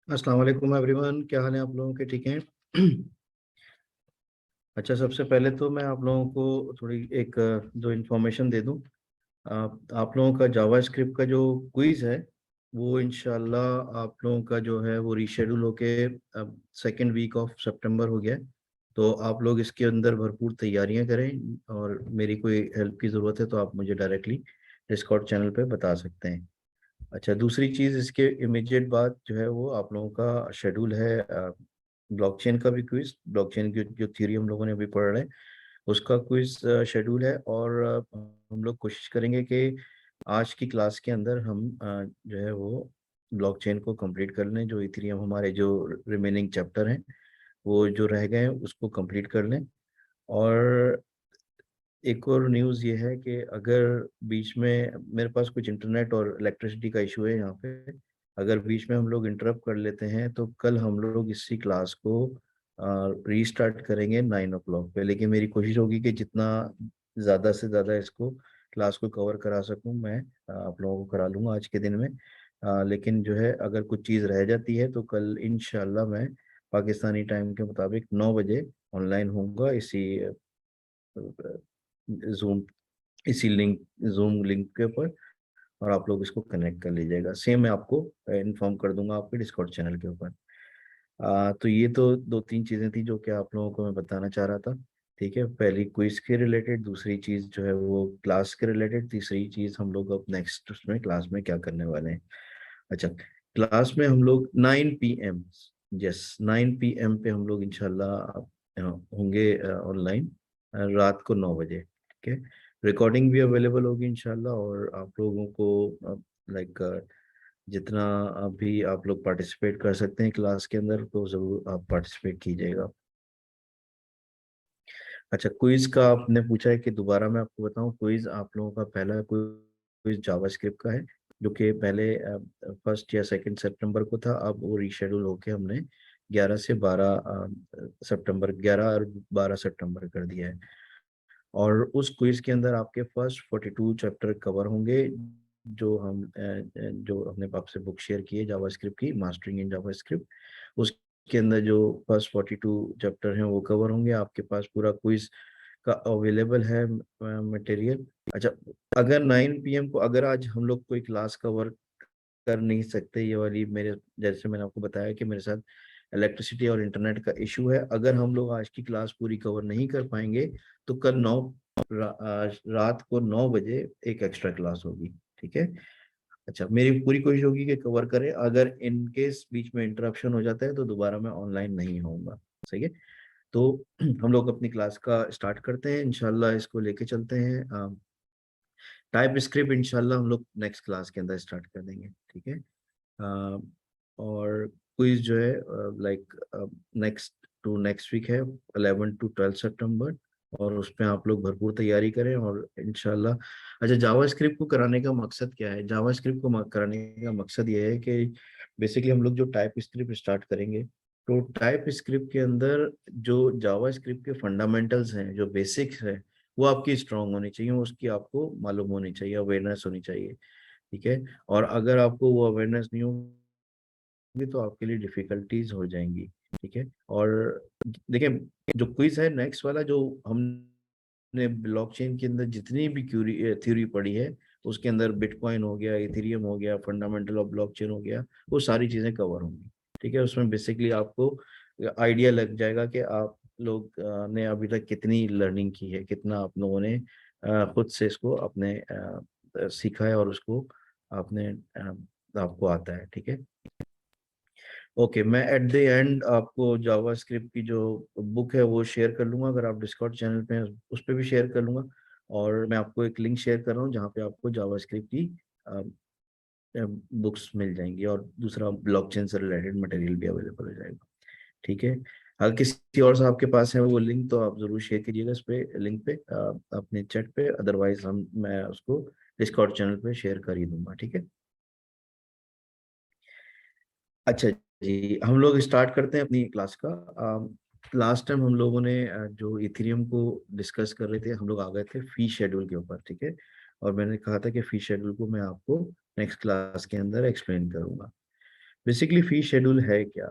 अस्सलाम वालेकुम एवरीवन, क्या हाल है आप लोगों के? ठीक हैं? अच्छा, सबसे पहले तो मैं आप लोगों को थोड़ी एक जो इन्फॉर्मेशन दे दूं। आप लोगों का जावास्क्रिप्ट का जो क्विज है वो इंशाल्लाह आप लोगों का जो है वो रीशेड्यूल होके अब सेकेंड वीक ऑफ सितंबर हो गया है। तो आप लोग इसके अंदर भरपूर तैयारियां करें, और मेरी कोई हेल्प की ज़रूरत है तो आप मुझे डायरेक्टली डिस्कॉर्ड चैनल पे बता सकते हैं। अच्छा, दूसरी चीज़ इसके इमीडिएट बाद जो है वो आप लोगों का शेड्यूल है ब्लॉकचेन का भी क्विज। ब्लॉकचेन की जो थ्योरी हम लोगों ने अभी पढ़ रहे हैं उसका क्विज शेड्यूल है। और हम लोग कोशिश करेंगे कि आज की क्लास के अंदर हम जो है वो ब्लॉकचेन को कंप्लीट कर लें। जो इथेरियम हमारे जो रिमेनिंग चैप्टर हैं वो जो रह गए हैं उसको कंप्लीट कर लें। और एक और न्यूज़ ये है कि अगर बीच में मेरे पास कुछ इंटरनेट और इलेक्ट्रिसिटी का इशू है यहाँ पे, अगर बीच में हम लोग इंटरप्ट कर लेते हैं तो कल हम लोग इसी क्लास को रीस्टार्ट करेंगे 9 o'clock पे। लेकिन मेरी कोशिश होगी कि जितना ज़्यादा से ज़्यादा इसको क्लास को कवर करा सकूं मैं आप लोगों को करा लूँगा आज के दिन में। लेकिन जो है अगर कुछ चीज़ रह जाती है तो कल इंशाल्लाह मैं पाकिस्तानी टाइम के मुताबिक 9 बजे ऑनलाइन होऊंगा जूम इसी लिंक जूम लिंक के ऊपर। और आप लोग इसको कनेक्ट कर लीजिएगा। सेम मैं आपको इन्फॉर्म कर दूंगा आपके डिस्कॉर्ड चैनल के ऊपर। तो ये तो दो तीन चीज़ें थी जो कि आप लोगों को मैं बताना चाह रहा था। ठीक है, पहली क्विज के रिलेटेड, दूसरी चीज़ जो है वो क्लास के रिलेटेड, तीसरी चीज़ हम लोग अब नेक्स्ट उसमें क्लास में क्या करने वाले हैं। अच्छा, क्लास में हम लोग 9 PM, यस 9 PM पे हम लोग इंशाल्लाह होंगे ऑनलाइन, रात को 9 बजे। ठीक है, रिकॉर्डिंग भी अवेलेबल होगी इंशाल्लाह। और आप लोगों को लाइक जितना अभी आप लोग पार्टिसिपेट कर सकते हैं क्लास के अंदर तो ज़रूर आप पार्टिसिपेट कीजिएगा। अच्छा, क्विज का आपने पूछा है कि दोबारा मैं आपको बताऊं। क्विज आप लोगों का पहला क्विज जावास्क्रिप्ट का है, जो कि पहले 1 या 2 सितंबर को था। अब वो रीशेड्यूल होके हमने 11 से 12 सितंबर, 11 और 12 सितंबर कर दिया है। और उस क्विज के अंदर आपके फर्स्ट 42 चैप्टर कवर होंगे, जो हमने आपसे बुक शेयर की है जावास्क्रिप्ट की, मास्टरिंग इन जावास्क्रिप्ट। उसके अंदर जो फर्स्ट 42 चैप्टर हैं वो कवर होंगे। आपके पास पूरा क्विज का अवेलेबल है मटेरियल। अच्छा, अगर 9 PM को अगर आज हम लोग कोई क्लास कवर कर नहीं सकते, ये वाली मेरे जैसे मैंने आपको बताया कि मेरे साथ इलेक्ट्रिसिटी और इंटरनेट का इशू है, अगर हम लोग आज की क्लास पूरी कवर नहीं कर पाएंगे तो कल रात को 9 बजे एक एक्स्ट्रा क्लास होगी। ठीक है। अच्छा, मेरी पूरी कोशिश होगी कि कवर करें। अगर इन केस बीच में इंटरप्शन हो जाता है तो दोबारा मैं ऑनलाइन नहीं होऊंगा। सही है। तो हम लोग अपनी क्लास का स्टार्ट करते हैं इंशाल्लाह। इसको लेके चलते हैं। टाइप स्क्रिप्ट इंशाल्लाह हम लोग नेक्स्ट क्लास के अंदर स्टार्ट कर देंगे। ठीक है। अ, और क्विज जो है लाइक नेक्स्ट वीक है 11 to 12 सितंबर। और उसमें आप लोग भरपूर तैयारी करें और इंशाल्लाह। अच्छा, जावास्क्रिप्ट को कराने का मकसद क्या है? जावास्क्रिप्ट को कराने का मकसद ये है कि बेसिकली हम लोग जो टाइप स्क्रिप्ट स्टार्ट करेंगे तो टाइप स्क्रिप्ट के अंदर जो जावास्क्रिप्ट के फंडामेंटल्स हैं, जो बेसिक्स हैं, वो आपकी स्ट्रांग होनी चाहिए, उसकी आपको मालूम होनी चाहिए, अवेयरनेस होनी चाहिए। ठीक है। और अगर आपको वो अवेयरनेस नहीं होगी तो आपके लिए डिफिकल्टीज हो जाएंगी। ठीक है। और देखिए, जो क्विज है नेक्स्ट वाला, जो हमने ब्लॉकचेन के अंदर जितनी भी थ्योरी पढ़ी है उसके अंदर बिटकॉइन हो गया, इथेरियम हो गया, फंडामेंटल ऑफ ब्लॉकचेन हो गया, वो सारी चीजें कवर होंगी। ठीक है, उसमें बेसिकली आपको आइडिया लग जाएगा कि आप लोग ने अभी तक कितनी लर्निंग की है, कितना आप लोगों ने खुद से इसको अपने सीखा है और उसको आपने आपको आता है। ठीक है। ओके, मैं एट द एंड आपको जावास्क्रिप्ट की जो बुक है वो शेयर कर लूंगा। अगर आप डिस्कॉर्ड चैनल पे हैं उस पर भी शेयर कर लूंगा। और मैं आपको एक लिंक शेयर कर रहा हूँ जहाँ पे आपको जावास्क्रिप्ट की बुक्स मिल जाएंगी, और दूसरा ब्लॉकचेन से रिलेटेड मटेरियल भी अवेलेबल हो जाएगा। ठीक है। अगर किसी और साहब के पास है वो लिंक तो आप जरूर शेयर करिएगा इस पे, लिंक पे अपने चैट पे। अदरवाइज मैं उसको डिस्कॉर्ड चैनल पे शेयर कर ही दूंगा। ठीक है। अच्छा जी, हम लोग स्टार्ट करते हैं अपनी क्लास का। लास्ट टाइम हम लोगों ने जो इथेरियम को डिस्कस कर रहे थे, हम लोग आ गए थे फी शेड्यूल के ऊपर। ठीक है। और मैंने कहा था कि फी शेड्यूल को मैं आपको नेक्स्ट क्लास के अंदर एक्सप्लेन करूंगा। बेसिकली फी शेड्यूल है क्या?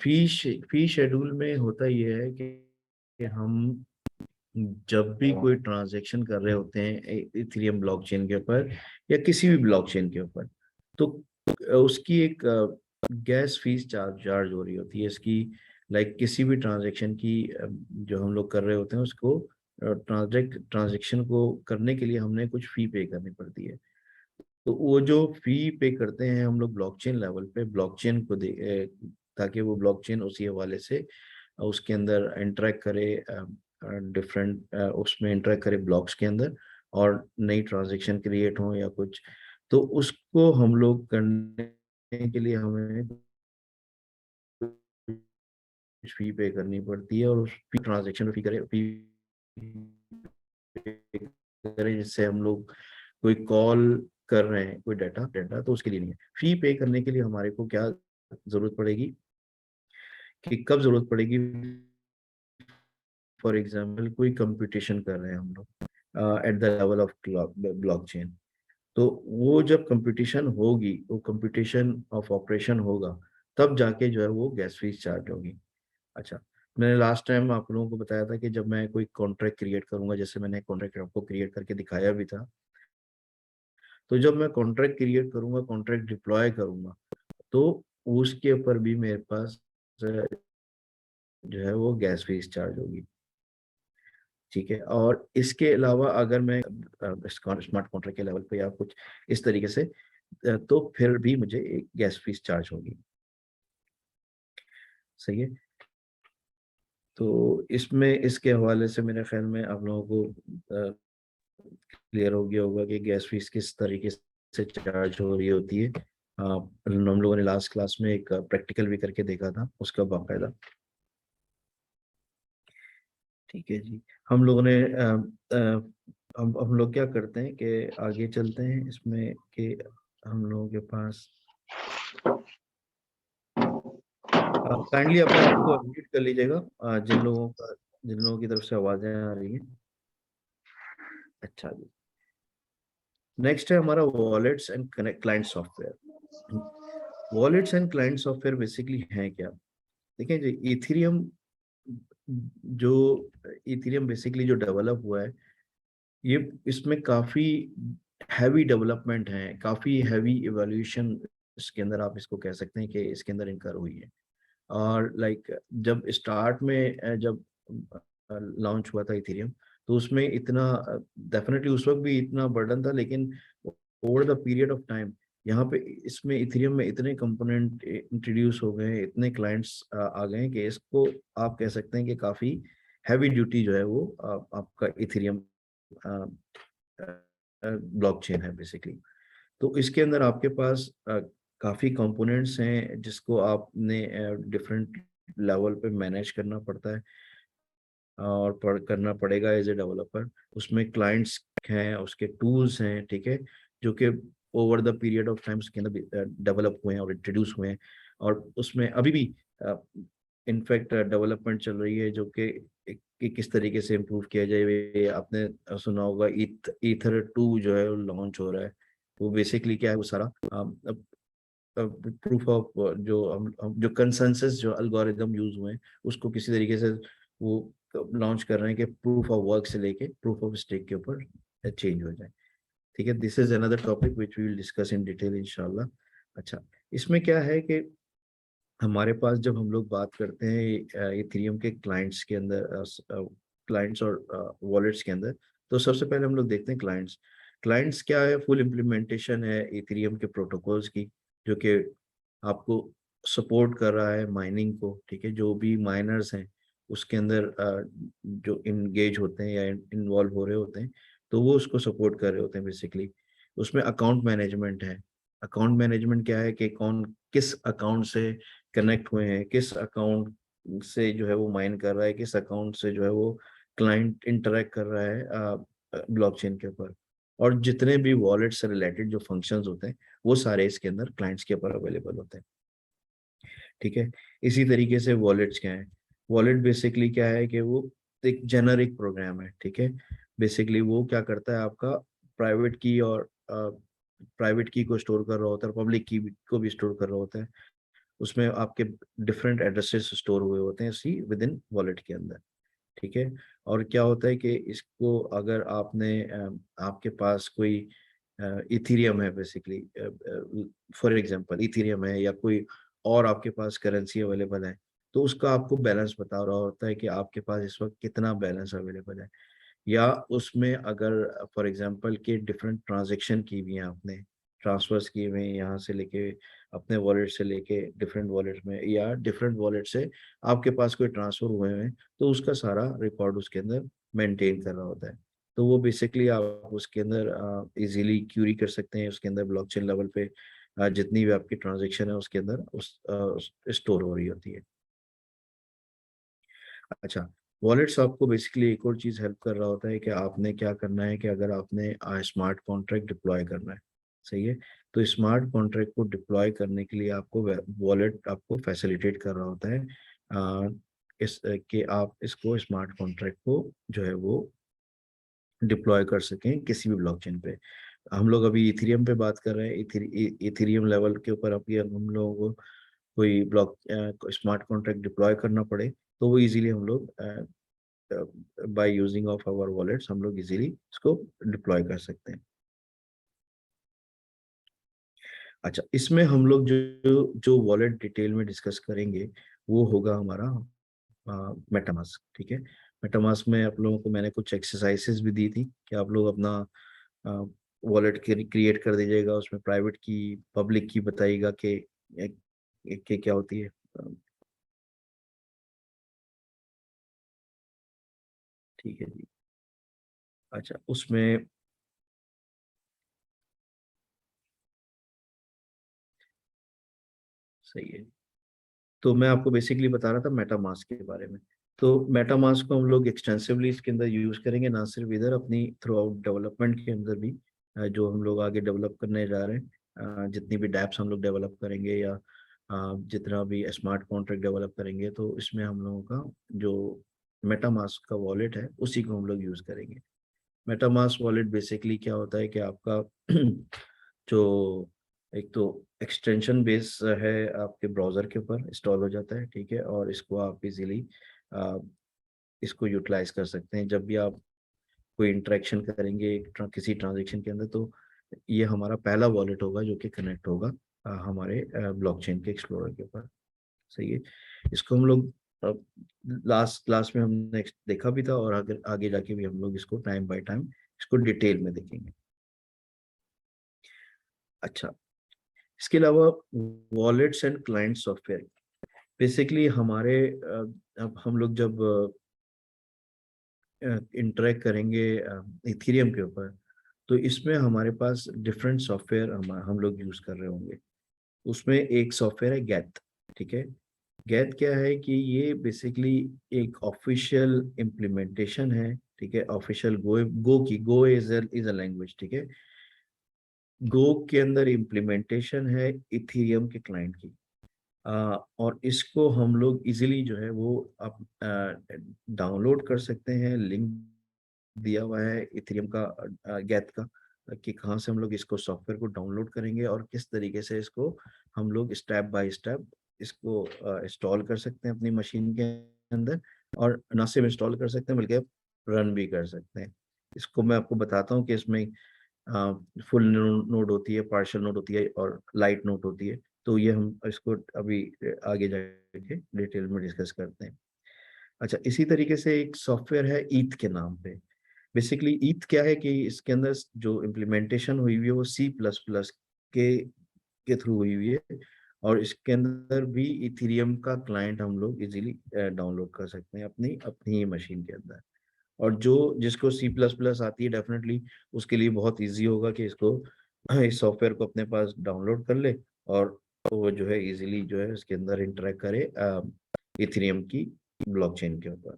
फी शेड्यूल में होता ये है कि हम जब भी कोई ट्रांजैक्शन कर रहे होते हैं इथेरियम ब्लॉकचेन के ऊपर या किसी भी ब्लॉकचेन के ऊपर, तो उसकी एक गैस फीस चार्ज हो रही होती है इसकी। लाइक किसी भी ट्रांजैक्शन की जो हम लोग कर रहे होते हैं उसको ट्रांजैक्शन को करने के लिए हमने कुछ फी पे करनी पड़ती है। तो वो जो फी पे करते हैं हम लोग ब्लॉकचेन लेवल पे, ब्लॉकचेन को ताकि वो ब्लॉकचेन उसी हवाले से उसके अंदर इंटरेक्ट करे, डिफरेंट उसमें इंटरेक्ट करे ब्लॉक्स के अंदर, और नई ट्रांजैक्शन क्रिएट हो या कुछ। तो उसको हम लोग करने के लिए हमें कुछ फी पे करनी पड़ती है, और उस फी ट्रांजैक्शन फी करे, फी करें जिससे हम लोग कोई कॉल कर रहे हैं, कोई डाटा डाटा तो उसके लिए नहीं है। फी पे करने के लिए हमारे को क्या जरूरत पड़ेगी, कि कब जरूरत पड़ेगी? फॉर एग्जाम्पल कोई कंप्यूटेशन कर रहे हैं हम लोग at the level of blockchain, तो वो जब कंप्यूटेशन होगी, वो कंप्यूटेशन ऑफ ऑपरेशन होगा, तब जाके जो है वो गैस फीस चार्ज होगी। अच्छा, मैंने लास्ट टाइम आप लोगों को बताया था कि जब मैं कोई कॉन्ट्रैक्ट क्रिएट करूंगा, जैसे मैंने कॉन्ट्रैक्ट आपको क्रिएट करके दिखाया भी था, तो जब मैं कॉन्ट्रैक्ट क्रिएट करूंगा, कॉन्ट्रैक्ट डिप्लॉय करूंगा, तो उसके ऊपर भी मेरे पास जो है वो गैस फीस चार्ज होगी। ठीक है, और इसके अलावा अगर मैं स्मार्ट कॉन्ट्रैक्ट के लेवल पे या कुछ इस तरीके से, तो फिर भी मुझे एक गैस फीस चार्ज होगी। सही है। तो इसमें इसके हवाले से मेरे ख्याल में आप लोगों को क्लियर हो गया होगा कि गैस फीस किस तरीके से चार्ज हो रही होती है। हम लोगों ने लास्ट क्लास में एक प्रैक्टिकल भी करके देखा था उसका बाकायदा। ठीक है जी। हम लोगों ने हम लोग क्या करते हैं कि आगे चलते हैं इसमें, कि हम लोगों के पास काइंडली अपने आप को अनम्यूट कर लीजिएगा, जिन लोगों की तरफ से आवाजें आ रही हैं। अच्छा जी। नेक्स्ट है हमारा wallets and client software. Wallets and client software basically है क्या? देखिए जी, जो इथेरियम बेसिकली जो डेवलप हुआ है, ये इसमें काफी हैवी डेवलपमेंट है, काफी हैवी इवोल्यूशन इसके अंदर आप इसको कह सकते हैं कि इसके अंदर इनकर हुई है। और लाइक जब स्टार्ट में जब लॉन्च हुआ था इथेरियम, तो उसमें इतना डेफिनेटली उस वक्त भी इतना बर्डन था, लेकिन over the period of time यहाँ पे इसमें इथेरियम में इतने कंपोनेंट इंट्रोड्यूस हो गए, इतने क्लाइंट्स आ गए कि इसको आप कह सकते हैं कि काफी हैवी ड्यूटी जो है वो आपका इथेरियम ब्लॉकचेन है बेसिकली। तो इसके अंदर आपके पास काफी कंपोनेंट्स हैं जिसको आपने डिफरेंट लेवल पे मैनेज करना पड़ता है, और करना पड़ेगा एज ए डेवलपर। उसमें क्लाइंट्स हैं, उसके टूल्स हैं, ठीक है, जो कि over the period of time उसके अंदर डेवलप हुए हैं और इंट्रोड्यूस हुए हैं। और उसमें अभी भी इनफैक्ट डेवलपमेंट चल रही है, जो कि किस तरीके से इम्प्रूव किया जाए। ये आपने सुना होगा ईथर 2 जो है लॉन्च हो रहा है। वो बेसिकली क्या है, वो सारा प्रूफ ऑफ जो कंसेंसस जो एल्गोरिदम यूज हुए हैं, उसको किसी तरीके से वो लॉन्च कर रहे हैं कि प्रूफ ऑफ वर्क से लेके प्रूफ ऑफ स्टेक के ऊपर चेंज हो जाए। ठीक है, this is another topic which we will discuss in detail इंशाल्लाह। अच्छा, इसमें क्या है कि हमारे पास जब हम लोग बात करते हैं इथेरियम के क्लाइंट्स के अंदर, क्लाइंट्स और वॉलेट्स के अंदर, तो सबसे पहले हम लोग देखते हैं क्लाइंट्स। क्लाइंट्स क्या है? फुल इम्प्लीमेंटेशन है इथेरियम के प्रोटोकॉल्स की, जो कि आपको सपोर्ट कर रहा है माइनिंग को। ठीक है, जो भी माइनर्स हैं उसके अंदर जो इंगेज होते हैं या इन्वॉल्व हो रहे होते हैं, तो वो उसको सपोर्ट कर रहे होते हैं बेसिकली। उसमें अकाउंट मैनेजमेंट है। अकाउंट मैनेजमेंट क्या है कि कौन किस अकाउंट से कनेक्ट हुए हैं, किस अकाउंट से जो है वो माइन कर रहा है, किस अकाउंट से जो है वो क्लाइंट इंटरेक्ट कर रहा है ब्लॉकचेन के ऊपर। और जितने भी वॉलेट से रिलेटेड जो फंक्शंस होते हैं, वो सारे इसके अंदर क्लाइंट्स के ऊपर अवेलेबल होते हैं। ठीक है, इसी तरीके से वॉलेट्स क्या है? वॉलेट बेसिकली क्या है कि वो एक जेनरिक प्रोग्राम है। ठीक है, बेसिकली वो क्या करता है, आपका प्राइवेट की और प्राइवेट की को स्टोर कर रहा होता है, पब्लिक की को भी स्टोर कर रहा होता है। उसमें आपके डिफरेंट एड्रेसेस स्टोर हुए होते हैं इसी विद इन वॉलेट के अंदर, ठीक है। और क्या होता है कि इसको अगर आपने आपके पास कोई इथीरियम है बेसिकली, फॉर एग्जांपल इथीरियम है या कोई और आपके पास करेंसी अवेलेबल है, तो उसका आपको बैलेंस बता रहा होता है कि आपके पास इस वक्त कितना बैलेंस अवेलेबल है। या उसमें अगर फॉर एग्जांपल के डिफरेंट ट्रांजैक्शन की हुई हैं आपने, ट्रांसफर्स किए हुए हैं यहाँ से लेके अपने वॉलेट से लेके डिफरेंट वॉलेट में, या डिफरेंट वॉलेट से आपके पास कोई ट्रांसफर हुए हैं, तो उसका सारा रिकॉर्ड उसके अंदर मेंटेन कर रहा होता है। तो वो बेसिकली आप उसके अंदर इजीली क्यूरी कर सकते हैं, उसके अंदर ब्लॉकचेन लेवल पे जितनी भी आपकी ट्रांजेक्शन है उसके अंदर उस स्टोर हो रही होती है। अच्छा, वॉलेट्स आपको बेसिकली एक और चीज़ हेल्प कर रहा होता है कि आपने क्या करना है कि अगर आपने स्मार्ट कॉन्ट्रैक्ट डिप्लॉय करना है, सही है, तो स्मार्ट कॉन्ट्रैक्ट को डिप्लॉय करने के लिए आपको वॉलेट आपको फैसिलिटेट कर रहा होता है कि आप इसको स्मार्ट कॉन्ट्रैक्ट को जो है वो डिप्लॉय कर सकें किसी भी ब्लॉकचेन पे। हम लोग अभी इथेरियम पे बात कर रहे हैं, इथेरियम लेवल के ऊपर अभी हम लोगों को कोई ब्लॉक स्मार्ट कॉन्ट्रैक्ट डिप्लॉय करना पड़े, तो वो इजीली हम लोग by using of our wallets हम लोग इजीली इसको डिप्लॉय कर सकते हैं। अच्छा, इसमें हम लोग जो जो वॉलेट डिटेल में डिस्कस करेंगे वो होगा हमारा मेटामास्क, ठीक है। मेटामास्क में आप लोगों को मैंने कुछ एक्सरसाइजेस भी दी थी कि आप लोग अपना वॉलेट क्रिएट कर दीजिएगा, उसमें प्राइवेट की पब्लिक की बताइएगा कि क्या होती है। ठीक है जी। अच्छा, उसमें सही है। तो मैं आपको बेसिकली बता रहा था मेटामास्क के बारे में। तो मेटामास्क को हम लोग एक्सटेंसिवली इसके अंदर यूज करेंगे, ना सिर्फ इधर अपनी थ्रू आउट डेवलपमेंट के अंदर भी, जो हम लोग आगे डेवलप करने जा रहे हैं, जितनी भी डैप्स हम लोग डेवलप करेंगे या जितना भी स्मार्ट कॉन्ट्रैक्ट डेवलप करेंगे, तो इसमें हम लोगों का जो मेटामास्क का वॉलेट है उसी को हम लोग यूज करेंगे। मेटामास्क वॉलेट बेसिकली क्या होता है कि आपका जो एक तो एक्सटेंशन बेस है आपके ब्राउज़र के ऊपर इंस्टॉल हो जाता है, ठीक है, और इसको आप इजीली इसको यूटिलाइज कर सकते हैं जब भी आप कोई इंटरेक्शन करेंगे किसी ट्रांजेक्शन के अंदर। तो ये हमारा पहला वॉलेट होगा जो कि कनेक्ट होगा हमारे ब्लॉकचेन के एक्सप्लोरर के ऊपर, सही है। इसको हम लोग लास्ट क्लास में हमने देखा भी था, और आगे आगे जाके भी हम लोग इसको टाइम बाय टाइम इसको डिटेल में देखेंगे। अच्छा, इसके अलावा wallets and client software, basically हमारे अब हम लोग जब इंटरेक्ट करेंगे इथेरियम के ऊपर, तो इसमें हमारे पास डिफरेंट सॉफ्टवेयर हम लोग यूज कर रहे होंगे। उसमें एक सॉफ्टवेयर है गैथ, ठीक है। गैथ क्या है कि ये बेसिकली एक ऑफिशियल इम्प्लीमेंटेशन है, ठीक है, ऑफिशियल गो की, गो इज अ लैंग्वेज, ठीक है। गो के अंदर इम्प्लीमेंटेशन है इथेरियम के क्लाइंट की। और इसको हम लोग इजीली जो है वो आप डाउनलोड कर सकते हैं। लिंक दिया हुआ है इथेरियम का गैथ का, कि कहाँ से हम लोग इसको सॉफ्टवेयर को डाउनलोड करेंगे और किस तरीके से इसको हम लोग स्टेप बाय स्टेप इसको इंस्टॉल कर सकते हैं अपनी मशीन के अंदर। और ना सिर्फ इंस्टॉल कर सकते हैं बल्कि रन भी कर सकते हैं। इसको मैं आपको बताता हूँ कि इसमें फुल नोड होती है, पार्शियल नोड होती है और लाइट नोड होती है। तो ये हम इसको अभी आगे जाके डिटेल में डिस्कस करते हैं। अच्छा, इसी तरीके से एक सॉफ्टवेयर है ईथ के नाम पे। बेसिकली ईथ क्या है कि इसके अंदर जो इम्प्लीमेंटेशन हुई हुई है वो सी प्लस प्लस के थ्रू हुई हुई है, और इसके अंदर भी इथेरियम का क्लाइंट हम लोग इजीली डाउनलोड कर सकते हैं अपनी अपनी ही मशीन के अंदर। और जो जिसको सी प्लस प्लस आती है डेफिनेटली उसके लिए बहुत इजी होगा कि इसको इस सॉफ्टवेयर को अपने पास डाउनलोड कर ले, और वो जो है इजीली जो है इसके अंदर इंटरेक्ट करे इथेरियम की ब्लॉकचेन के ऊपर।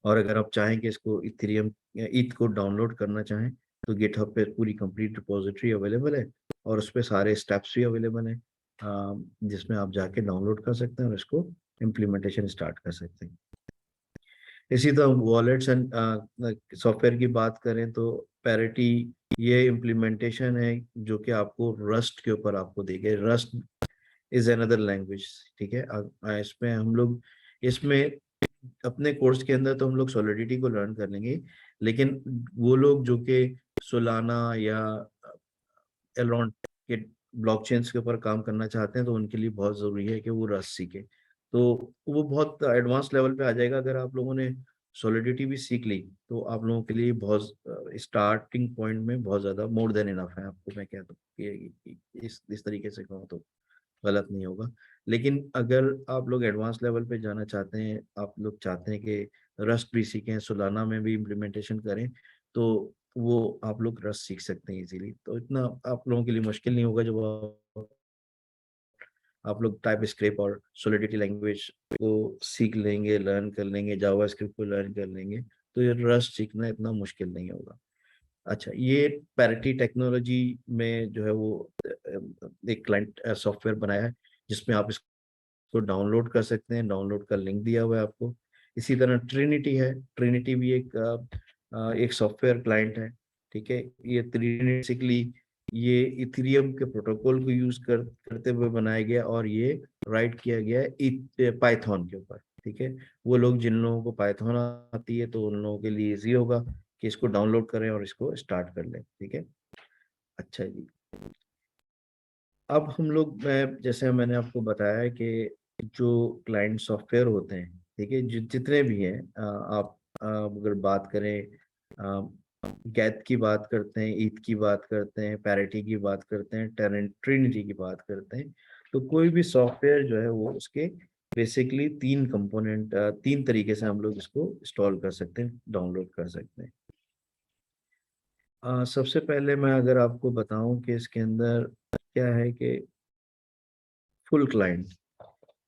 और अगर आप चाहें कि इसको इथेरियम ईथ को डाउनलोड करना चाहें, तो गिटहब पे पूरी कंप्लीट रिपोजिटरी अवेलेबल है, और उस पे सारे स्टेप्स भी अवेलेबल हैं, जिसमें आप जाके डाउनलोड कर सकते हैं और इसको इम्प्लीमेंटेशन स्टार्ट कर सकते हैं। इसी तरह वॉलेट्स एंड सॉफ्टवेयर की बात करें तो पैरिटी ये इम्प्लीमेंटेशन है जो कि आपको रस्ट के ऊपर आपको देंगे। रस्ट इज अनदर लैंग्वेज, ठीक है। इसमें हम लोग इसमें अपने कोर्स के अंदर तो हम लोग सॉलिडिटी को लर्न कर लेंगे, लेकिन वो लोग जो कि सोलाना या एलरॉन के ब्लॉकचेन्स के ऊपर काम करना चाहते हैं तो उनके लिए बहुत जरूरी है कि वो रस्ट सीखे। तो वो बहुत एडवांस लेवल पे आ जाएगा अगर आप लोगों ने सॉलिडिटी भी सीख ली, तो आप लोगों के लिए बहुत स्टार्टिंग पॉइंट में बहुत ज्यादा मोर देन इनफ है। आपको मैं कहता हूँ कि इस तरीके से कहूँ तो गलत नहीं होगा। लेकिन अगर आप लोग एडवांस लेवल पे जाना चाहते हैं, आप लोग चाहते हैं कि रस्ट भी सीखें, सोलाना में भी इम्प्लीमेंटेशन करें, तो वो आप लोग रस्ट सीख सकते हैं इजीली। तो इतना आप लोगों के लिए मुश्किल नहीं होगा जब आप लोग टाइप स्क्रिप्ट और सॉलिडिटी लैंग्वेज को सीख लेंगे, लर्न कर लेंगे, जावा स्क्रिप्ट को लर्न कर लेंगे, तो ये रस्ट सीखना इतना मुश्किल नहीं होगा। अच्छा, ये पैरिटी टेक्नोलॉजी में जो है वो एक क्लाइंट सॉफ्टवेयर बनाया है जिसमें आप इसको डाउनलोड कर सकते हैं। डाउनलोड का लिंक दिया हुआ है आपको। इसी तरह ट्रिनिटी है। ट्रिनिटी भी एक सॉफ्टवेयर क्लाइंट है, ठीक है। ये ट्रिनिटी बेसिकली ये इथेरियम के प्रोटोकॉल को यूज करते हुए बनाया गया और ये राइट किया गया है पाइथन के ऊपर, ठीक है। वो लोग जिन लोगों को पाइथन आती है तो उन लोगों के लिए इजी होगा कि इसको डाउनलोड करें और इसको स्टार्ट कर लें, ठीक है। अच्छा जी, अब हम लोग मैं जैसे मैंने आपको बताया है कि जो क्लाइंट सॉफ्टवेयर होते हैं, ठीक है, जितने भी हैं, आप अगर बात करें, गैट की बात करते हैं, ईथ की बात करते हैं, पैरिटी की बात करते हैं, ट्रिनिटी की बात करते हैं, तो कोई भी सॉफ्टवेयर जो है वो उसके बेसिकली तीन कंपोनेंट, तीन तरीके से हम लोग इसको इंस्टॉल कर सकते हैं, डाउनलोड कर सकते हैं। सबसे पहले मैं अगर आपको बताऊं कि इसके अंदर क्या है कि फुल क्लाइंट।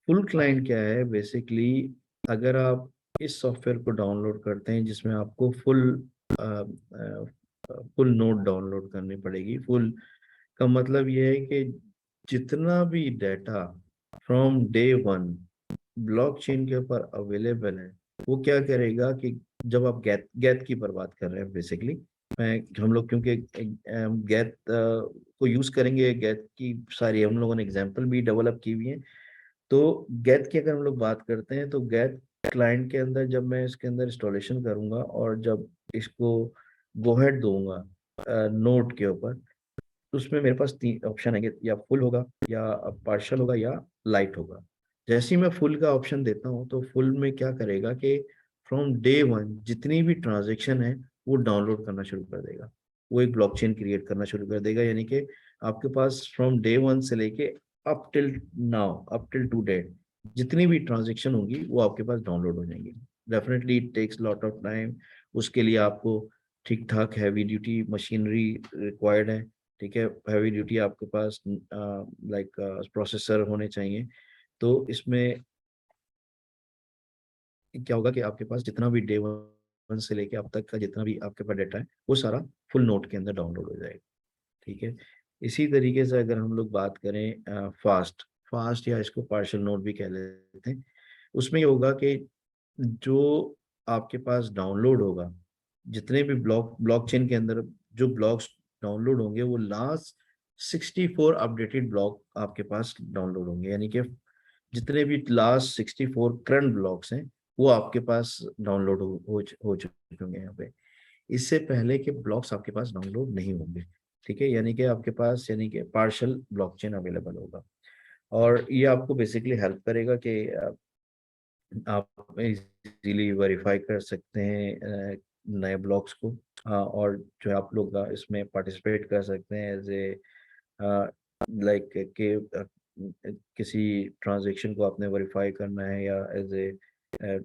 फुल क्लाइंट क्या है बेसिकली, अगर आप इस सॉफ्टवेयर को डाउनलोड करते हैं जिसमें आपको फुल नोड डाउनलोड करनी पड़ेगी। फुल का मतलब ये है कि जितना भी data from day one blockchain के ऊपर अवेलेबल है, वो क्या करेगा कि जब आप गैत गैत की पर बात कर रहे हैं बेसिकली, हम लोग क्योंकि गैत को यूज करेंगे, गैत की सारी हम लोगों ने एग्जांपल भी डेवलप की हुई है। तो गैत की अगर हम लोग बात करते हैं तो गैत क्लाइंट के अंदर जब मैं इसके अंदर इंस्टॉलेशन करूंगा और जब इसको गो हेड दूंगा नोड के ऊपर, तो उसमें मेरे पास तीन ऑप्शन है, या फुल होगा या पार्शियल होगा या लाइट होगा। जैसे ही मैं फुल का ऑप्शन देता हूँ तो फुल में क्या करेगा कि फ्रॉम डे वन जितनी भी ट्रांजेक्शन है वो डाउनलोड करना शुरू कर देगा। वो एक ब्लॉकचेन क्रिएट करना शुरू कर देगा, यानी कि आपके पास फ्रॉम डे वन से लेके up till now, up till to date जितनी भी ट्रांजेक्शन होंगी वो आपके पास डाउनलोड हो जाएंगी। Definitely it takes lot of time. उसके लिए आपको ठीक ठाक हैवी ड्यूटी मशीनरी रिक्वायर्ड है, ठीक है। हैवी ड्यूटी आपके पास लाइक प्रोसेसर होने चाहिए। तो इसमें क्या होगा कि आपके पास जितना भी डे वन से लेके अब तक का जितना भी आपके पास डाटा है वो सारा फुल नोट के अंदर डाउनलोड हो जाएगा, ठीक है। इसी तरीके से अगर हम लोग बात करें फास्ट फास्ट या इसको पार्शियल नोट भी कह लेते हैं, उसमें ये होगा कि जो आपके पास डाउनलोड होगा, जितने भी ब्लॉकचेन के अंदर जो ब्लॉक्स डाउनलोड होंगे वो लास्ट 64 अपडेटेड ब्लॉक आपके पास डाउनलोड होंगे, यानी कि जितने भी लास्ट 64 करंट ब्लॉक्स हैं वो आपके पास डाउनलोड हो चुके होंगे यहाँ पे। इससे पहले के ब्लॉक्स आपके पास डाउनलोड नहीं होंगे, ठीक है। यानी कि आपके पास यानी कि पार्शियल ब्लॉकचेन अवेलेबल होगा। और ये आपको बेसिकली हेल्प करेगा कि आप इजीली वेरीफाई कर सकते हैं नए ब्लॉक्स को, और जो आप लोग इसमें पार्टिसिपेट कर सकते हैं एज ए लाइक के किसी ट्रांजैक्शन को आपने वेरीफाई करना है या एज ए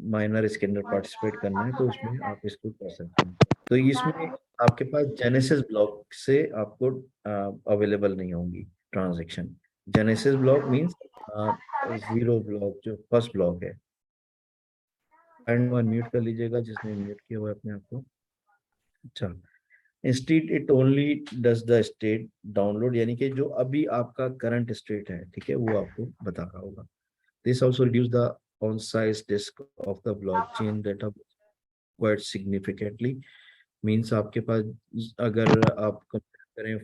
माइनर इसके अंदर पार्टिसिपेट करना है तो उसमें आप इसको कर सकते हैं। तो इसमें आपके पास जेनेसिस ब्लॉक से आपको अवेलेबल नहीं होंगी transaction. Genesis block means zero block, जो फर्स्ट ब्लॉक है। एंड वन म्यूट कर लीजिएगा जिसने म्यूट किया हुआ है अपने आप को। अच्छा, instead it only does the state download, यानी कि जो अभी आपका करंट स्टेट है, ठीक है, वो आपको बता रहा होगा। This also reduce the on size disk of the blockchain data quite significantly. Means आपके पास अगर आप कंपेयर करें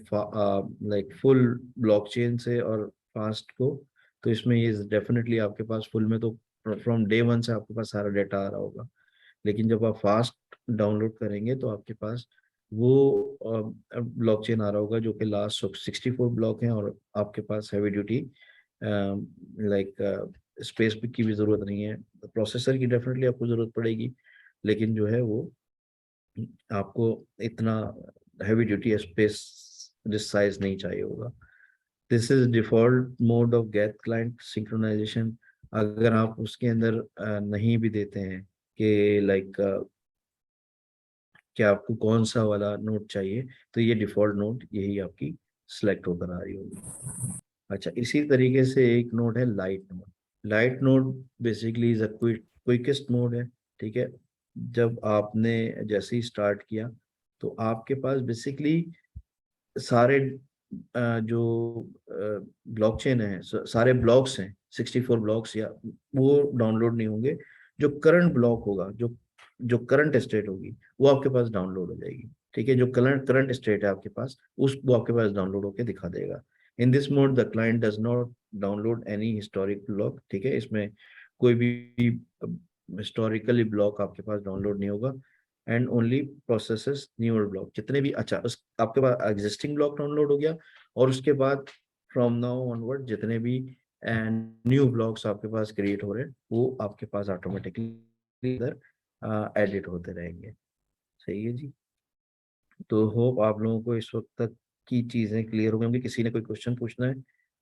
लाइक फुल ब्लॉकचेन से और फास्ट को, तो इसमें ये डेफिनेटली आपके पास फुल में तो फ्रॉम डे वन से आपके पास सारा डेटा आ रहा होगा, लेकिन जब आप फास्ट डाउनलोड करेंगे तो आपके पास वो ब्लॉकचेन आ रहा होगा जो कि लास्ट 64 ब्लॉक हैं, और आपके पास हैवी ड्यूटी लाइक स्पेस की भी ज़रूरत नहीं है। प्रोसेसर की डेफिनेटली आपको ज़रूरत पड़ेगी, लेकिन जो है वो आपको इतना हैवी ड्यूटी स्पेस जिस साइज नहीं चाहिए होगा। This is default mode of Geth client synchronization. अगर आप उसके अंदर नहीं भी देते हैं कि लाइक कि आपको कौन सा वाला नोट चाहिए, तो ये डिफॉल्ट नोट यही आपकी सिलेक्ट होकर आ रही होगी। अच्छा, इसी तरीके से एक नोट है light note. Light note basically is a quickest mode है। ठीक है, जब आपने जैसे ही स्टार्ट किया तो आपके पास बेसिकली सारे जो ब्लॉकचेन है, सारे ब्लॉक्स हैं 64 ब्लॉक्स, या वो डाउनलोड नहीं होंगे। जो करंट ब्लॉक होगा, जो जो करंट स्टेट होगी, वो आपके पास डाउनलोड हो जाएगी। ठीक है, जो करंट करंट स्टेट है आपके पास, उस वो आपके पास डाउनलोड होके दिखा देगा। In this mode the client does not download any historic block. ठीक है, इसमें कोई भी हिस्टोरिकली ब्लॉक आपके पास डाउनलोड नहीं होगा, and only processes newer block जितने भी। अच्छा, उस आपके पास एग्जिस्टिंग ब्लॉक डाउनलोड हो गया, और उसके बाद फ्रॉम नाउ ऑनवर्ड जितने भी न्यू ब्लॉक्स आपके पास क्रिएट हो रहे हैं, वो आपके पास ऑटोमेटिकली इधर एडिट होते रहेंगे। सही है जी। तो होप आप लोगों को इस वक्त तक की चीज़ें क्लियर हो गई होंगी। किसी ने कोई क्वेश्चन पूछना है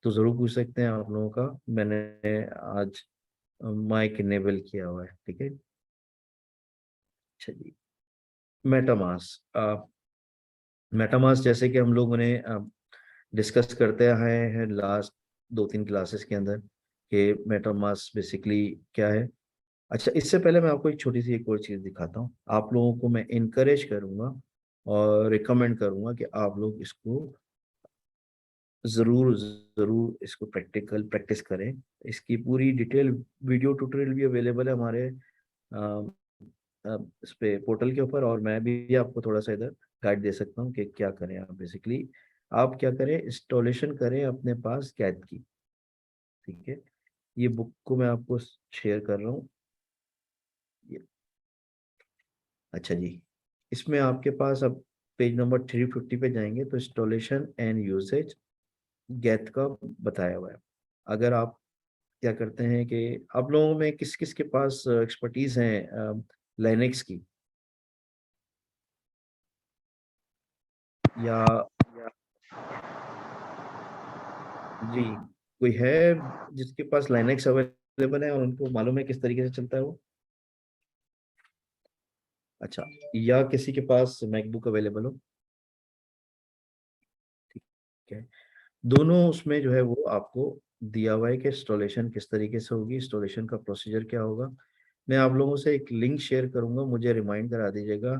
तो ज़रूर पूछ सकते हैं आप लोगों का। मैंने आज माइक इनेबल किया हुआ है। ठीक है, अच्छा जी। मेटामास मेटामास जैसे कि हम लोगों ने डिस्कस करते आए हैं लास्ट 2-3 क्लासेस के अंदर कि मेटामास बेसिकली क्या है। अच्छा, इससे पहले मैं आपको एक छोटी सी एक और चीज़ दिखाता हूँ। आप लोगों को मैं इनकरेज करूँगा और रिकमेंड करूँगा कि आप लोग इसको ज़रूर ज़रूर इसको प्रैक्टिस करें। इसकी पूरी डिटेल वीडियो ट्यूटोरियल भी अवेलेबल है हमारे इस पे पोर्टल के ऊपर, और मैं भी आपको थोड़ा सा इधर गाइड दे सकता हूँ कि क्या करें। आप बेसिकली आप क्या करें, इंस्टॉलेशन करें अपने पास कैट की। ठीक है, ये बुक को मैं आपको शेयर कर रहा हूँ। ये अच्छा जी, इसमें आपके पास अब पेज नंबर 350 पे जाएंगे तो इंस्टॉलेशन एंड यूसेज गेट का बताया हुआ है। अगर आप क्या करते हैं कि आप लोगों में किस किस के पास एक्सपर्टीज है लाइनेक्स की, या जी कोई है जिसके पास लाइनेक्स अवेलेबल है और उनको मालूम है किस तरीके से चलता है वो? अच्छा, या किसी के पास मैकबुक अवेलेबल हो? ठीक है, दोनों उसमें जो है वो आपको दिया हुआ है कि इंस्टॉलेशन किस तरीके से होगी, इंस्टॉलेशन का प्रोसीजर क्या होगा। मैं आप लोगों से एक लिंक शेयर करूंगा, मुझे रिमाइंड करा दीजिएगा,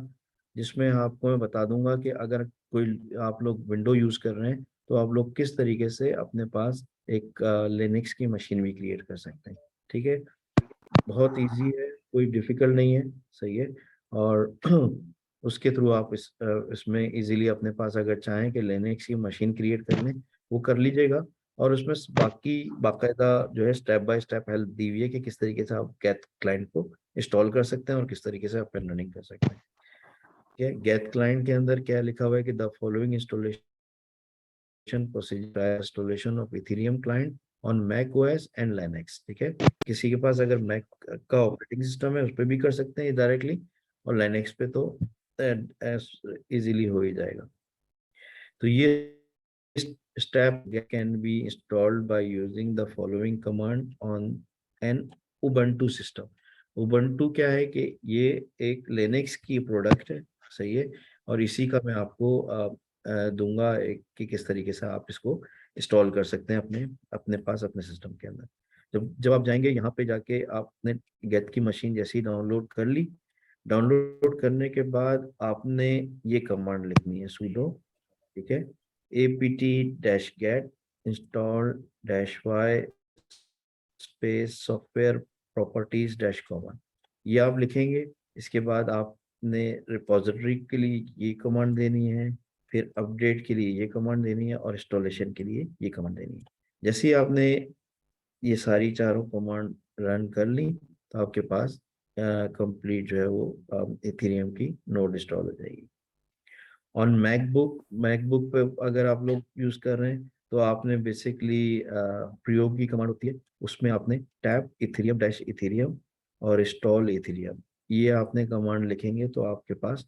जिसमें आपको मैं बता दूंगा कि अगर कोई आप लोग विंडो यूज़ कर रहे हैं तो आप लोग किस तरीके से अपने पास एक लिनक्स की मशीन भी क्रिएट कर सकते हैं। ठीक है, बहुत इजी है, कोई डिफिकल्ट नहीं है। सही है, और उसके थ्रू आप इसमें इजीली अपने पास अगर चाहें कि लिनक्स की मशीन क्रिएट कर लें, वो कर लीजिएगा। और उसमें बाकी बाकायदा जो है स्टेप बाय स्टेप हेल्प दी हुई है कि किस तरीके से आप गेट क्लाइंट को इंस्टॉल कर सकते हैं और किस तरीके से आप रनिंग कर सकते हैं। ठीक है, गेट क्लाइंट के अंदर क्या लिखा हुआ है कि the following installation procedure installation of Ethereum client on Mac OS and Linux. ठीक है, किसी के पास अगर मैक का ऑपरेटिंग सिस्टम है उस पर भी कर सकते हैं डायरेक्टली, और लिनक्स पे तो इजीली हो ही जाएगा। तो ये step can be installed by using the following command on an Ubuntu system। Ubuntu क्या है कि ये एक लिनक्स की प्रोडक्ट है। सही है, और इसी का मैं आपको दूंगा कि किस तरीके से आप इसको इंस्टॉल कर सकते हैं अपने अपने पास अपने सिस्टम के अंदर। जब जब आप जाएंगे यहाँ पे जाके आपने गेट की मशीन जैसी डाउनलोड कर ली, डाउनलोड करने के बाद आपने ये कमांड लिखनी है sudo। ठीक है, apt-get install-y space software properties dash common, ये आप लिखेंगे। इसके बाद आप आपने रिपोजिटरी के लिए ये कमांड देनी है, फिर अपडेट के लिए ये कमांड देनी है, और इंस्टॉलेशन के लिए ये कमांड देनी है। जैसे ही आपने ये सारी चारों कमांड रन कर ली तो आपके पास कंप्लीट जो है वो इथेरियम की नोड इंस्टॉल हो जाएगी। ऑन मैकबुक पे अगर आप लोग यूज कर रहे हैं तो आपने बेसिकली प्रयोग की कमांड होती है, उसमें आपने टैप इथेरियम डैश इथेरियम और इंस्टॉल इथेरियम, ये आपने कमांड लिखेंगे तो आपके पास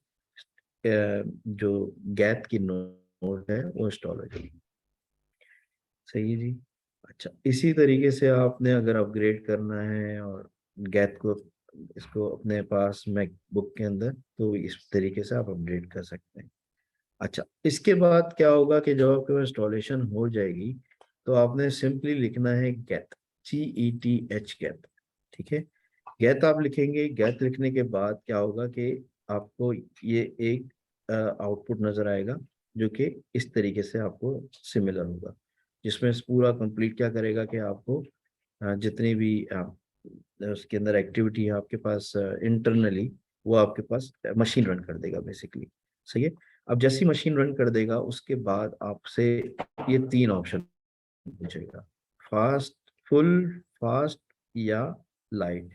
जो गैत की नोड है वो इंस्टॉल हो जाएगी। सही है जी। अच्छा, इसी तरीके से आपने अगर अपग्रेड करना है और गैत को इसको अपने पास मैकबुक के अंदर, तो इस तरीके से आप अपग्रेड कर सकते हैं। अच्छा, इसके बाद क्या होगा कि जब आपके पास इंस्टॉलेशन हो जाएगी तो आपने सिंपली लिखना है गैत, GETH गैत। ठीक है, गैत आप लिखेंगे। गैत लिखने के बाद क्या होगा कि आपको ये एक आउटपुट नजर आएगा जो कि इस तरीके से आपको सिमिलर होगा, जिसमें पूरा कंप्लीट क्या करेगा कि आपको जितनी भी उसके अंदर एक्टिविटी है आपके पास इंटरनली, वो आपके पास मशीन रन कर देगा बेसिकली। सही है। अब जैसी मशीन रन कर देगा उसके बाद आपसे ये तीन ऑप्शन पूछेगा, फास्ट, फुल फास्ट या लाइट।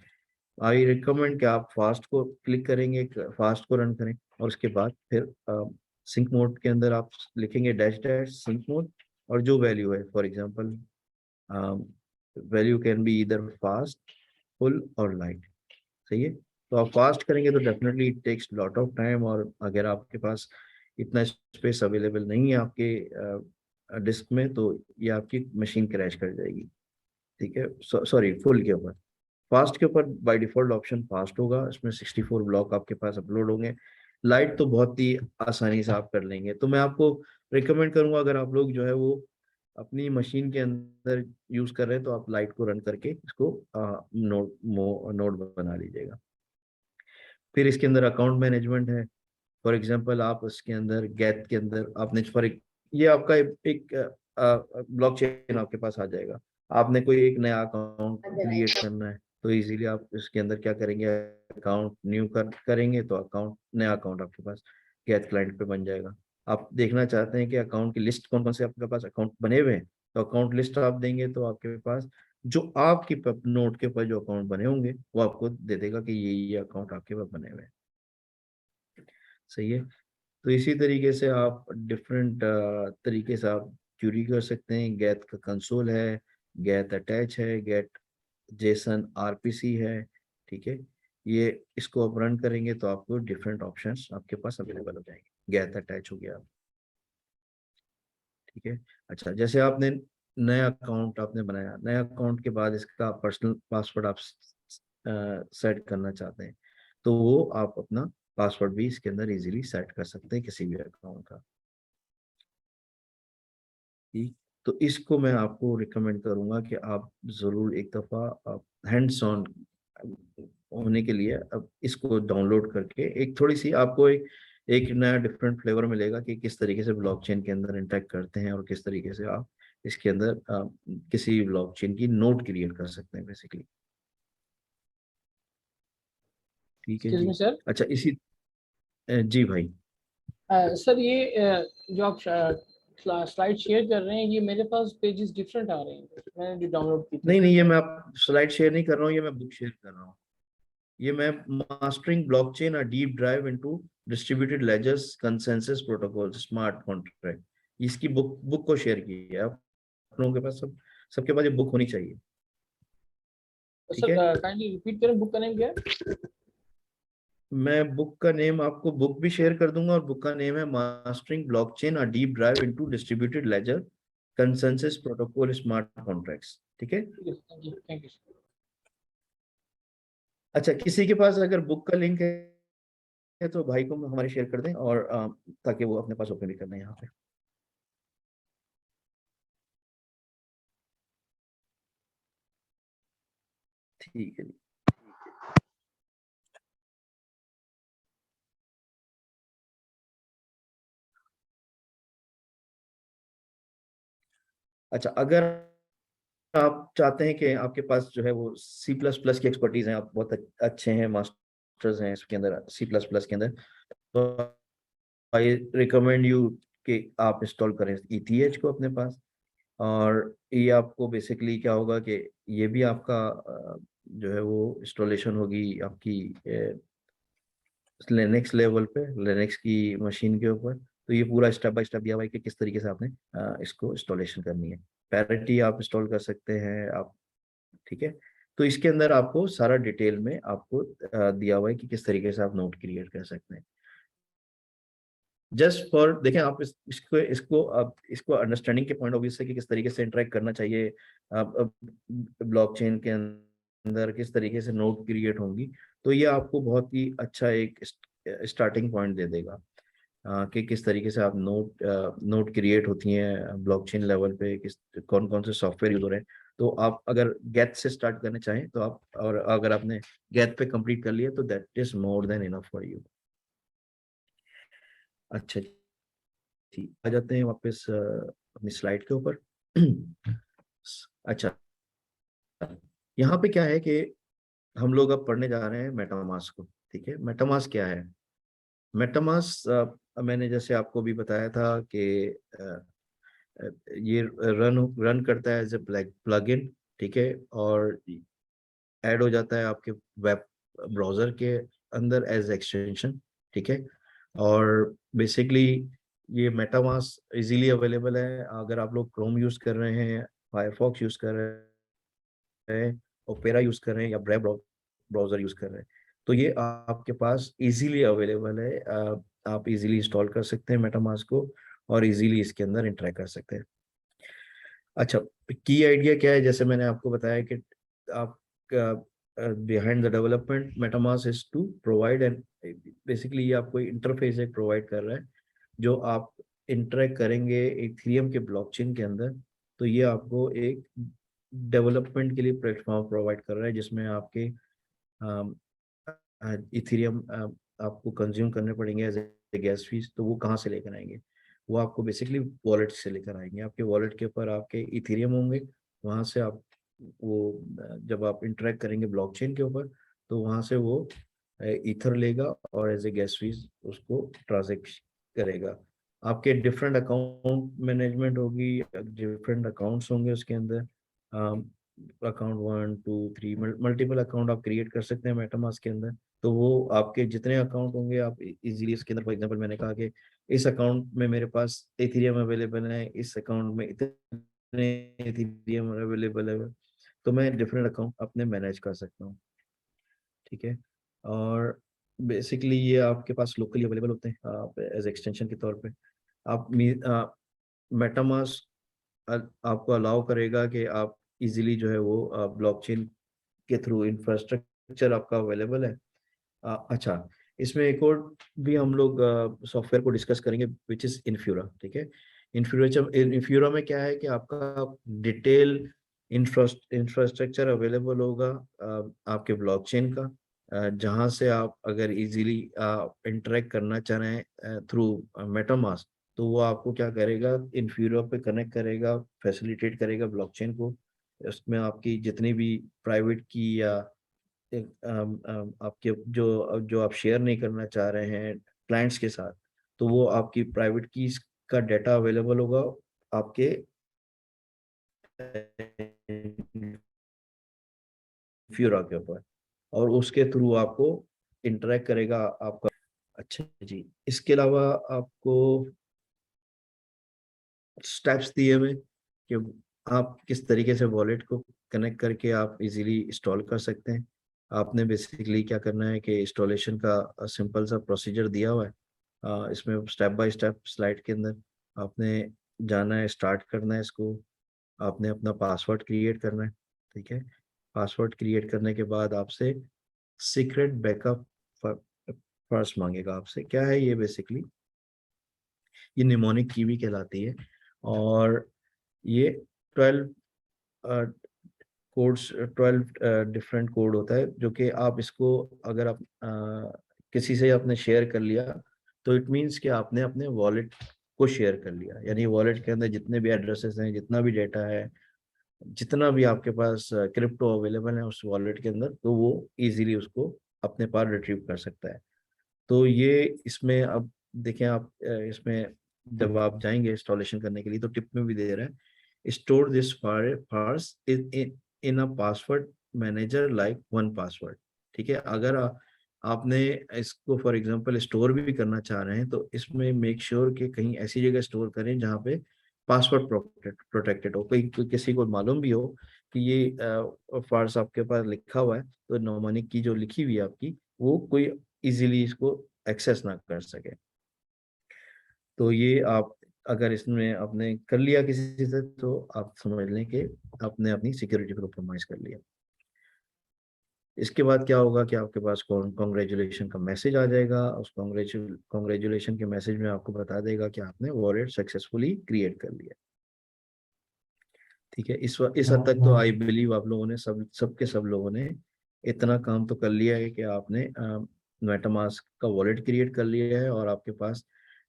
आई रिकमेंड कि आप फास्ट को क्लिक करेंगे, फास्ट को रन करें, और उसके बाद फिर सिंक मोड के अंदर आप लिखेंगे डैश डैश सिंक मोड, और जो वैल्यू है, for example value can be either fast, full और लाइट। सही है। तो आप फास्ट करेंगे तो definitely it takes lot of time, और अगर आपके पास इतना स्पेस अवेलेबल नहीं है आपके डिस्क में तो ये आपकी मशीन क्रैश कर जाएगी। ठीक है, सॉरी, फुल के ऊपर। फास्ट के ऊपर बाय डिफॉल्ट ऑप्शन फास्ट होगा, इसमें 64 ब्लॉक आपके पास अपलोड होंगे। लाइट तो बहुत ही आसानी से आप कर लेंगे, तो मैं आपको रिकमेंड करूंगा अगर आप लोग जो है वो अपनी मशीन के अंदर यूज कर रहे हैं तो आप लाइट को रन करके इसको नोड बना लीजिएगा। फिर इसके अंदर अकाउंट मैनेजमेंट है। फॉर एग्जांपल आप इसके अंदर गैट के अंदर आपने फॉर एक, ये आपका एक ब्लॉकचेन आपके पास आ जाएगा। आपने कोई एक नया अकाउंट क्रिएट करना है तो इजीली आप इसके अंदर क्या करेंगे, अकाउंट न्यू करेंगे तो अकाउंट, नया अकाउंट आपके पास गैट क्लाइंट पे बन जाएगा। आप देखना चाहते हैं कि अकाउंट की लिस्ट कौन कौन से आपके पास अकाउंट बने हुए हैं, तो अकाउंट लिस्ट आप देंगे तो आपके पास जो आपकी नोट के ऊपर जो अकाउंट बने होंगे वो आपको दे देगा कि ये अकाउंट आपके पास बने हुए हैं। सही है। तो इसी तरीके से आप डिफरेंट तरीके से आप क्यूरी कर सकते हैं। गैट का कंसोल है, गैट अटैच है, गैट जेसन आरपीसी है। ठीक है, ये इसको आप रन करेंगे तो आपको डिफरेंट ऑप्शंस आपके पास अवेलेबल हो जाएंगे। गैट अटैच हो गया। ठीक है। अच्छा, जैसे आपने नया अकाउंट आपने बनाया, नया अकाउंट के बाद इसका पर्सनल पासवर्ड आप सेट करना चाहते हैं तो वो आप अपना पासवर्ड भी इसके अंदर इजीली सेट कर सकते हैं किसी भी अकाउंट का। ठीक। तो इसको मैं आपको रिकमेंड करूंगा कि आप जरूर एक दफा आप हैंड्स ऑन होने के लिए अब इसको डाउनलोड करके एक थोड़ी सी आपको एक नया डिफरेंट फ्लेवर मिलेगा कि किस तरीके से ब्लॉकचेन के अंदर इंटरेक्ट करते हैं और किस तरीके से आप इसके अंदर किसी ब्लॉकचेन की नोड क्रिएट कर सकते हैं बेसिकली। ठीक है एक्सक्यूज जी। मी सर। अच्छा, इसी जी भाई। सर ये जो आप स्लाइड शेयर कर रहे हैं ये मेरे पास पेजेस डिफरेंट आ रहे हैं मैंने जो डाउनलोड की थी। नहीं नहीं, ये मैं आप स्लाइड शेयर नहीं कर रहा हूँ, ये मैं बुक शेयर कर रहा हूँ। ये मैं mastering blockchain a deep dive into distributed ledgers consensus protocol smart contract, इसकी बुक को शेयर की है। आप लोगों के पास सबके पास ये बुक होनी चाहिए। तो ठीक सर है, काइंडली रिपीट करें बुक का नेम क्या है? मैं बुक का नेम आपको बुक भी शेयर कर दूंगा, और बुक का नेम है mastering blockchain a deep dive into distributed laser consensus protocol smart contracts. ठीक है। ठीक है, थैंक यू सर। अच्छा, किसी के पास अगर बुक का लिंक है तो भाई को हमारे शेयर कर दें, और ताकि वो अपने पास ओपन भी कर लें यहाँ पे। ठीक है जी। अच्छा, अगर आप चाहते हैं कि आपके पास जो है वो C++ की एक्सपर्टीज है, आप बहुत अच्छे हैं रजिस्टर्स हैं इसके अंदर C++ के अंदर, तो आई रिकमेंड यू कि आप इंस्टॉल करें ETH को अपने पास। और ये आपको बेसिकली क्या होगा कि ये भी आपका जो है वो इंस्टॉलेशन होगी आपकी लिनक्स लेवल पे, लिनक्स की मशीन के ऊपर। तो ये पूरा स्टेप बाय स्टेप दिया हुआ है कि किस तरीके से आपने इसको इंस्टॉलेशन करनी है। पैरिटी आप इंस्टॉल कर सकते हैं आप, ठीक है। तो इसके अंदर आपको सारा डिटेल में आपको दिया हुआ है कि किस तरीके से आप नोट क्रिएट कर सकते हैं। जस्ट फॉर देखें आप इसको अंडरस्टैंडिंग के पॉइंट ऑफ व्यू से कि किस तरीके से इंटरेक्ट करना चाहिए ब्लॉकचेन के अंदर, किस तरीके से नोट क्रिएट होंगी, तो ये आपको बहुत ही अच्छा एक स्टार्टिंग पॉइंट दे देगा कि किस तरीके से आप नोट क्रिएट होती हैं ब्लॉकचेन लेवल पे, किस कौन कौन से सॉफ्टवेयर यूज हो रहे हैं। तो आप अगर गेट से स्टार्ट करना चाहें तो आप, और अगर आपने गेट पे कंप्लीट कर लिया तो that is more than enough for you. अच्छा ठीक, आ जाते हैं वापस अपनी स्लाइड के ऊपर। अच्छा, यहाँ पे क्या है कि हम लोग अब पढ़ने जा रहे हैं मेटामास्क को, ठीक है। मेटामास्क क्या है? मेटामास्क मैंने जैसे आपको भी बताया था कि ये रन करता है एज ए प्लगइन, ठीक है, और ऐड हो जाता है आपके वेब ब्राउजर के अंदर एज एक्सटेंशन, ठीक है। और बेसिकली ये मेटामास्क इजीली अवेलेबल है अगर आप लोग क्रोम यूज कर रहे हैं, फायरफॉक्स यूज कर रहे हैं, ओपेरा यूज कर रहे हैं या ब्रेव ब्राउजर यूज कर रहे हैं, तो ये आपके पास इजीली अवेलेबल है। आप इजीली इंस्टॉल कर सकते हैं मेटामास्क को और इजीली इसके अंदर इंटरेक्ट कर सकते हैं। अच्छा, की आइडिया क्या है? जैसे मैंने आपको बताया कि आप behind the development MetaMask is to provide and basically ये आपको इंटरफेस एक प्रोवाइड कर रहा है जो आप इंटरेक्ट करेंगे इथेरियम के ब्लॉकचेन के अंदर। तो ये आपको एक डेवलपमेंट के लिए प्लेटफॉर्म प्रोवाइड कर रहा है जिसमें आपके इथेरियम आपको कंज्यूम करने पड़ेंगे एज ए गैस फीस। तो वो कहाँ से लेकर आएंगे? वो आपको बेसिकली वॉलेट से लेकर आएंगे। आपके वॉलेट के ऊपर आपके इथेरियम होंगे, वहाँ से आप वो जब आप इंटरेक्ट करेंगे ब्लॉकचेन के ऊपर तो वहाँ से वो ईथर लेगा और एज ए गैस फीस उसको ट्रांजेक्ट करेगा। आपके डिफरेंट अकाउंट मैनेजमेंट होगी, डिफरेंट अकाउंट्स होंगे उसके अंदर, अकाउंट 1 2 3 मल्टीपल अकाउंट आप क्रिएट कर सकते हैं मेटामास्क के अंदर। तो वो आपके जितने अकाउंट होंगे आप इजीली इसके अंदर, फॉर एग्जांपल मैंने कहा कि इस अकाउंट में मेरे पास एथेरियम अवेलेबल है, इस अकाउंट में इतने एथेरियम अवेलेबल है, तो मैं डिफरेंट अकाउंट अपने मैनेज कर सकता हूँ, ठीक है। और बेसिकली ये आपके पास लोकली अवेलेबल होते हैं आप एज एक्सटेंशन के तौर पे। आप मेटामास्क आपको अलाउ करेगा कि आप इजीली जो है वो ब्लॉकचेन के थ्रू इंफ्रास्ट्रक्चर आपका अवेलेबल है। अच्छा, इसमें एक और भी हम लोग सॉफ्टवेयर को डिस्कस करेंगे विच इज इन्फ्यूरा, ठीक है। इन्फ्यूरा में क्या है कि आपका डिटेल इंफ्रास्ट्रक्चर अवेलेबल होगा आपके ब्लॉकचेन का, जहां से आप अगर इजीली इंटरेक्ट करना चाह रहे हैं थ्रू मेटामास्क, तो वो आपको क्या करेगा, इन्फ्यूरा पे कनेक्ट करेगा, फैसिलिटेट करेगा ब्लॉकचेन को। उसमें आपकी जितनी भी प्राइवेट की या आपके जो जो आप शेयर नहीं करना चाह रहे हैं क्लाइंट्स के साथ, तो वो आपकी प्राइवेट कीज का डाटा अवेलेबल होगा आपके फ्यूरा के ऊपर, और उसके थ्रू आपको इंटरेक्ट करेगा आपका। अच्छा जी, इसके अलावा आपको स्टेप्स दिए हुए कि आप किस तरीके से वॉलेट को कनेक्ट करके आप इजीली इंस्टॉल कर सकते हैं। आपने बेसिकली क्या करना है कि इंस्टॉलेशन का सिंपल सा प्रोसीजर दिया हुआ है इसमें स्टेप बाय स्टेप स्लाइड के अंदर। आपने जाना है, स्टार्ट करना है इसको, आपने अपना पासवर्ड क्रिएट करना है, ठीक है। पासवर्ड क्रिएट करने के बाद आपसे सीक्रेट बैकअप फर्स्ट मांगेगा आपसे। क्या है ये? बेसिकली ये निमोनिक कीवी कहलाती है और ये 12 कोड्स, 12 डिफरेंट कोड होता है जो कि आप इसको अगर आप किसी से आपने शेयर कर लिया तो इट मीन्स कि आपने अपने वॉलेट को शेयर कर लिया। यानी वॉलेट के अंदर जितने भी एड्रेसेस हैं, जितना भी डेटा है, जितना भी आपके पास क्रिप्टो अवेलेबल है उस वॉलेट के अंदर, तो वो इजीली उसको अपने पास रिट्रीव कर सकता है। तो ये इसमें अब देखें आप, इसमें जब आप जाएंगे इंस्टॉलेशन करने के लिए तो टिप में भी दे रहा है, store this files in a password manager like one password. ठीक है, अगर आपने इसको फॉर एग्जांपल स्टोर भी करना चाह रहे हैं तो इसमें मेक श्योर कि कहीं ऐसी जगह स्टोर करें जहाँ पे पासवर्ड प्रोटेक्टेड हो, कोई किसी को मालूम भी हो कि ये फार्स आपके पास लिखा हुआ है, तो नौमानिक की जो लिखी हुई है आपकी, वो कोई इजीली इसको एक्सेस ना कर सके। तो ये आप अगर इसमें आपने कर लिया किसी से तो आप समझ लें कि आपने अपनी सिक्योरिटी को कॉम्प्रोमाइज कर लिया। इसके बाद क्या होगा कि आपके पास कॉन्ग्रेचुलेशन का मैसेज आ जाएगा। उस कॉन्ग्रेचुलेशन के मैसेज में आपको बता देगा कि आपने वॉलेट सक्सेसफुली क्रिएट कर लिया। ठीक है, इस हद तक तो आई बिलीव आप लोगों ने सब लोगों ने इतना काम तो कर लिया है कि आपने मेटामास्क का वॉलेट क्रिएट कर लिया है और आपके पास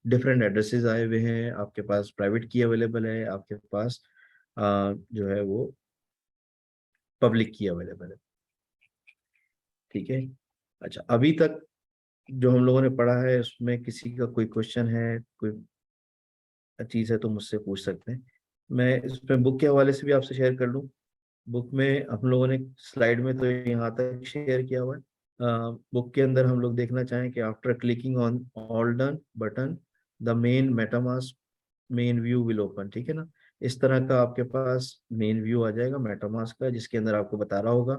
डिफरेंट एड्रेसेस आए हुए हैं, आपके पास प्राइवेट की अवेलेबल है, आपके पास जो है वो पब्लिक की अवेलेबल है। ठीक है, अच्छा, अभी तक जो हम लोगों ने पढ़ा है उसमें किसी का कोई क्वेश्चन है, कोई चीज़ है तो मुझसे पूछ सकते हैं। मैं इसमें बुक के हवाले से भी आपसे शेयर कर लूँ। बुक में हम लोगों ने स्लाइड में तो यहाँ तक शेयर किया हुआ है। बुक के अंदर हम लोग देखना चाहें कि after clicking on all done button the main MetaMask main view will open. ठीक है ना, इस तरह का आपके पास मेन व्यू आ जाएगा मेटामास्क का, जिसके अंदर आपको बता रहा होगा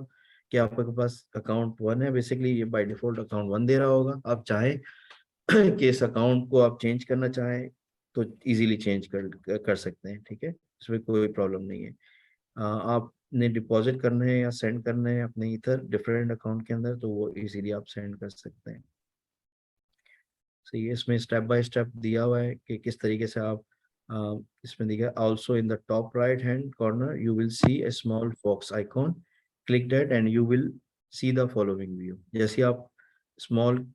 कि आपके पास अकाउंट 1 है। बेसिकली ये बाय डिफॉल्ट अकाउंट 1 दे रहा होगा। आप चाहें कि इस अकाउंट को आप चेंज करना चाहें तो इजीली चेंज कर सकते हैं। ठीक है, इसमें कोई प्रॉब्लम नहीं है। आपने डिपॉजिट करना है या सेंड करना है अपने इधर डिफरेंट अकाउंट के अंदर तो वो इजीली आप सेंड कर सकते हैं। सही है, इसमें स्टेप बाय स्टेप दिया हुआ है कि किस तरीके से आप इसमें दिखा also in the top right hand corner you will see a small fox icon, click that and you will see the following view. जैसे आप स्मॉल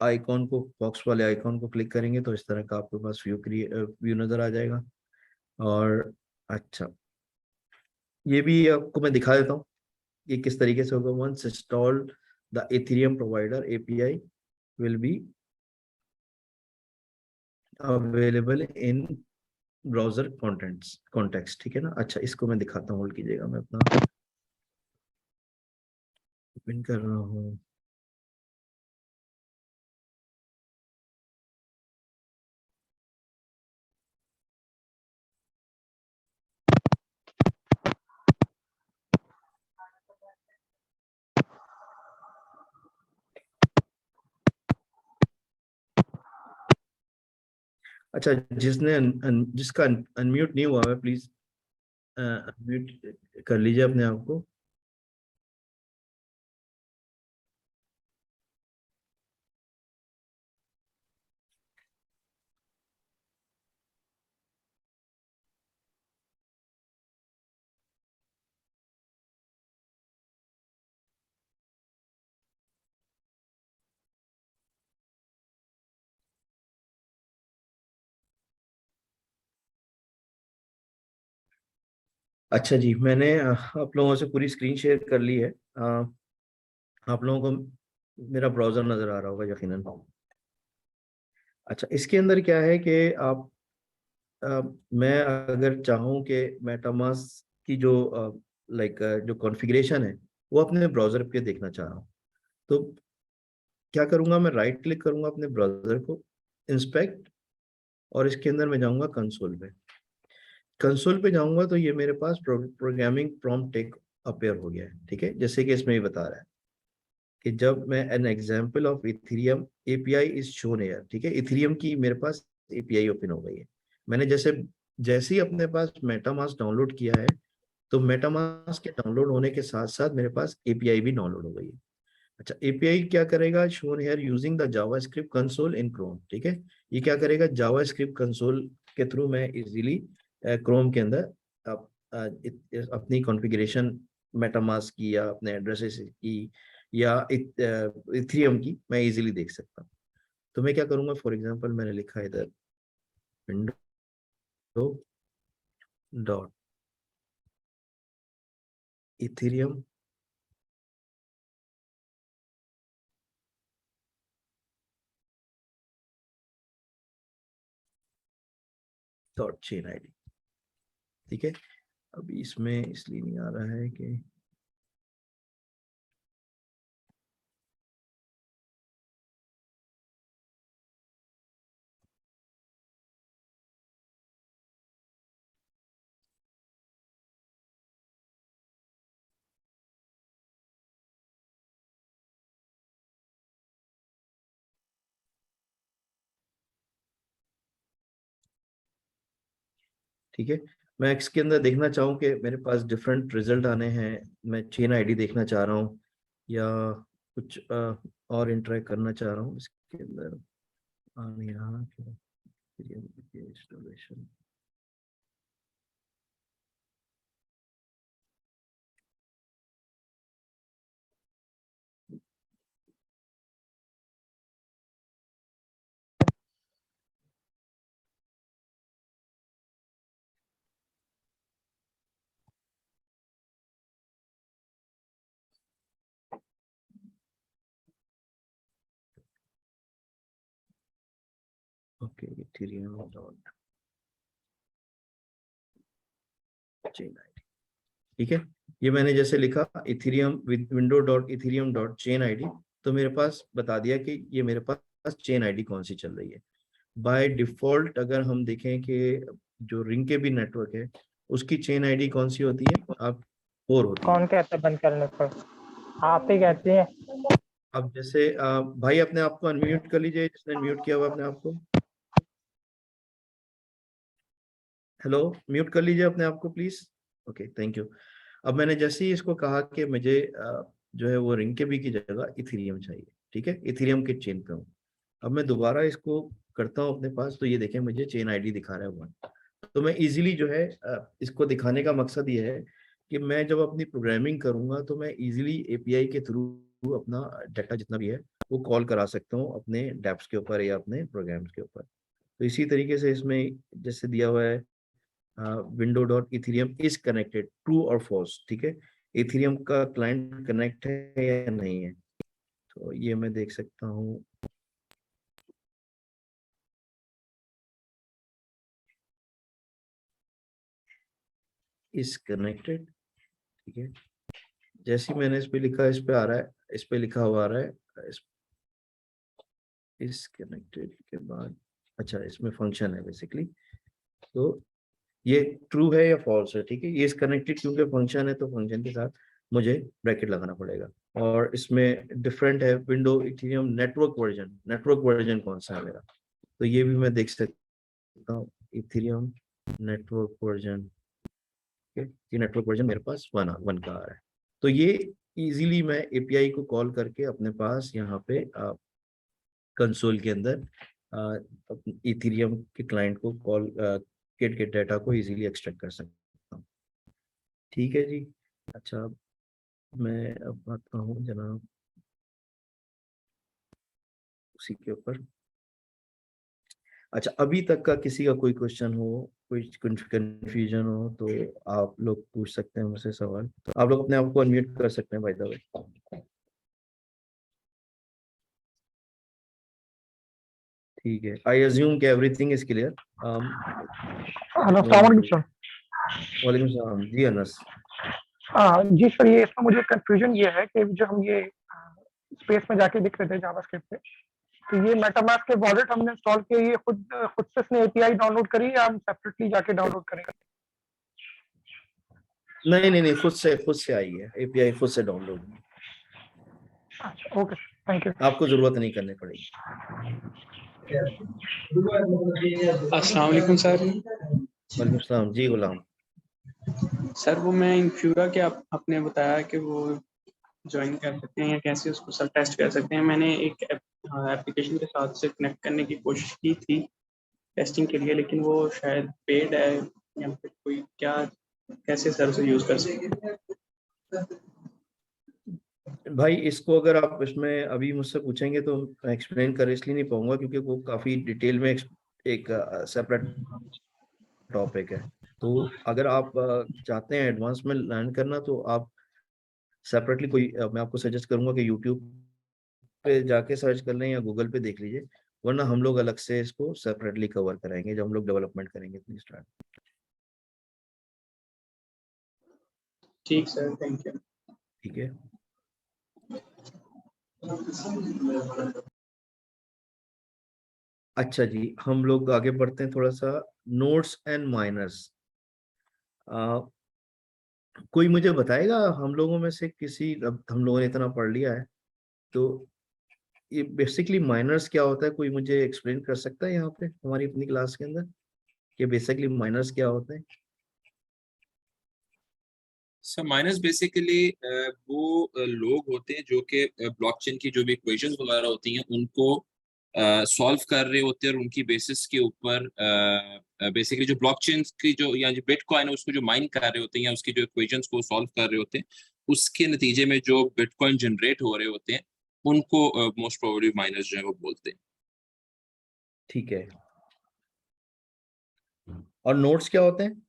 आइकॉन को, बॉक्स वाले आइकॉन को क्लिक करेंगे तो इस तरह का आपके पास व्यू नजर आ जाएगा। और अच्छा, ये भी आपको मैं दिखा देता हूँ ये किस तरीके से होगा। Once installed the Ethereum provider API will be available in browser contents context. ठीक है ना, अच्छा इसको मैं दिखाता हूँ, होल्ड कीजिएगा, मैं अपना ओपन कर रहा हूँ। अच्छा, जिसका अनम्यूट नहीं हुआ है प्लीज अनम्यूट कर लीजिए अपने आप को। अच्छा जी, मैंने आप लोगों से पूरी स्क्रीन शेयर कर ली है। आप लोगों को मेरा ब्राउजर नजर आ रहा होगा यकीनन। अच्छा, इसके अंदर क्या है कि आप मैं अगर चाहूँ कि मेटामास्क की जो लाइक जो कॉन्फ़िगरेशन है वो अपने ब्राउजर पे देखना चाह रहा हूँ, तो क्या करूँगा, मैं राइट क्लिक करूँगा अपने ब्राउजर को, इंस्पेक्ट, और इसके अंदर मैं जाऊँगा कंसोल पे। कंसोल पे जाऊँगा तो ये मेरे पास प्रोग्रामिंग प्रॉम्प्ट टेक अपेयर हो गया है। ठीक है, जैसे कि इसमें ही बता रहा है कि जब मैं an example of Ethereum API is shown here. ठीक है, इथेरियम की मेरे पास एपीआई ओपन हो गई है। मैंने जैसे जैसे ही अपने पास मेटामास्क डाउनलोड किया है तो मेटामास्क के डाउनलोड होने के साथ साथ मेरे पास एपीआई भी डाउनलोड हो गई है। अच्छा, एपीआई क्या करेगा, shown here using the JavaScript console in Chrome. ठीक है, ये क्या करेगा, जावास्क्रिप्ट कंसोल के थ्रू मैं इजीली क्रोम के अंदर अपनी कॉन्फ़िगरेशन मेटामास्क की या अपने एड्रेसेस की या इथेरियम की मैं इजीली देख सकता हूँ। तो मैं क्या करूँगा, फॉर एग्जांपल मैंने लिखा है इधर window dot Ethereum dot chain ID. ठीक है, अभी इसमें इसलिए नहीं आ रहा है कि ठीक है, मैं इसके अंदर देखना चाहूँ कि मेरे पास डिफरेंट रिजल्ट आने हैं, मैं चेन आईडी देखना चाह रहा हूँ या कुछ और इंटरेक्ट करना चाह रहा हूँ इसके अंदर। आ नहीं रहा installation. Okay, Ethereum dot chain ID. ठीक है, ये मैंने जैसे लिखा Ethereum window dot Ethereum dot chain ID, तो मेरे पास बता दिया कि ये मेरे पास चेन आईडी कौन सी चल रही है। बाय डिफॉल्ट अगर हम देखें कि जो रिंग के भी नेटवर्क है उसकी चेन आईडी कौन सी होती है, आप 4 होती है। कौन कहता है बंद करने पर? आप ही कहती हैं। अब जैसे भाई अपने आप को अनम्यूट कर लीजिए, जिसने म्यूट किया हुआ अपने आप को। हेलो, म्यूट कर लीजिए अपने आप को प्लीज। Okay, thank you. अब मैंने जैसे ही इसको कहा कि मुझे जो है वो रिंग के भी की जगह इथेरियम चाहिए, ठीक है, इथेरियम के चेन पे हूँ। अब मैं दोबारा इसको करता हूँ अपने पास, तो ये देखें मुझे चेन आईडी दिखा रहा है 1। तो मैं इजीली जो है इसको दिखाने का मकसद ये है कि मैं जब अपनी प्रोग्रामिंग करूंगा तो मैं इजीली एपीआई के थ्रू अपना डाटा जितना भी है वो कॉल करा सकता हूँ अपने डैप्स के ऊपर या अपने प्रोग्राम्स के ऊपर। तो इसी तरीके से इसमें जैसे दिया हुआ है window dot Ethereum is connected, true और फॉल्स। ठीक है, इथेरियम का क्लाइंट कनेक्ट है या नहीं है, तो ये मैं देख सकता हूँ। इज कनेक्टेड, ठीक है, जैसे ही मैंने इस पे लिखा इस पे आ रहा है, इस पे लिखा हुआ आ रहा है इस कनेक्टेड के बाद। अच्छा, इसमें फंक्शन है बेसिकली, तो ये ट्रू है या फॉल्स है। ठीक है, ये इस कनेक्टेड क्योंकि फंक्शन है तो फंक्शन के साथ मुझे ब्रैकेट लगाना पड़ेगा। और इसमें डिफरेंट है विंडो इथेरियम नेटवर्क वर्जन कौन सा है मेरा, तो ये भी मैं देख सकता हूँ इथेरियम नेटवर्क वर्जन। ये नेटवर्क वर्जन मेरे पास 1 का आ रहा है। तो ये इजीली मैं एपीआई को कॉल करके अपने पास यहाँ पे कंसोल के अंदर इथेरियम के क्लाइंट को कॉल के डाटा को इजीली एक्सट्रैक्ट कर सकता हूँ। ठीक है जी। अच्छा, मैं अब आता हूँ जनाब उसी के ऊपर। अच्छा, अभी तक का किसी का कोई क्वेश्चन हो, कोई कंफ्यूजन हो तो आप लोग पूछ सकते हैं मुझसे सवाल। तो आप लोग अपने आप को अनम्यूट कर सकते हैं बाय द वे। ठीक है, आई अज्यूम कि एवरीथिंग इज क्लियर। हेलो, अस्सलाम वालेकुम सर। वालेकुम सलाम जी अनस। जी सर, ये इसमें मुझे कंफ्यूजन ये है कि जो हम ये स्पेस में जाके दिख रहे थे जावास्क्रिप्ट पे, तो ये मेटामास्क के वॉलेट हमने इंस्टॉल किया, ये खुद से इसने एपीआई डाउनलोड करी या हम सेपरेटली जाके डाउनलोड करेंगे? नहीं नहीं नहीं, खुद से आई है एपीआई, खुद से डाउनलोड। अच्छा, ओके, थैंक यू। आपको जरूरत नहीं करनी पड़ेगी। अस्सलाम वालेकुम सर। वालेकुम सलाम जी गुलाम। सर वो मैं इंफ्यूरा के आपने बताया कि वो ज्वाइन कर सकते हैं या कैसे उसको सर टेस्ट कर सकते हैं। मैंने एक एप्लीकेशन के साथ से कनेक्ट करने की कोशिश की थी टेस्टिंग के लिए, लेकिन वो शायद पेड है या फिर कोई क्या, कैसे सर उसे यूज़ कर सकते हैं? भाई इसको अगर आप इसमें अभी मुझसे पूछेंगे तो मैं एक्सप्लेन कर इसलिए नहीं पाऊंगा क्योंकि वो काफी डिटेल में एक सेपरेट टॉपिक है। तो अगर आप चाहते हैं एडवांस में लर्न करना तो आप सेपरेटली कोई मैं आपको सजेस्ट करूंगा कि यूट्यूब पे जाके सर्च कर लें या गूगल पे देख लीजिए। वरना हम लोग अलग से इसको सेपरेटली कवर कराएंगे जब हम लोग डेवलपमेंट करेंगे इतनी स्टार्ट। ठीक सर, थैंक यू। ठीक है, अच्छा जी, हम लोग आगे बढ़ते हैं थोड़ा सा। नोड्स एंड माइनर्स, कोई मुझे बताएगा हम लोगों में से किसी, अब हम लोगों ने इतना पढ़ लिया है तो ये बेसिकली माइनर्स क्या होता है, कोई मुझे एक्सप्लेन कर सकता है यहाँ पे हमारी अपनी क्लास के अंदर कि बेसिकली माइनर्स क्या होते हैं? सर माइनस बेसिकली वो लोग होते हैं जो कि ब्लॉकचेन की जो भी इक्वेशंस वगैरह होती हैं उनको सॉल्व कर रहे होते हैं, और उनकी बेसिस के ऊपर बेसिकली जो ब्लॉकचेन की जो या जो बिटकॉइन है उसको जो माइन कर रहे होते हैं या उसकी जो इक्वेशंस को सॉल्व कर रहे होते हैं, उसके नतीजे में जो बिटकॉइन जनरेट हो रहे होते हैं उनको मोस्ट प्रोबेबली माइनर्स जो है वो बोलते हैं। ठीक है, और नोड्स क्या होते हैं?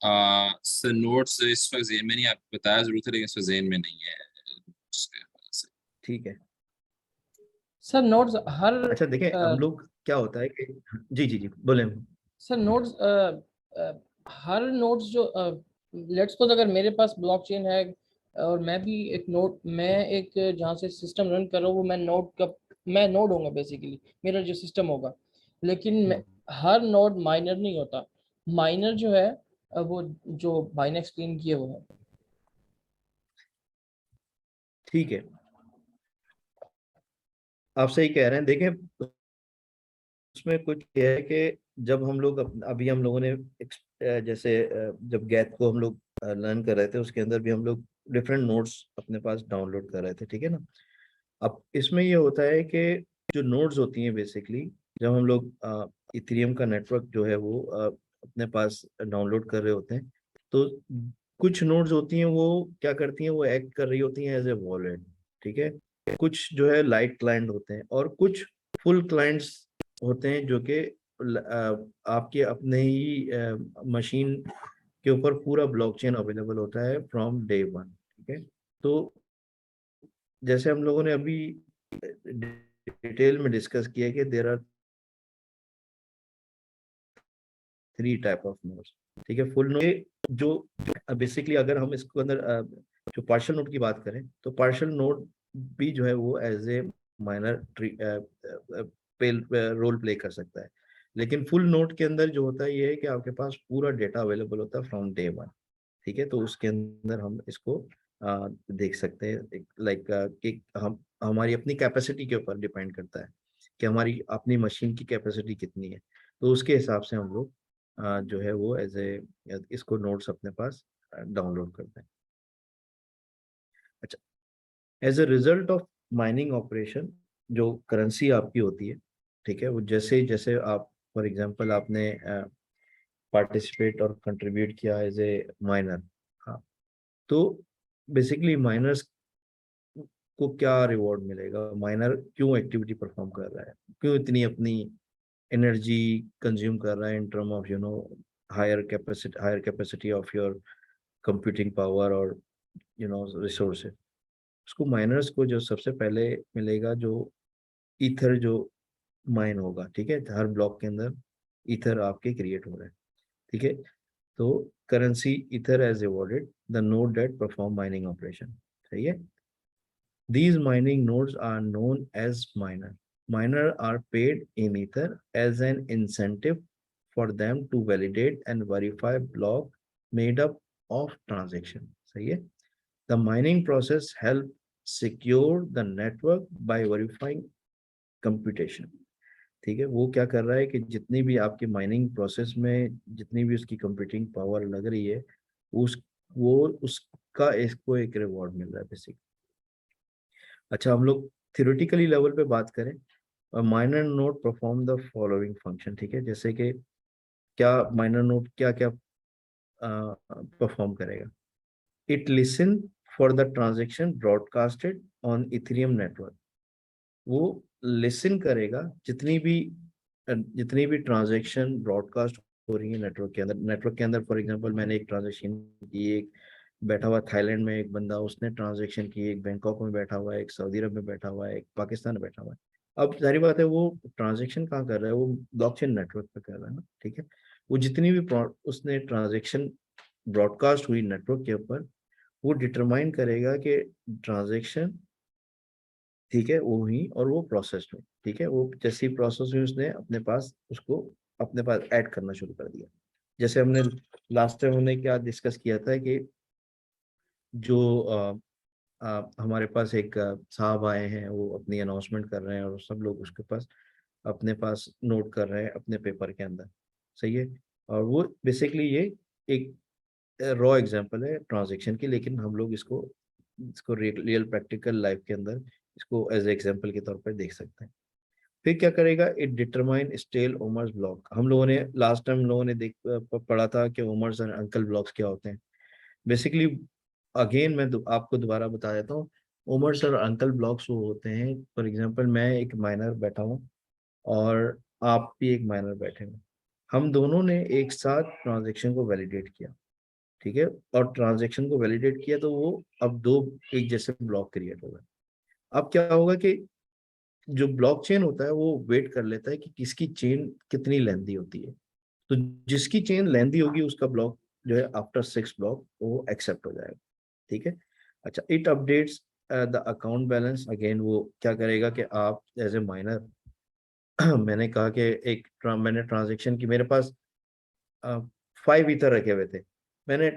सर नोट्स इस वक्त जेन में नहीं, आपको बताया जरूर था लेकिन इस वक्त जेन में नहीं है। ठीक है, सर नोट्स हर अच्छा देखें हम लोग क्या होता है कि जी जी जी बोले। सर नोट्स हर नोट्स जो लेट्स सपोज अगर मेरे पास ब्लॉकचेन है और मैं भी एक नोड, मैं एक जहाँ से सिस्टम रन कर रहा हूँ वो मैं नोड होऊंगा बेसिकली, मेरा जो सिस्टम होगा। लेकिन हर नोड माइनर नहीं होता। माइनर जो है वो जो भाई ने एक्सप्लेन किया वो है। ठीक है, आप सही कह रहे हैं। देखें उसमें कुछ ये है कि जब हम लोग अभी हम लोगों ने जैसे जब गैत को हम लोग लर्न कर रहे थे उसके अंदर भी हम लोग डिफरेंट नोट्स अपने पास डाउनलोड कर रहे थे, ठीक है ना। अब इसमें ये होता है कि जो नोड्स होती हैं बेसिकली, जब हम लोग इथेरियम का नेटवर्क जो है वो अपने पास डाउनलोड कर रहे होते हैं तो कुछ नोड्स होती हैं वो क्या करती हैं, वो एक्ट कर रही होती हैं एज ए वॉलेट, ठीक है। कुछ जो है लाइट क्लाइंट होते हैं और कुछ फुल क्लाइंट्स होते हैं जो कि आपके अपने ही मशीन के ऊपर पूरा ब्लॉकचेन अवेलेबल होता है फ्रॉम डे वन, ठीक है। तो जैसे हम लोगों ने अभी डिटेल में डिस्कस किया कि there are 3 type of nodes, ठीक है। फुल नोड जो बेसिकली अगर हम इसको अंदर जो पार्शियल नोड की बात करें तो पार्शियल नोड भी जो है वो as a miner role play कर सकता है। लेकिन फुल नोड के अंदर जो होता है ये है कि आपके पास पूरा डेटा अवेलेबल होता है फ्रॉम डे वन, ठीक है। तो उसके अंदर हम इसको देख सकते हैं लाइक कि हम हमारी अपनी कैपेसिटी के ऊपर डिपेंड करता है कि हमारी अपनी मशीन की कैपेसिटी कितनी है, तो उसके हिसाब से हम लोग जो है वो एज ए इसको नोट्स अपने पास डाउनलोड करते हैं। अच्छा, as a result of mining operation जो करेंसी आपकी होती है, ठीक है, वो जैसे जैसे आप फॉर एग्जांपल आपने पार्टिसिपेट और कंट्रीब्यूट किया एज ए माइनर, हाँ, तो बेसिकली माइनर्स को क्या रिवॉर्ड मिलेगा, माइनर क्यों एक्टिविटी परफॉर्म कर रहा है, क्यों इतनी अपनी एनर्जी कंज्यूम कर रहा है in term of higher capacity of your computing power और रिसोर्सेज। उसको माइनर्स को जो सबसे पहले मिलेगा जो ईथर जो माइन होगा, ठीक है। हर ब्लॉक के अंदर ईथर आपके क्रिएट हो रहे हैं, ठीक है। तो currency ether as awarded the node that perform mining operation, सही है। These mining nodes are known as miner. Miner are paid in Ether as an incentive for them to validate and verify block made up of transaction. सही है। The mining process help secure the network by verifying computation. ठीक है, वो क्या कर रहा है कि जितनी भी आपकी माइनिंग प्रोसेस में जितनी भी उसकी कंप्यूटिंग पावर लग रही है उसका इसको एक रिवॉर्ड मिल रहा है बेसिक। अच्छा, हम लोग थियोरेटिकली लेवल पे बात करें, minor node perform the following function, ठीक है। जैसे कि क्या माइनर नोड क्या क्या परफॉर्म करेगा, it listen for the transaction broadcasted on Ethereum network. वो लिसन करेगा जितनी भी ट्रांजेक्शन ब्रॉडकास्ट हो रही है नेटवर्क के अंदर फॉर एग्जांपल मैंने एक ट्रांजेक्शन की, एक बैठा हुआ थाईलैंड में एक बंदा उसने ट्रांजैक्शन की, एक बैंकॉक में बैठा हुआ है, एक सऊदी अरब में बैठा हुआ है, एक पाकिस्तान में बैठा हुआ है। अब सारी बात है, वो ट्रांजैक्शन कहाँ कर रहा है, वो ब्लॉकचेन नेटवर्क पे कर रहा है ना, ठीक है। वो जितनी भी उसने ट्रांजैक्शन ब्रॉडकास्ट हुई नेटवर्क के ऊपर, वो डिटरमाइन करेगा कि ट्रांजैक्शन, ठीक है, वो हुई और वो प्रोसेस हुई, ठीक है। वो जैसी प्रोसेस हुई उसने अपने पास उसको अपने पास ऐड करना शुरू कर दिया। जैसे हमने लास्ट टाइम हमने क्या डिस्कस किया था कि जो हमारे पास एक साहब आए हैं, वो अपनी अनाउंसमेंट कर रहे हैं और सब लोग उसके पास अपने पास नोट कर रहे हैं अपने पेपर के अंदर, सही है। और वो बेसिकली ये एक रॉ एग्जांपल है ट्रांजैक्शन की, लेकिन हम लोग इसको इसको रियल प्रैक्टिकल लाइफ के अंदर इसको एज एग्जांपल के तौर पर देख सकते हैं। फिर क्या करेगा, इट डिटरमाइन स्टेल ओमर्स ब्लॉक। हम लोगों ने लास्ट टाइम लोगों ने पढ़ा था कि ओमर्स और अंकल ब्लॉक्स क्या होते हैं। बेसिकली अगेन मैं आपको दोबारा बता देता हूँ। ओमर्स और अंकल ब्लॉक्स वो होते हैं, फॉर एग्जांपल मैं एक माइनर बैठा हूँ और आप भी एक माइनर बैठे हैं, हम दोनों ने एक साथ ट्रांजेक्शन को वैलिडेट किया, ठीक है। और ट्रांजेक्शन को वैलिडेट किया तो वो अब दो एक जैसे ब्लॉक क्रिएट हो गए। अब क्या होगा कि जो ब्लॉकचेन होता है वो वेट कर लेता है कि किसकी चेन कितनी लेंथी होती है। तो जिसकी चेन लेंथी होगी उसका ब्लॉक जो है आफ्टर 6 ब्लॉक वो एक्सेप्ट हो जाएगा, ठीक है। अच्छा, it updates the account balance. Again वो क्या करेगा कि आप एज ए माइनर मैंने कहा कि मैंने ट्रांजेक्शन की, मेरे पास 5 ईथर रखे हुए थे, मैंने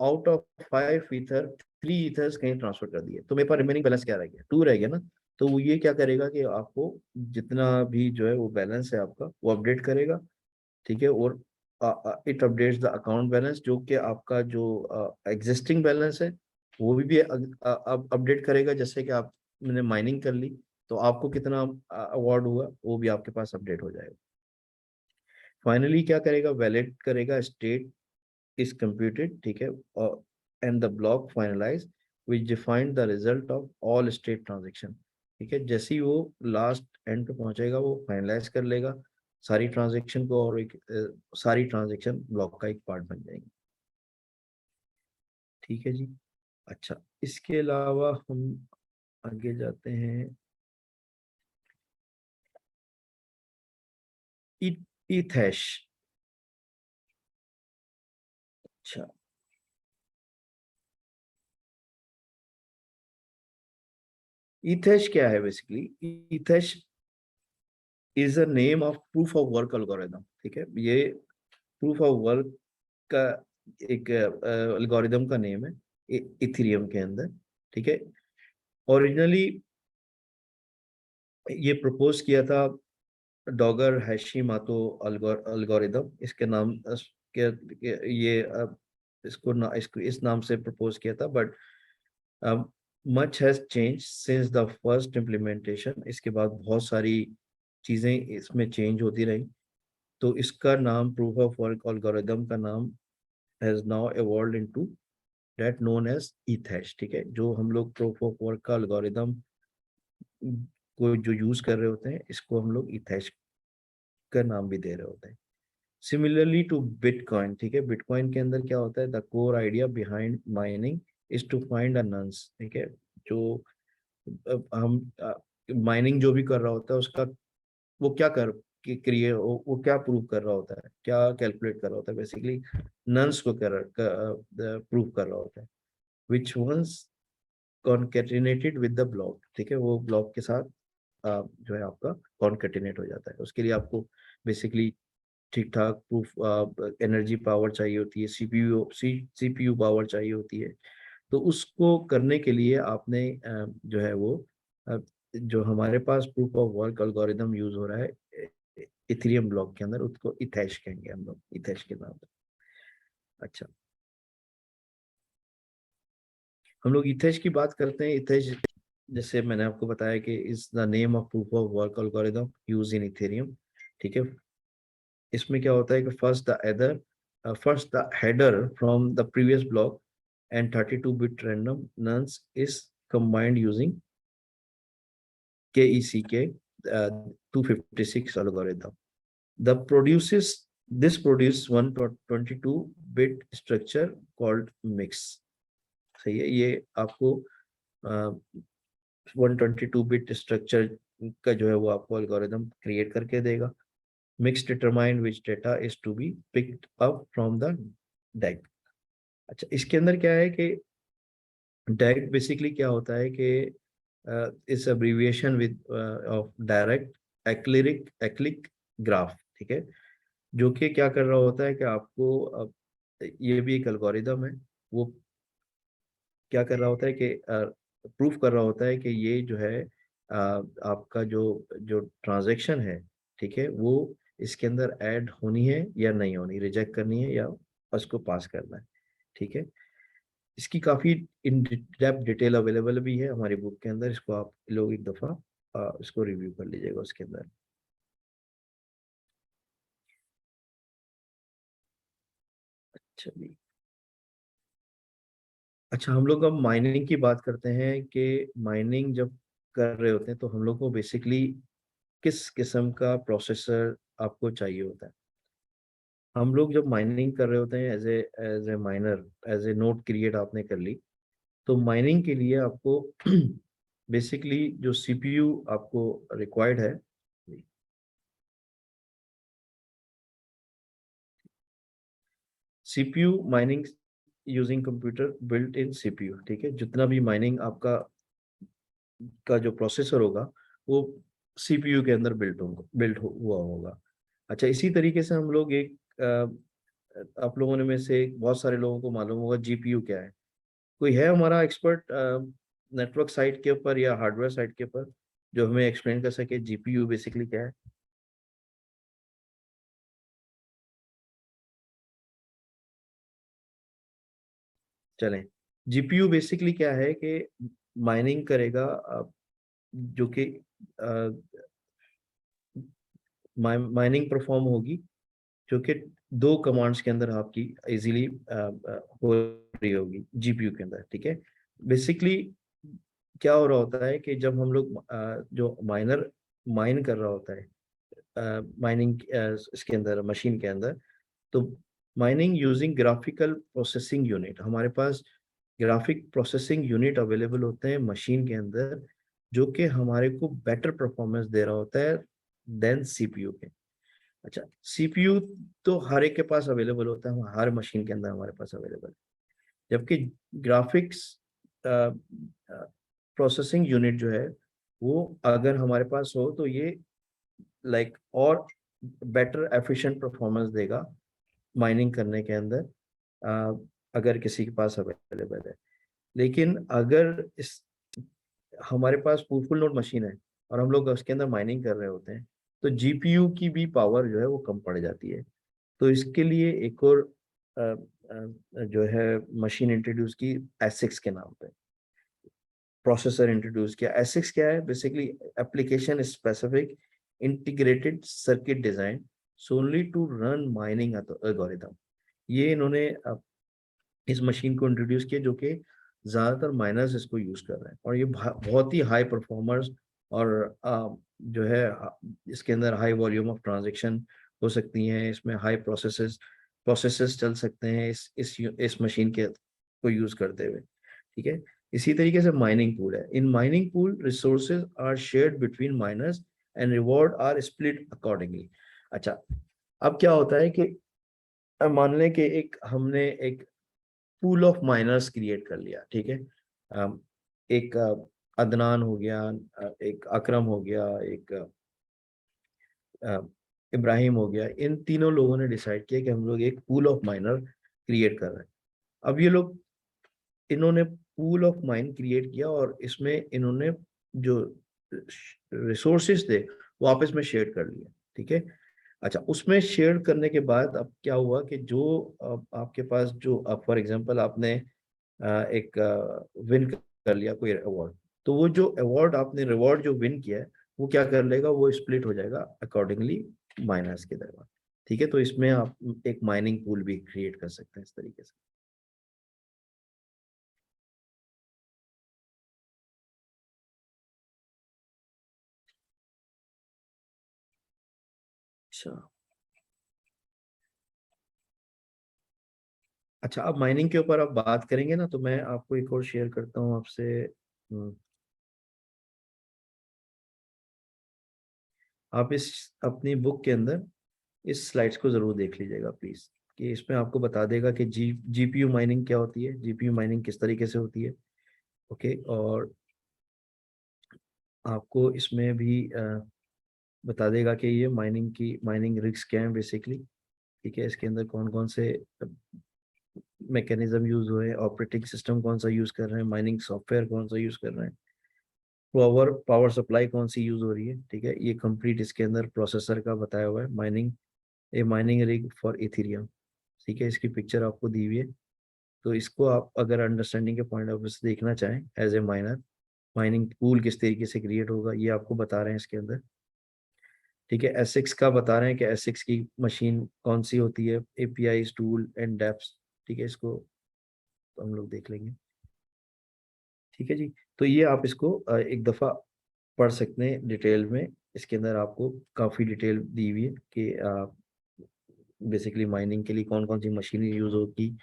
आउट ऑफ 5 ईथर 3 ईथर्स कहीं ट्रांसफर कर दिए, तो मेरे पास रिमेनिंग बैलेंस क्या रह गया, 2 रह गया ना। तो वो ये क्या करेगा कि आपको जितना भी जो है वो बैलेंस है आपका वो अपडेट करेगा, ठीक है। और it updates the account balance, जो कि आपका जो एग्जिस्टिंग बैलेंस है वो भी अब अपडेट करेगा। जैसे कि आपने माइनिंग कर ली तो आपको कितना अवार्ड हुआ वो भी आपके पास अपडेट हो जाएगा। फाइनली क्या करेगा, वैलिड करेगा, स्टेट is computed, ठीक है, and the block finalized which define the result of all state transaction, ठीक है। जैसे ही वो लास्ट एंड पे पहुंचेगा वो फाइनलाइज कर लेगा सारी ट्रांजेक्शन को, और एक सारी ट्रांजेक्शन ब्लॉक का एक पार्ट बन जाएंगी, ठीक है जी। अच्छा, इसके अलावा हम आगे जाते हैं। ईथैश, अच्छा, ईथैश क्या है basically, Ethash is a name of proof of work algorithm, ठीक है। ये प्रूफ ऑफ वर्क का एक एल्गोरिदम का नेम है इथेरियम के अंदर, ठीक है। ओरिजिनली ये प्रपोज किया था डॉगर हैशीमातो एल्गोरिदम, इसके नाम ये इसको इस नाम से प्रपोज किया था। But much has change since the first implementation, इसके बाद बहुत सारी चीजें इसमें चेंज होती रही, तो इसका नाम प्रूफ ऑफ वर्क एल्गोरिदम का नाम has now evolved into that known as ईथैश, ठीक है। जो हम लोग प्रूफ ऑफ वर्क का एल्गोरिदम को जो यूज कर रहे होते हैं इसको हम लोग ईथैश का नाम भी दे रहे होते हैं। सिमिलरली टू बिटकॉइन, ठीक है। बिटकॉइन के अंदर क्या होता है, the core idea behind mining is to find a nonce, ठीक है। जो हम माइनिंग जो भी कर रहा होता है उसका वो क्या कर कि क्रिएट वो क्या प्रूव कर रहा होता है, क्या कैलकुलेट कर रहा होता है, बेसिकली नंस को प्रूव कर रहा होता है, which once concatenated with the block, ठीक है। वो ब्लॉक के साथ जो है आपका कॉन्केटिनेट हो जाता है। उसके लिए आपको बेसिकली ठीक ठाक प्रूफ एनर्जी पावर चाहिए होती है, सीपीयू पावर चाहिए होती है। तो उसको करने के लिए आपने जो है वो जो हमारे पास proof of work algorithm use हो रहा है इथेरियम ब्लॉक के अंदर, उसको इथैश कहेंगे हम लोग, इथैश के नाम से। अच्छा, हम लोग इथेश की बात करते हैं। इथेश जैसे मैंने आपको बताया कि is the name of proof of work algorithm use in Ethereum, ठीक है। इसमें क्या होता है कि first the header from the previous block and 32-bit random nun's is combined using KECK 256 algorithm. This produces one 22-bit structure called mix, सही है। ये आपको 122-bit स्ट्रक्चर का जो है वो आपको एल्गोरिदम क्रिएट करके देगा। Mix determine which data is to be picked up from the deck. अच्छा, इसके अंदर क्या है कि डायरेक्ट बेसिकली क्या होता है कि इस abbreviation with of direct acyclic graph, ठीक है, जो कि क्या कर रहा होता है कि आपको ये भी एक एल्गोरिदम है, वो क्या कर रहा होता है कि प्रूफ कर रहा होता है कि ये जो है आपका जो जो ट्रांजैक्शन है, ठीक है, वो इसके अंदर ऐड होनी है या नहीं होनी, रिजेक्ट करनी है या उसको पास करना है, ठीक है। इसकी काफ़ी इन डेप्थ डिटेल अवेलेबल भी है हमारी बुक के अंदर, इसको आप लोग एक दफ़ा इसको रिव्यू कर लीजिएगा उसके अंदर। चलिए, अच्छा, हम लोग अब माइनिंग की बात करते हैं कि माइनिंग जब कर रहे होते हैं तो हम लोग को बेसिकली किस किस्म का प्रोसेसर आपको चाहिए होता है। हम लोग जब माइनिंग कर रहे होते हैं as a miner, as a node create आपने कर ली, तो माइनिंग के लिए आपको बेसिकली जो सीपीयू आपको रिक्वायर्ड है, CPU mining using computer built in CPU, ठीक है, जितना भी माइनिंग आपका का जो प्रोसेसर होगा वो सीपीयू के अंदर हुआ होगा। अच्छा, इसी तरीके से हम लोग एक आप लोगों ने में से बहुत सारे लोगों को मालूम होगा जीपीयू क्या है। कोई है हमारा एक्सपर्ट नेटवर्क साइट के ऊपर या हार्डवेयर साइट के ऊपर जो हमें एक्सप्लेन कर सके जीपीयू बेसिकली क्या है? चलें, जीपीयू बेसिकली क्या है कि माइनिंग करेगा, जो कि माइनिंग परफॉर्म होगी, जो कि दो कमांड्स के अंदर आपकी इजीली हो रही होगी जीपीयू के अंदर, ठीक है। बेसिकली क्या हो रहा होता है कि जब हम लोग जो माइनर माइन कर रहा होता है माइनिंग इसके अंदर मशीन के अंदर, तो mining using graphical processing unit, हमारे पास ग्राफिक प्रोसेसिंग यूनिट अवेलेबल होते हैं मशीन के अंदर, जो कि हमारे को बेटर परफॉर्मेंस दे रहा होता है देन सीपीयू के। अच्छा, सीपीयू तो हर एक के पास अवेलेबल होता है, हर मशीन के अंदर हमारे पास अवेलेबल है, जबकि ग्राफिक्स प्रोसेसिंग यूनिट जो है वो अगर हमारे पास हो तो ये लाइक और बेटर एफिशिएंट परफॉर्मेंस देगा माइनिंग करने के अंदर, अगर किसी के पास अवेलेबल है। लेकिन अगर इस हमारे पास फुल नोड मशीन है और हम लोग उसके अंदर माइनिंग कर रहे होते हैं, तो जीपीयू की भी पावर जो है वो कम पड़ जाती है। तो इसके लिए एक और जो है मशीन इंट्रोड्यूस की एसिक्स के नाम पे, प्रोसेसर इंट्रोड्यूस किया। एसिक्स क्या है? Basically application specific integrated circuit design solely to run mining algorithm. ये इन्होंने इस मशीन को इंट्रोड्यूस किया, जो कि ज़्यादातर माइनर्स इसको यूज़ कर रहे हैं, और ये बहुत ही हाई परफॉर्मर्स और जो है इसके अंदर हाई वॉल्यूम ऑफ ट्रांजैक्शन हो सकती हैं, इसमें हाई प्रोसेसेस चल सकते हैं इस मशीन के को यूज़ करते हुए, ठीक है। इसी तरीके से माइनिंग पूल है। In mining pool resources are shared between miners and reward are split accordingly. अच्छा, अब क्या होता है कि मान लें कि हमने एक पूल ऑफ माइनर्स क्रिएट कर लिया, ठीक है। एक अदनान हो गया, एक अकरम हो गया, एक इब्राहिम हो गया। इन तीनों लोगों ने डिसाइड किया कि हम लोग एक पूल ऑफ माइनर क्रिएट कर रहे हैं। अब ये लोग इन्होंने पूल ऑफ माइन क्रिएट किया और इसमें इन्होंने जो रिसोर्सेज थे वो आपस में शेयर कर लिए, ठीक है। अच्छा, उसमें शेयर करने के बाद अब क्या हुआ कि जो आपके पास जो फॉर एग्जांपल आपने एक विन कर लिया कोई अवार्ड, तो वो जो अवार्ड आपने रिवॉर्ड जो विन किया है वो क्या कर लेगा, वो स्प्लिट हो जाएगा अकॉर्डिंगली माइनस के दरमियान, ठीक है। तो इसमें आप एक माइनिंग पूल भी क्रिएट कर सकते हैं इस तरीके से। अच्छा, अच्छा, अब माइनिंग के ऊपर आप बात करेंगे ना, तो मैं आपको एक और शेयर करता हूँ आपसे। आप इस अपनी बुक के अंदर इस स्लाइड्स को जरूर देख लीजिएगा प्लीज, कि इसमें आपको बता देगा कि जीपीयू माइनिंग क्या होती है, जीपीयू माइनिंग किस तरीके से होती है। ओके, और आपको इसमें भी बता देगा कि ये माइनिंग रिस्क क्या है बेसिकली। ठीक है, इसके अंदर कौन कौन से मैकेनिज्म यूज हुए हैं, ऑपरेटिंग सिस्टम कौन सा यूज कर रहे हैं, माइनिंग सॉफ्टवेयर कौन सा यूज कर रहे हैं, पावर सप्लाई कौन सी यूज हो रही है। ठीक है, ये कंप्लीट इसके अंदर प्रोसेसर का बताया हुआ है। Mining rig for Ethereum. ठीक है, इसकी पिक्चर आपको दी हुई है। तो इसको आप अगर अंडरस्टैंडिंग के पॉइंट ऑफ व्यू से देखना चाहें as a miner, mining pool किस तरीके से क्रिएट होगा ये आपको बता रहे हैं इसके अंदर। ठीक है, एसिक्स का बता रहे हैं कि एसिक्स की मशीन कौन सी होती है, एपीआई टूल एंड डेप्स। ठीक है, इसको तो हम लोग देख लेंगे। ठीक है जी, तो ये आप इसको एक दफ़ा पढ़ सकते हैं डिटेल में। इसके अंदर आपको काफ़ी डिटेल दी हुई है कि बेसिकली माइनिंग के लिए कौन कौन सी मशीनें यूज़ होगी,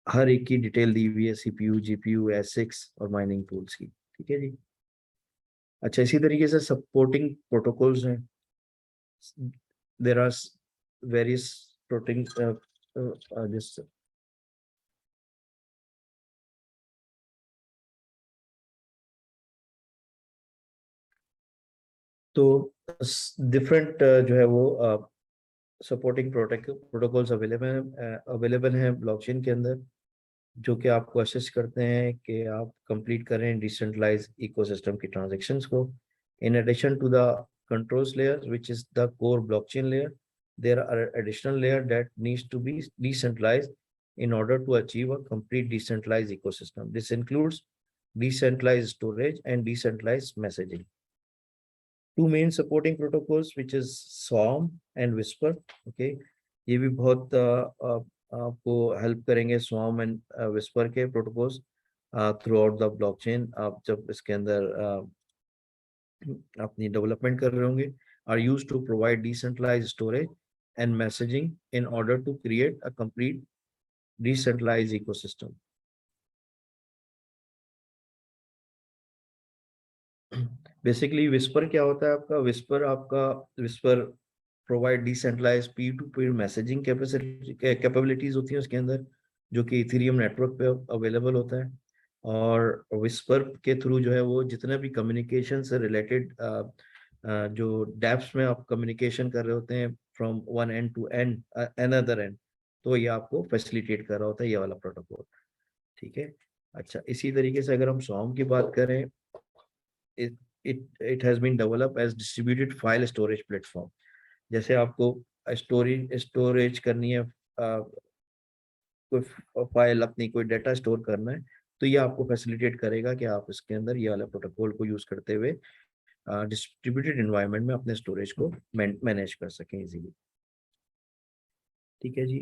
हर एक की डिटेल दी हुई है, सीपीयू, जीपीयू, एसिक्स और माइनिंग टूल्स की। ठीक है जी। अच्छा, इसी तरीके से सपोर्टिंग प्रोटोकॉल्स हैं। देर आर वेरियस प्रोटिंग दिस तो डिफरेंट जो है वो सपोर्टिंग प्रोटोकॉल्स अवेलेबल हैं ब्लॉकचेन के अंदर, जो कि आपको असिस्ट करते हैं कि आप कंप्लीट करें डिसेंट्रलाइज इकोसिस्टम की ट्रांजैक्शंस को। In addition to the controls layer which is the core blockchain layer, there are additional layer that needs to be decentralized in order to achieve a complete decentralized ecosystem. This includes decentralized storage and decentralized messaging. Two main supporting protocols which is Swarm and Whisper. Okay, ये भी बहुत आपको help करेंगे, Swarm and Whisper के protocols throughout the blockchain. आप जब इसके अंदर अपनी डेवलपमेंट कर रहे होंगे, are use to provide decentralized storage and messaging in order to create a complete decentralized ecosystem. Basically Whisper क्या होता है आपका, Whisper provide decentralized P to P messaging capabilities होती हैं उसके अंदर, जो कि इथेरियम नेटवर्क पे अवेलेबल होता है। और विस्पर के थ्रू जो है वो जितने भी कम्युनिकेशन से रिलेटेड जो डेप्स में आप कम्युनिकेशन कर रहे होते हैं from one end to end another end, तो ये आपको फैसिलिटेट कर रहा होता है ये वाला प्रोटोकॉल। ठीक है। अच्छा, इसी तरीके से अगर हम सॉम की बात करें, it has been developed as distributed file storage platform। जैसे आपको स्टोरेज करनी है, कोई फाइल अपनी कोई डेटा स्टोर करना है, तो ये आपको फैसिलिटेट करेगा कि आप इसके अंदर ये वाला प्रोटोकॉल को यूज करते हुए डिस्ट्रीब्यूटेड एनवायरनमेंट में अपने स्टोरेज को मैनेज कर सकें इजीली। ठीक है जी।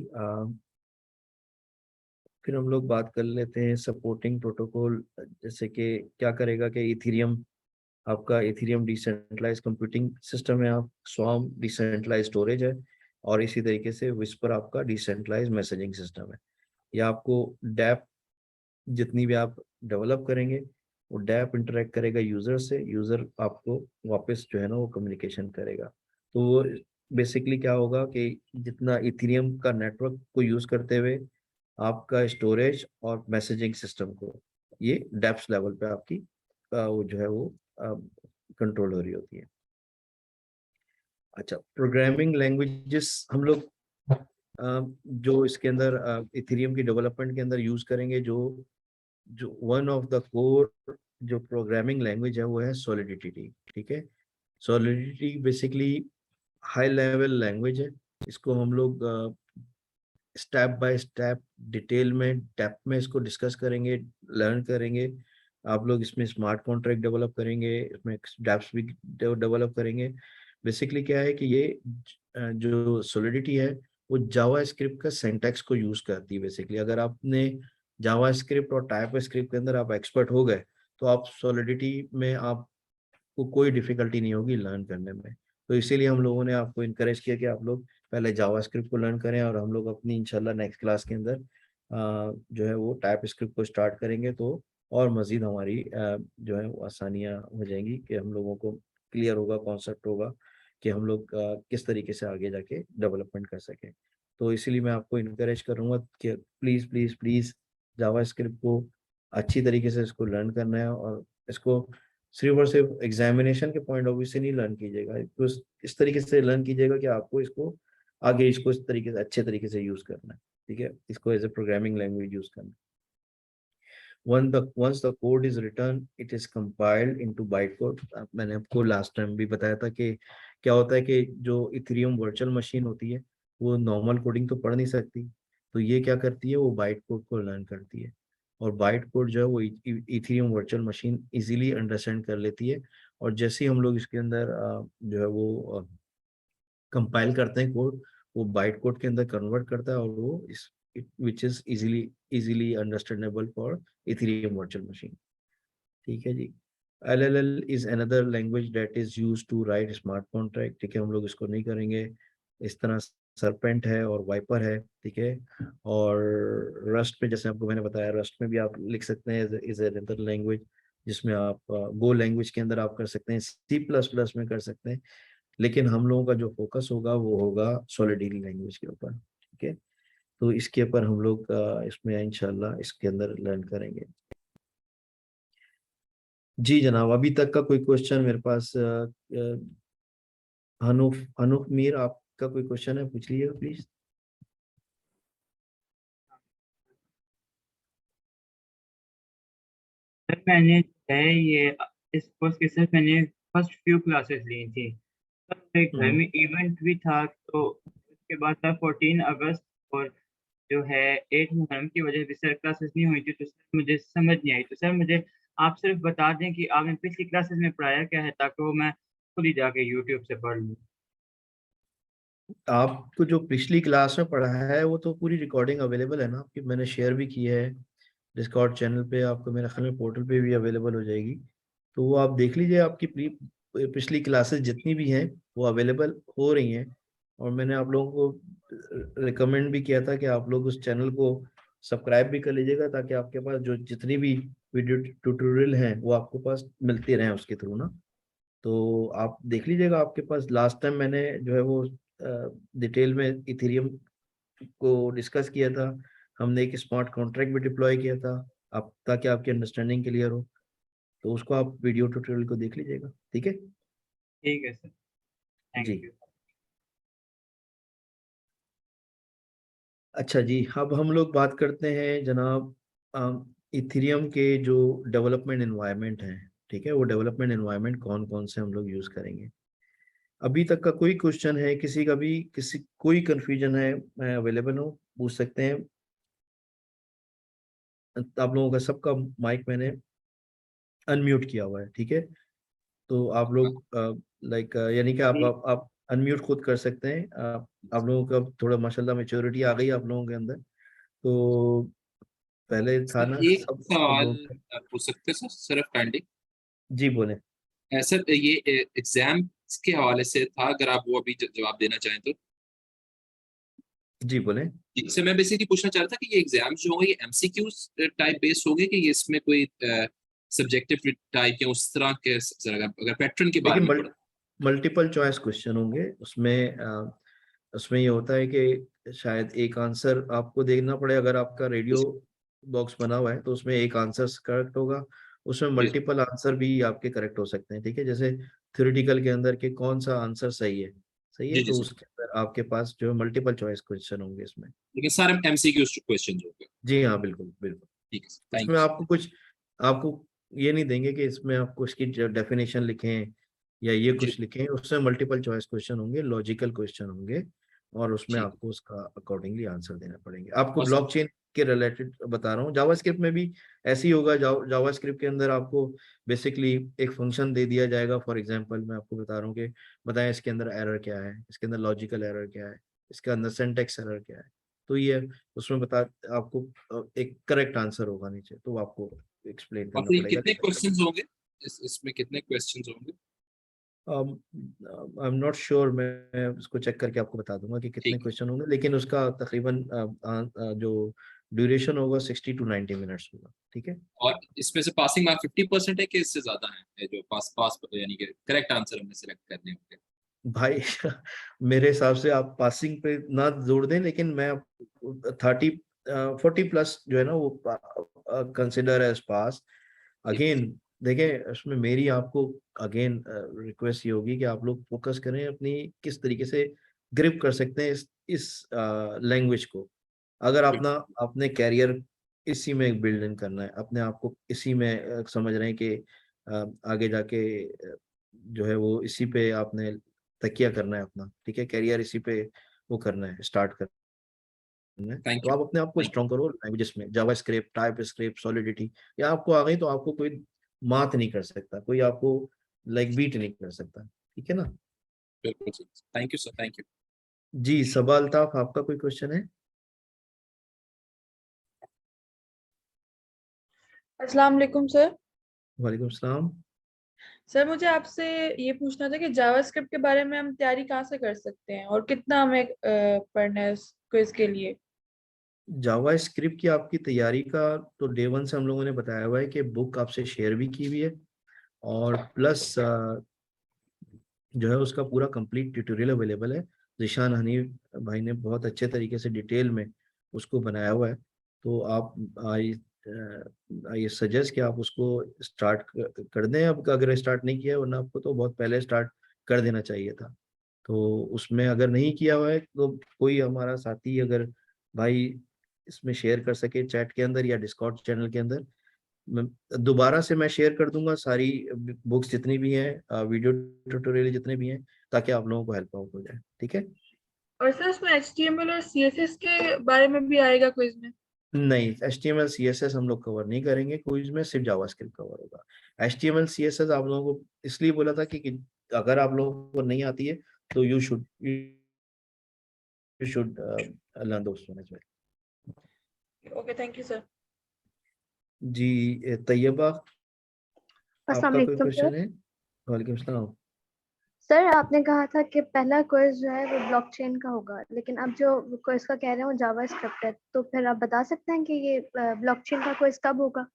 फिर हम लोग बात कर लेते हैं सपोर्टिंग प्रोटोकॉल, जैसे कि क्या करेगा कि इथेरियम, आपका इथेरियम डिसेंट्रलाइज कंप्यूटिंग सिस्टम है, आप स्वार्म डिसेंट्रलाइज स्टोरेज है, और इसी तरीके से विस्पर आपका डिसेंट्रलाइज मैसेजिंग सिस्टम है। या आपको डैप जितनी भी आप डेवलप करेंगे, वो डैप इंटरेक्ट करेगा यूजर से, यूजर आपको वापस जो है ना वो कम्युनिकेशन करेगा। तो वो बेसिकली क्या होगा कि जितना इथेरियम का नेटवर्क को यूज करते हुए आपका स्टोरेज और मैसेजिंग सिस्टम को ये डेप्स लेवल पे आपकी वो जो है वो कंट्रोल हो रही होती है। अच्छा, प्रोग्रामिंग लैंग्वेजेस हम लोग जो इसके अंदर इथेरियम की डेवलपमेंट के अंदर यूज करेंगे, जो जो वन ऑफ द कोर जो प्रोग्रामिंग लैंग्वेज है वो है सॉलिडिटी। ठीक है, solidity basically high level language है। इसको हम लोग स्टेप बाय स्टेप डिटेल में डेप्थ में इसको डिस्कस करेंगे, लर्न करेंगे। आप लोग इसमें स्मार्ट कॉन्ट्रैक्ट डेवलप करेंगे, इसमें डेप्स भी डेवलप करेंगे। बेसिकली क्या है कि ये जो सॉलिडिटी है वो जावा स्क्रिप्ट का सिंटैक्स को यूज करती है। बेसिकली अगर आपने जावा स्क्रिप्ट और टाइप स्क्रिप्ट के अंदर आप एक्सपर्ट हो गए, तो आप सॉलिडिटी में आपको कोई डिफिकल्टी नहीं होगी लर्न करने में। तो इसीलिए हम लोगों ने आपको इनकरेज किया कि आप लोग पहले जावा स्क्रिप्ट को लर्न करें, और हम लोग अपनी इंशाल्लाह नेक्स्ट क्लास के अंदर जो है वो टाइप स्क्रिप्ट को स्टार्ट करेंगे, तो और मज़ीद हमारी जो है वो आसानियाँ हो जाएंगी कि हम लोगों को क्लियर होगा, कॉन्सेप्ट होगा कि हम लोग किस तरीके से आगे जाके डेवलपमेंट कर सकें। तो इसीलिए मैं आपको इनकरेज करूँगा कि प्लीज़ प्लीज़ प्लीज़ जावास्क्रिप्ट को अच्छी तरीके से इसको लर्न करना है, और इसको सिर्फ और सिर्फ एग्जामिनेशन के पॉइंट ऑफ व्यू से नहीं लर्न कीजिएगा, तो इस तरीके से लर्न कीजिएगा कि आपको इसको आगे इसको इस तरीके से अच्छे तरीके से यूज़ करना है, ठीक है? इसको as a programming language use करना है। once the code is written, it is compiled into bytecode। मैंने आपको लास्ट टाइम भी बताया था कि क्या होता है कि जो इथेरियम वर्चुअल मशीन होती है वो नॉर्मल कोडिंग तो पढ़ नहीं सकती, तो ये क्या करती है, वो बाइट कोड को लर्न करती है, और बाइट कोड जो है वो Ethereum virtual machine easily understand कर लेती है। और जैसे ही हम लोग इसके अंदर जो है वो कंपाइल करते हैं कोड, वो बाइट कोड के अंदर कन्वर्ट करता है, और वो इस which is easily understandable for Ethereum virtual machine। ठीक है जी। LLL is another language that is used to write smart contract। ठीक है, हम लोग इसको नहीं करेंगे। इस तरह सरपेंट है और वाइपर है, ठीक है। और रस्ट में जैसे आपको मैंने बताया, रस्ट में भी आप लिख सकते हैं इज अनदर लैंग्वेज, जिसमें आप गो लैंग्वेज के अंदर आप कर सकते हैं, C++ में कर सकते हैं, लेकिन हम लोगों का जो फोकस होगा वो होगा सॉलिडिटी लैंग्वेज के ऊपर, ठीक है। तो इसके ऊपर हम लोग इसमें इंशाल्लाह इसके अंदर लर्न करेंगे। जी जनाब, अभी तक का कोई क्वेश्चन मेरे पास हनूफ मीर, आपका कोई क्वेश्चन है, पूछ लीजिए प्लीज। सर मैंने है ये इस कोर्स के सिर्फ मैंने फर्स्ट फ्यू क्लासेस ली थी, सर मेरे घर में इवेंट भी था, तो उसके बाद था 14 अगस्त और जो है 8 मुहर्रम की वजह से सर क्लासेस नहीं हुई थी, तो सर मुझे समझ नहीं आई। तो सर मुझे आप सिर्फ बता दें कि आपने पिछली क्लासेस में पढ़ाया क्या है, ताकि वो मैं खुद ही जाके यूट्यूब से पढ़ लूँ। आपको जो पिछली क्लास में पढ़ा है वो तो पूरी रिकॉर्डिंग अवेलेबल है ना आपकी, मैंने शेयर भी की है डिस्कॉर्ड चैनल पे, आपको मेरे ख्याल में पोर्टल पे भी अवेलेबल हो जाएगी, तो वो आप देख लीजिए। आपकी पिछली क्लासेस जितनी भी हैं वो अवेलेबल हो रही हैं, और मैंने आप लोगों को रिकमेंड भी किया था कि आप लोग उस चैनल को सब्सक्राइब भी कर लीजिएगा, ताकि आपके पास जो जितनी भी वीडियो ट्यूटोरियल हैं वो आपको पास मिलते रहें उसके थ्रू ना। तो आप देख लीजिएगा, आपके पास लास्ट टाइम मैंने जो है वो डिटेल में इथेरियम को डिस्कस किया था, हमने एक स्मार्ट कॉन्ट्रैक्ट भी डिप्लॉय किया था, आप ताकि आपकी अंडरस्टैंडिंग क्लियर हो, तो उसको आप वीडियो ट्यूटोरियल को देख लीजिएगा, ठीक है। ठीक है सर, थैंक जी यू। अच्छा जी, अब हम लोग बात करते हैं जनाब इथेरियम के जो डेवलपमेंट एनवायरनमेंट है, ठीक है, वो डेवलपमेंट एनवायरनमेंट कौन कौन से हम लोग यूज करेंगे। अभी तक का कोई क्वेश्चन है, किसी का भी किसी कोई कंफ्यूजन है, मैं अवेलेबल हूँ, पूछ सकते हैं। आप लोगों का सबका माइक मैंने अनम्यूट किया हुआ है, ठीक है, तो आप लोग लाइक यानी कि आप अनम्यूट खुद कर सकते हैं। आप लोगों का थोड़ा माशाल्लाह मैच्योरिटी आ गई आप लोगों के अंदर, तो पहले था सर ना एक सब सवाल लोग। पूछ सकते हैं सर, सिर्फ काइंडली। जी बोले। सर ये एग्जाम के हवाले से था, अगर आप वो अभी जवाब देना चाहें तो। जी बोले। जी सर, मैं बेसिकली पूछना चाह रहा था कि ये एग्जाम्स जो होंगे ये एमसीक्यूज टाइप बेस्ड होंगे कि ये इसमें कोई सब्जेक्टिव टाइप या उस तरह के, सर अगर पैटर्न के बारे देखिए में थोड़ा। मल्टीपल चॉइस क्वेश्चन होंगे उसमें। उसमें ये होता है कि शायद एक आंसर आपको देखना पड़े, अगर आपका रेडियो बॉक्स बना हुआ है तो उसमें एक आंसर करेक्ट होगा, उसमें मल्टीपल आंसर भी आपके करेक्ट हो सकते हैं, ठीक है। जैसे थ्योरेटिकल के अंदर के कौन सा आंसर सही है, सही है, जी जी तो सर, उसके अंदर आपके पास जो है मल्टीपल चॉइस क्वेश्चन होंगे इसमें। लेकिन सारे एमसीक्यूज क्वेश्चन होंगे। जी हाँ, बिल्कुल बिल्कुल। ठीक है सर, थैंक इसमें यू सर। आपको कुछ आपको ये नहीं देंगे कि इसमें आपको इसकी डेफिनेशन लिखें या ये जी कुछ लिखें, उसमें मल्टीपल चॉइस क्वेश्चन होंगे, लॉजिकल क्वेश्चन होंगे, और उसमें ठीक है। आपको उसका अकॉर्डिंगली आंसर देना पड़ेंगे। आपको और सर ब्लॉकचेन के रिलेटेड बता रहा हूँ, जावास्क्रिप्ट में भी ऐसे ही होगा। जावास्क्रिप्ट के अंदर आपको बेसिकली एक फंक्शन दे दिया जाएगा, फॉर एग्जांपल मैं आपको बता रहा हूँ कि बताएं इसके अंदर एरर क्या है, इसके अंदर लॉजिकल एरर क्या है, इसके अंदर सिंटैक्स एरर क्या है, तो ये उसमें बता आपको एक करेक्ट आंसर होगा नीचे, तो आपको एक्सप्लेन और करना फिर ये पड़ेगा। कितने क्वेश्चंस होंगे, इसमें कितने क्वेश्चंस होंगे। आई एम नॉट श्योर, मैं उसको चेक करके आपको बता दूंगा कि कितने ठीक है। क्वेश्चन होंगे, लेकिन उसका तकरीबन जो ड्यूरेशन होगा 60 to 90 मिनट्स होगा, ठीक है। और इसमें से पासिंग मार्क 50% है कि इससे ज्यादा है, जो पास पास यानी कि करेक्ट आंसर हमने सिलेक्ट करने होंगे। भाई मेरे हिसाब से आप पासिंग पे ना जोड़ दें, लेकिन मैं 30 40 प्लस जो है ना वो कंसिडर एज पास। अगेन देखें, उसमें मेरी आपको अगेन रिक्वेस्ट ये होगी कि आप लोग फोकस करें अपनी किस तरीके से ग्रिप कर सकते हैं इस लैंग्वेज को। अगर अपना अपने कैरियर इसी में बिल्ड इन करना है, अपने आप को इसी में समझ रहे हैं कि आगे जाके जो है वो इसी पे आपने तकिया करना है अपना, ठीक है, कैरियर इसी पे वो करना है, स्टार्ट करना है, थैंक तो यू। आप अपने आप को स्ट्रॉन्ग करो लैंग्वेजेस में, जावास्क्रिप्ट, टाइपस्क्रिप्ट, सॉलिडिटी। या आपको आ गई तो आपको कोई मात नहीं कर सकता, कोई आपको लाइक बीट नहीं कर सकता, ठीक है ना। बिल्कुल sir, thank you sir, thank you. जी सबा अल्ताफ, आपका कोई क्वेश्चन है? अस्सलाम वालेकुम सर। वालेकुम सलाम। सर मुझे आपसे ये पूछना था कि जावास्क्रिप्ट के बारे में हम तैयारी कहाँ से कर सकते हैं और कितना हमें पढ़ना है क्विज के लिए। जावा स्क्रिप्ट की आपकी तैयारी का तो डे वन से हम लोगों ने बताया हुआ है कि बुक आपसे शेयर भी की हुई है, और प्लस जो है उसका पूरा कंप्लीट ट्यूटोरियल अवेलेबल है। जिशान हनी भाई ने बहुत अच्छे तरीके से डिटेल में उसको बनाया हुआ है। तो आप आई सजेस्ट कि आप उसको स्टार्ट कर दें, अब अगर स्टार्ट नहीं किया है, वरना आपको तो बहुत पहले स्टार्ट कर देना चाहिए था। तो उसमें अगर नहीं किया हुआ है तो कोई हमारा साथी अगर भाई इसमें शेयर कर सके चैट के अंदर या डिस्कॉर्ड चैनल के अंदर, दोबारा से मैं शेयर कर दूंगा सारी बुक्स जितनी भी हैं, वीडियो ट्यूटोरियल जितने भी हैं, ताकि आप लोगों को हेल्प आउट हो जाए, ठीक है। और सर उसमें HTML और CSS के बारे में भी आएगा क्विज में। नहीं, HTML CSS हम लोग कवर नहीं करेंगे क्विज में, सिर्फ जावास्क्रिप्ट कवर होगा। HTML CSS आप लोगों को इसलिए बोला था कि अगर आप लोगों को नहीं आती है तो you should learn those one as well. Okay thank you sir. जी तैयबा, अस्सलाम आपका कोई वालेकुम सर। क्वेश्चन है? वालेकुम सलाम। सर आपने कहा था कि पहला क्विज जो है वो ब्लॉकचेन का होगा, लेकिन अब जो क्विज का कह रहे हैं वो जावास्क्रिप्ट है, तो फिर आप बता सकते हैं कि ये ब्लॉकचेन का क्विज कब होगा?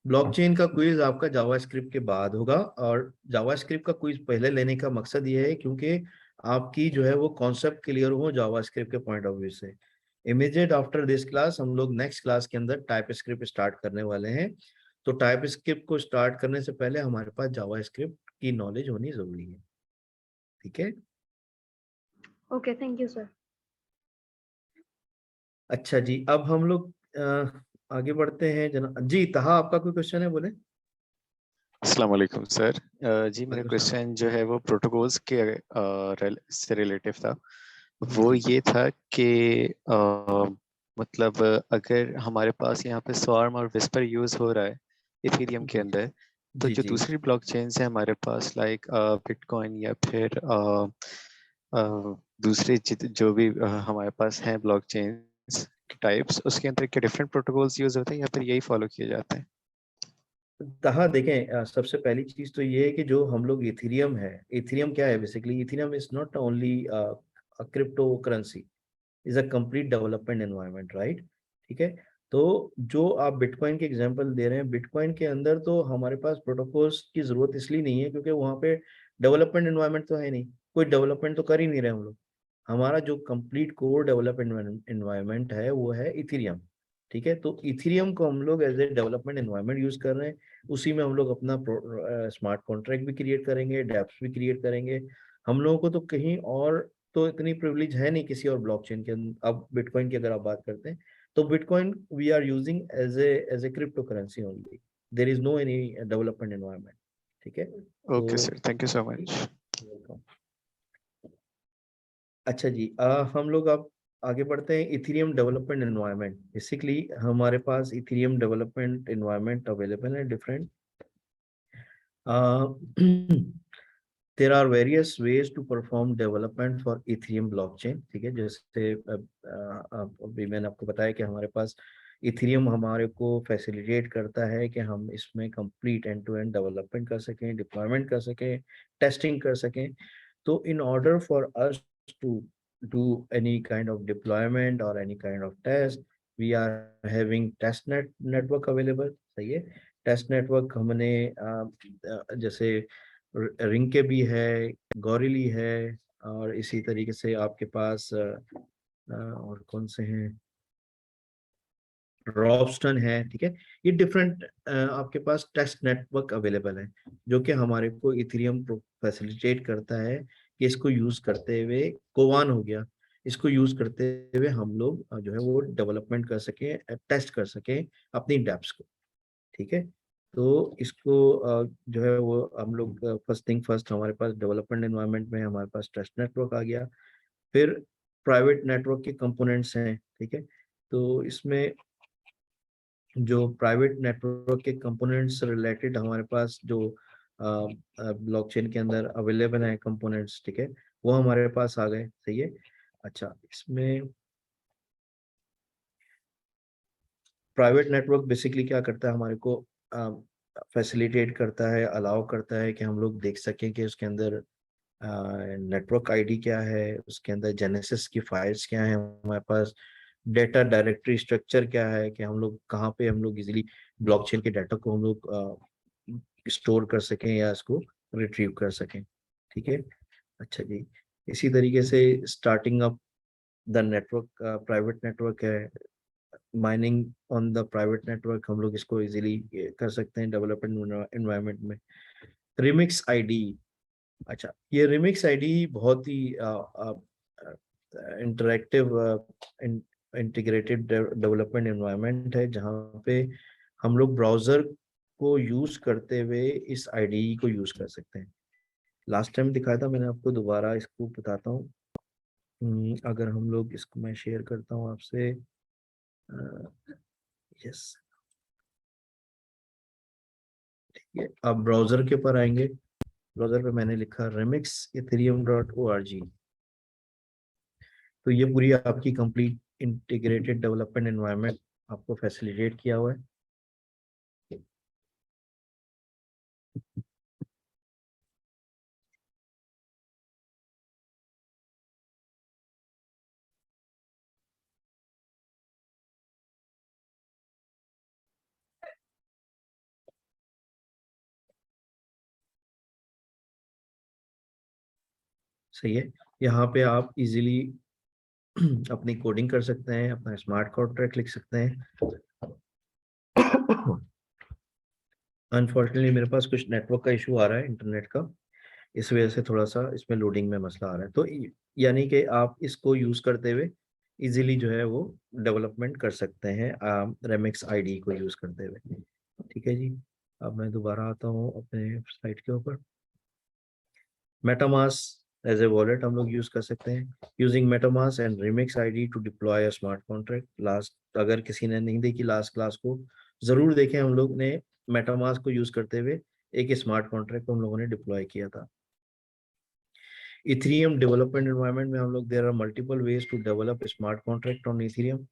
ब्लॉकचेन का क्विज आपका जावास्क्रिप्ट के बाद होगा, और जावास्क्रिप्ट का क्विज पहले लेने का मकसद ये है क्योंकि आपकी जो है वो कॉन्सेप्ट क्लियर हो जावास्क्रिप्ट के पॉइंट ऑफ व्यू से। इमीडिएट आफ्टर दिस क्लास हम लोग नेक्स्ट क्लास के अंदर टाइपस्क्रिप्ट स्टार्ट करने वाले हैं। तो टाइपस्क्रिप्ट को स्टार्ट करने से पहले हमारे पास जावास्क्रिप्ट की नॉलेज होनी जरूरी है, ठीक है। Okay thank you sir. अच्छा जी, अब हम लोग आगे बढ़ते हैं। जी तहा, आपका कोई क्वेश्चन है, बोले। अस्सलाम वालेकुम सर। जी मेरा वालेकुम सलाम। क्वेश्चन जो है वो प्रोटोकॉल्स के से रिलेटिव था। वो जी ये था कि मतलब अगर हमारे पास यहाँ पे स्वार्म और विस्पर यूज हो रहा है इथेरियम के जी अंदर, तो जी जो जी दूसरी ब्लॉकचेन्स है हमारे पास लाइक बिटकॉइन या फिर दूसरे जो भी हमारे पास हैं ब्लॉकचेन्स टाइप्स, उसके अंदर क्या डिफरेंट प्रोटोकॉल्स यूज होते हैं या फिर यही फॉलो किए जाते हैं? कहा देखें, सबसे पहली चीज तो ये है कि जो हम लोग इथेरियम है, इथेरियम क्या है basically, Ethereum is not only crypto currency, is a complete development environment, right, ठीक है। तो जो आप बिटकॉइन के एग्जांपल दे रहे हैं, बिटकॉइन के अंदर तो हमारे पास प्रोटोकॉल्स की जरूरत इसलिए नहीं है क्योंकि वहाँ पे डेवलपमेंट एनवायरनमेंट तो है नहीं, कोई डेवलपमेंट तो कर ही नहीं रहे हम लोग। हमारा जो कंप्लीट कोर डेवलपमेंट एनवायरनमेंट है वो है इथेरियम, ठीक है। तो इथेरियम को हम लोग as a development environment use कर रहे हैं। उसी में हम लोग अपना स्मार्ट कॉन्ट्रैक्ट भी क्रिएट करेंगे, डैप्स भी क्रिएट करेंगे। हम लोगों को तो कहीं और तो इतनी प्रिविलेज है नहीं किसी और ब्लॉकचेन के अंदर। अब बिटकॉइन की अगर आप बात करते हैं तो Bitcoin we are using as a crypto currency only, there is no any development environment, ठीक है। ओके तो sir, thank you so much. अच्छा जी, हम लोग अब आगे बढ़ते हैं। इथेरियम डेवलपमेंट एनवायरनमेंट, बेसिकली हमारे पास इथेरियम डेवलपमेंट एनवायरनमेंट अवेलेबल है different. There are various ways to perform development for Ethereum blockchain, ठीक है। जैसे अभी मैंने आपको बताया कि हमारे पास इथेरियम हमारे को फैसिलिटेट करता है कि हम इसमें complete end to end development कर सकें, डिप्लॉयमेंट कर सकें, टेस्टिंग कर सकें। तो in order for us to do any kind of deployment or any kind of test, we are having test network available, सही है। टेस्ट नेटवर्क हमने जैसे रिंग के भी है, गौरीली है, और इसी तरीके से आपके पास और कौन से हैं, रॉबस्टन है, ठीक है। ये डिफरेंट आपके पास टेस्ट नेटवर्क अवेलेबल है जो कि हमारे को इथेरियम फैसिलिटेट करता है कि इसको यूज करते हुए, कोवान हो गया, इसको यूज करते हुए हम लोग जो है वो डेवलपमेंट कर सकें, टेस्ट कर सकें अपनी डैप्स को, ठीक है। तो इसको जो है वो हम लोग फर्स्ट थिंग फर्स्ट, हमारे पास डेवलपमेंट एनवायरनमेंट में हमारे पास टेस्ट नेटवर्क आ गया। फिर प्राइवेट नेटवर्क के कंपोनेंट्स हैं, ठीक है। तो इसमें जो प्राइवेट नेटवर्क के कंपोनेंट्स रिलेटेड हमारे पास जो ब्लॉकचेन के अंदर अवेलेबल हैं कंपोनेंट्स, ठीक है, वो हमारे पास आ गए, सही है। अच्छा, इसमें प्राइवेट नेटवर्क बेसिकली क्या करता है, हमारे को फैसिलिटेट करता है, अलाउ करता है कि हम लोग देख सकें कि उसके अंदर नेटवर्क आईडी क्या है, उसके अंदर जेनेसिस की फाइल्स क्या है, हमारे पास डेटा डायरेक्टरी स्ट्रक्चर क्या है, कि हम लोग कहाँ पे हम लोग इजीली ब्लॉकचेन के डाटा को हम लोग स्टोर कर सकें या इसको रिट्रीव कर सकें, ठीक है। अच्छा जी, इसी तरीके से starting up the network, private network है, mining on the private network, हम लोग इसको इजीली कर सकते हैं डेवलपमेंट एनवायरनमेंट में। रिमिक्स आईडी, अच्छा, ये रिमिक्स आईडी बहुत ही इंटरेक्टिव इंटीग्रेटेड डेवलपमेंट एनवायरनमेंट है, जहाँ पे हम लोग ब्राउजर को यूज करते हुए इस आईडी को यूज कर सकते हैं। लास्ट टाइम दिखाया था मैंने आपको, दोबारा इसको बताता हूँ। अगर हम लोग इसको, मैं शेयर करता हूँ आपसे, यस, ठीक है। अब ब्राउजर के ऊपर आएंगे, ब्राउजर पे मैंने लिखा remixethereum.org। तो ये पूरी आपकी कंप्लीट इंटीग्रेटेड डेवलपमेंट एनवायरनमेंट आपको फैसिलिटेट किया हुआ है। सही है, यहाँ पे आप इजीली अपनी कोडिंग कर सकते हैं, अपना स्मार्ट कॉन्ट्रैक्ट लिख सकते हैं। अनफॉर्चुनेटली मेरे पास कुछ नेटवर्क का इशू आ रहा है, इंटरनेट का, इस वजह से थोड़ा सा इसमें लोडिंग में मसला आ रहा है। तो यानी कि आप इसको यूज करते हुए इजीली जो है वो डेवलपमेंट कर सकते हैं रेमिक्स आईडी को यूज करते हुए, ठीक है जी। अब मैं दोबारा आता हूँ अपने साइट के ऊपर। मेटामास्क एज ए वॉलेट हम लोग यूज कर सकते हैं, using MetaMask and Remix IDE to deploy a smart contract. Last, अगर किसी ने नहीं देखी लास्ट क्लास को, जरूर देखें। हम लोग ने मेटामास्क को यूज करते हुए एक स्मार्ट कॉन्ट्रैक्ट को हम लोगों ने डिप्लॉय किया था। इथेरियम डेवलपमेंट एनवायरनमेंट में हम लोग, there are multiple ways to develop smart contract on Ethereum.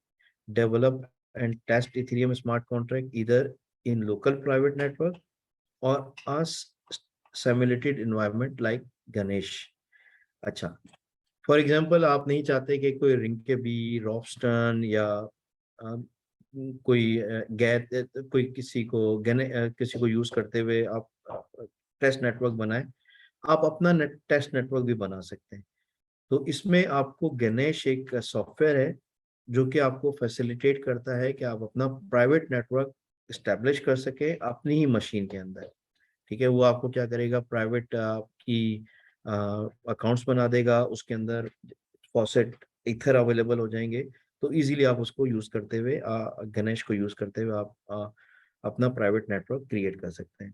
Develop and test Ethereum smart contract either in local private network और a simulated environment like Ganache. अच्छा, फॉर एग्जाम्पल आप नहीं चाहते कि कोई रिंग के बी, रॉबस्टन या कोई गैर कोई किसी को यूज करते हुए आप टेस्ट नेटवर्क बनाए, आप अपना टेस्ट नेटवर्क भी बना सकते हैं। तो इसमें आपको गणेश एक सॉफ्टवेयर है जो कि आपको फैसिलिटेट करता है कि आप अपना प्राइवेट नेटवर्क इस्टेब्लिश कर सके अपनी ही मशीन के अंदर, ठीक है। वो आपको क्या करेगा, प्राइवेट की अकाउंट्स बना देगा, उसके अंदर फॉसेट इथर अवेलेबल हो जाएंगे, तो इजीली आप उसको यूज करते हुए गणेश को यूज करते हुए आप अपना प्राइवेट नेटवर्क क्रिएट कर सकते हैं।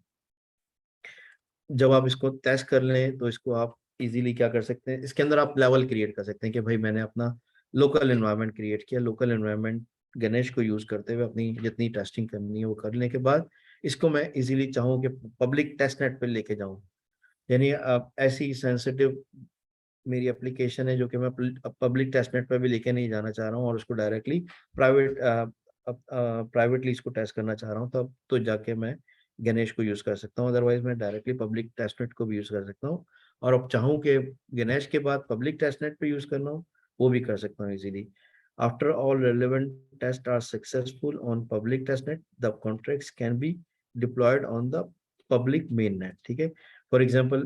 जब आप इसको टेस्ट कर लें तो इसको आप इजीली क्या कर सकते हैं, इसके अंदर आप लेवल क्रिएट कर सकते हैं कि भाई मैंने अपना लोकल एनवायरनमेंट क्रिएट किया, लोकल एनवायरनमेंट गणेश को यूज करते हुए अपनी जितनी टेस्टिंग करनी है वो करने के बाद इसको मैं इजीली चाहूँ कि पब्लिक टेस्ट नेट पे लेके जाऊँ, यानी ऐसी सेंसिटिव मेरी एप्लीकेशन है जो कि मैं पब्लिक टेस्ट नेट पे भी लेके नहीं जाना चाह रहा हूँ और उसको डायरेक्टली प्राइवेटली इसको टेस्ट करना चाह रहा हूँ, तब तो जाके मैं गणेश को यूज कर सकता हूँ। अदरवाइज मैं डायरेक्टली पब्लिक टेस्ट नेट को भी यूज कर सकता हूँ, और अब चाहूँ कि गणेश के बाद पब्लिक टेस्ट नेट पे यूज करना हो वो भी कर सकता हूँ easily. After all relevant test are successful on public test net, the contracts can be deployed on the public main net, ठीक है। फॉर एग्जांपल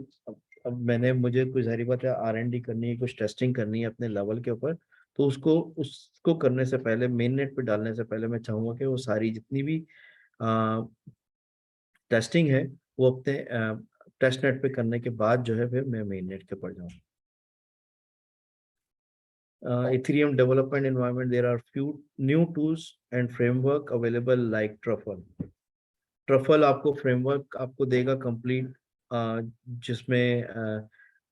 अब मुझे कोई जाहिर बात है R&D करनी है, कुछ टेस्टिंग करनी है अपने लेवल के ऊपर, तो उसको करने से पहले, मेन नेट पे डालने से पहले मैं चाहूंगा कि वो सारी जितनी भी टेस्टिंग है वो अपने टेस्ट नेट पे करने के बाद जो है फिर मैं मेन नेट के ऊपर जाऊँ। Ethereum development environment, there are few new tools and framework available like Truffle. Truffle आपको framework आपको देगा complete, जिसमें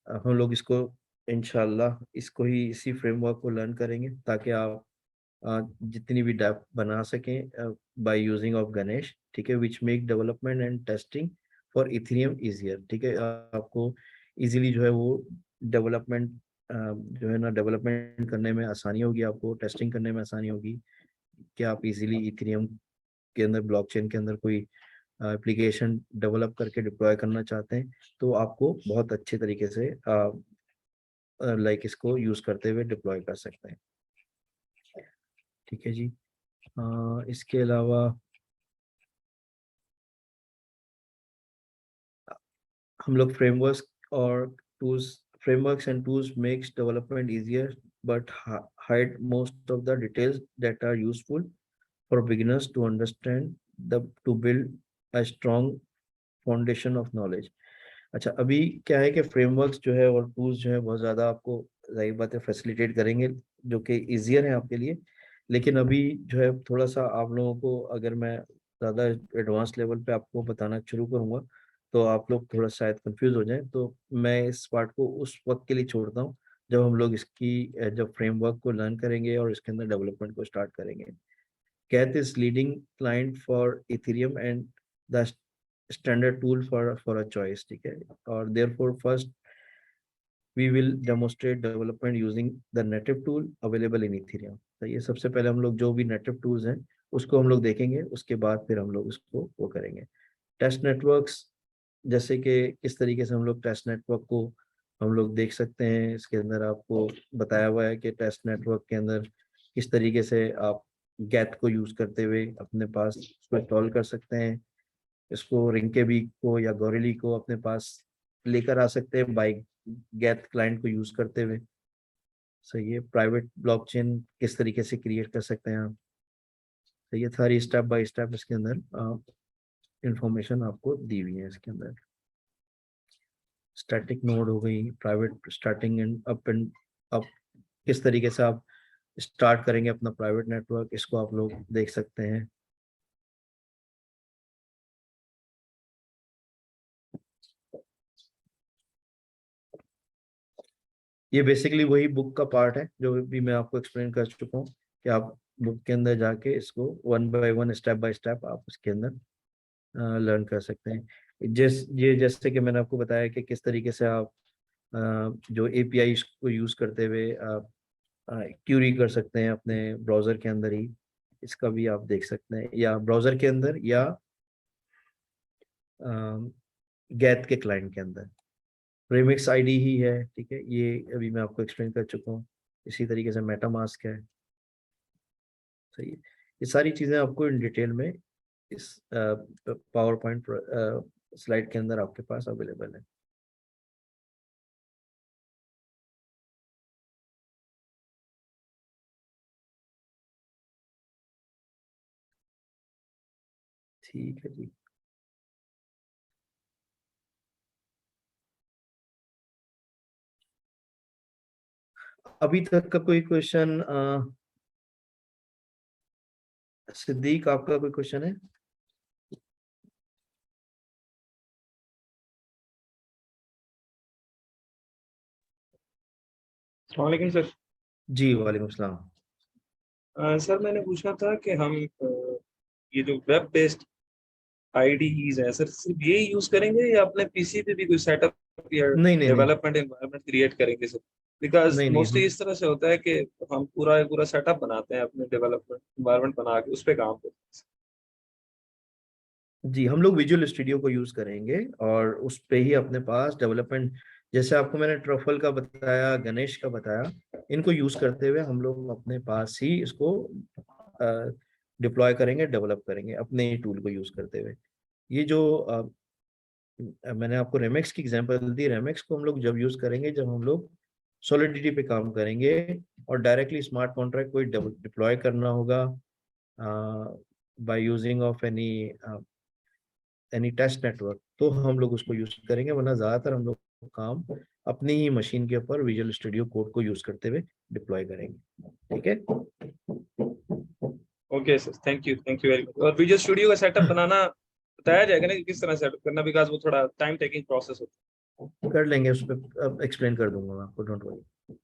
हम लोग इसको इंशाल्लाह इसी framework को learn करेंगे ताकि आप जितनी भी डैप बना सकें by using of Ganesh, ठीक है, which make development and testing for Ethereum easier, ठीक है। आपको easily जो है वो डेवलपमेंट जो है ना डेवलपमेंट करने में आसानी होगी, आपको टेस्टिंग करने में आसानी होगी कि आप इजीली इथेरियम के अंदर, ब्लॉकचेन के अंदर कोई एप्लीकेशन डेवलप करके डिप्लॉय करना चाहते हैं तो आपको बहुत अच्छे तरीके से इसको यूज करते हुए डिप्लॉय कर सकते हैं, ठीक है जी। इसके अलावा हम लोग frameworks and tools makes development easier but hide most of the details that are useful for beginners to understand to build a strong foundation of knowledge। अच्छा, अभी क्या है कि फ्रेमवर्क्स जो है और टूल्स जो है बहुत ज़्यादा आपको जाहिर बात है फैसिलिटेट करेंगे, जो कि ईजियर है आपके लिए, लेकिन अभी जो है थोड़ा सा आप लोगों को, अगर मैं ज़्यादा एडवांस लेवल पे आपको बताना शुरू करूँगा तो आप लोग थोड़ा शायद कंफ्यूज हो जाएं, तो मैं इस पार्ट को उस वक्त के लिए छोड़ता हूँ जब हम लोग जब फ्रेमवर्क को लर्न करेंगे और इसके अंदर डेवलपमेंट को स्टार्ट करेंगे। Geth is leading client for Ethereum and the standard tool for a choice, ठीक है। और therefore first we will demonstrate development using the native tool available in Ethereum। तो ये सबसे पहले हम लोग जो भी native tools हैं उसको हम लोग देखेंगे, उसके बाद फिर हम लोग उसको वो करेंगे। टेस्ट नेटवर्क्स, जैसे कि किस तरीके से हम लोग टेस्ट नेटवर्क को हम लोग देख सकते हैं, इसके अंदर आपको बताया हुआ है कि टेस्ट नेटवर्क के अंदर किस तरीके से आप गैथ को यूज करते हुए अपने पास उसको इंस्टॉल कर सकते हैं, इसको रिंकेबी को या गोरेली को अपने पास लेकर आ सकते हैं बाई गैथ क्लाइंट को यूज करते हुए। सही है, प्राइवेट ब्लॉकचेन किस तरीके से क्रिएट कर सकते हैं आप। तो ये सारी स्टेप बाय स्टेप इसके अंदर इंफॉर्मेशन आपको दी हुई है। इसके अंदर स्टैटिक नोड हो गई, प्राइवेट स्टार्टिंग एंड अप किस तरीके से आप स्टार्ट करेंगे अपना प्राइवेट नेटवर्क, इसको आप लोग देख सकते हैं। ये बेसिकली वही बुक का पार्ट है जो भी मैं आपको एक्सप्लेन कर चुका हूँ कि आप बुक के अंदर जाके इसको one by one, step by step आप उसके अंदर लर्न कर सकते हैं। जैसे कि मैंने आपको बताया कि किस तरीके से आप जो API को यूज करते हुए आप क्यूरी कर सकते हैं अपने ब्राउजर के अंदर ही, इसका भी आप देख सकते हैं, या ब्राउजर के अंदर या गैथ के क्लाइंट के अंदर। प्रीमिक्स आईडी ही है, ठीक है, ये अभी मैं आपको एक्सप्लेन कर चुका हूँ। इसी तरीके से मेटामास्क है। सही है, ये सारी चीजें आपको इन डिटेल में इस पावर पॉइंट स्लाइड के अंदर आपके पास अवेलेबल है। ठीक है जी। अभी तक का कोई क्वेश्चन? सिद्दीक, आपका कोई क्वेश्चन है? वालेकुम सर। जी वालेकुम सलाम। सर मैंने पूछा था कि हम ये जो वेब बेस्ड आईडीज है सर, सिर्फ ये यूज करेंगे या अपने पीसी पे भी कोई सेटअप या नहीं नहीं नहीं डेवलपमेंट एनवायरनमेंट क्रिएट करेंगे सर? बिकॉज नहीं नहीं मोस्टली हम इस तरह से होता है कि हम पूरा सेटअप बनाते हैं अपने डेवलपमेंट एनवायरनमेंट बना के उस पे काम करते हैं। जी, हम लोग विजुअल स्टूडियो को यूज करेंगे और उस पे ही अपने पास डेवलपमेंट, जैसे आपको मैंने ट्रफल का बताया, गणेश का बताया, इनको यूज करते हुए हम लोग अपने पास ही इसको डिप्लॉय करेंगे, डेवलप करेंगे अपने ही टूल को यूज करते हुए। ये जो मैंने आपको रेमेक्स की एग्जांपल दी। रेमेक्स को हम लोग जब यूज करेंगे जब हम लोग सॉलिडिटी पे काम करेंगे और डायरेक्टली स्मार्ट कॉन्ट्रैक्ट को डिप्लॉय करना होगा by using of any test network, तो हम लोग उसको यूज करेंगे, वरना ज्यादातर हम लोग काम अपनी ही मशीन के ऊपर विजुअल स्टूडियो कोड को यूज करते हुए डिप्लॉय करेंगे। ठीक है, okay sir, thank you very much. और विजुअल स्टूडियो का सेटअप बनाना बताया जाएगा ना कि किस तरह सेटअप करना, बिकॉज वो थोड़ा टाइम टेकिंग प्रोसेस होता कर लेंगे, उस पर एक्सप्लेन कर दूंगा मैं आपको, डोंट वरी। है।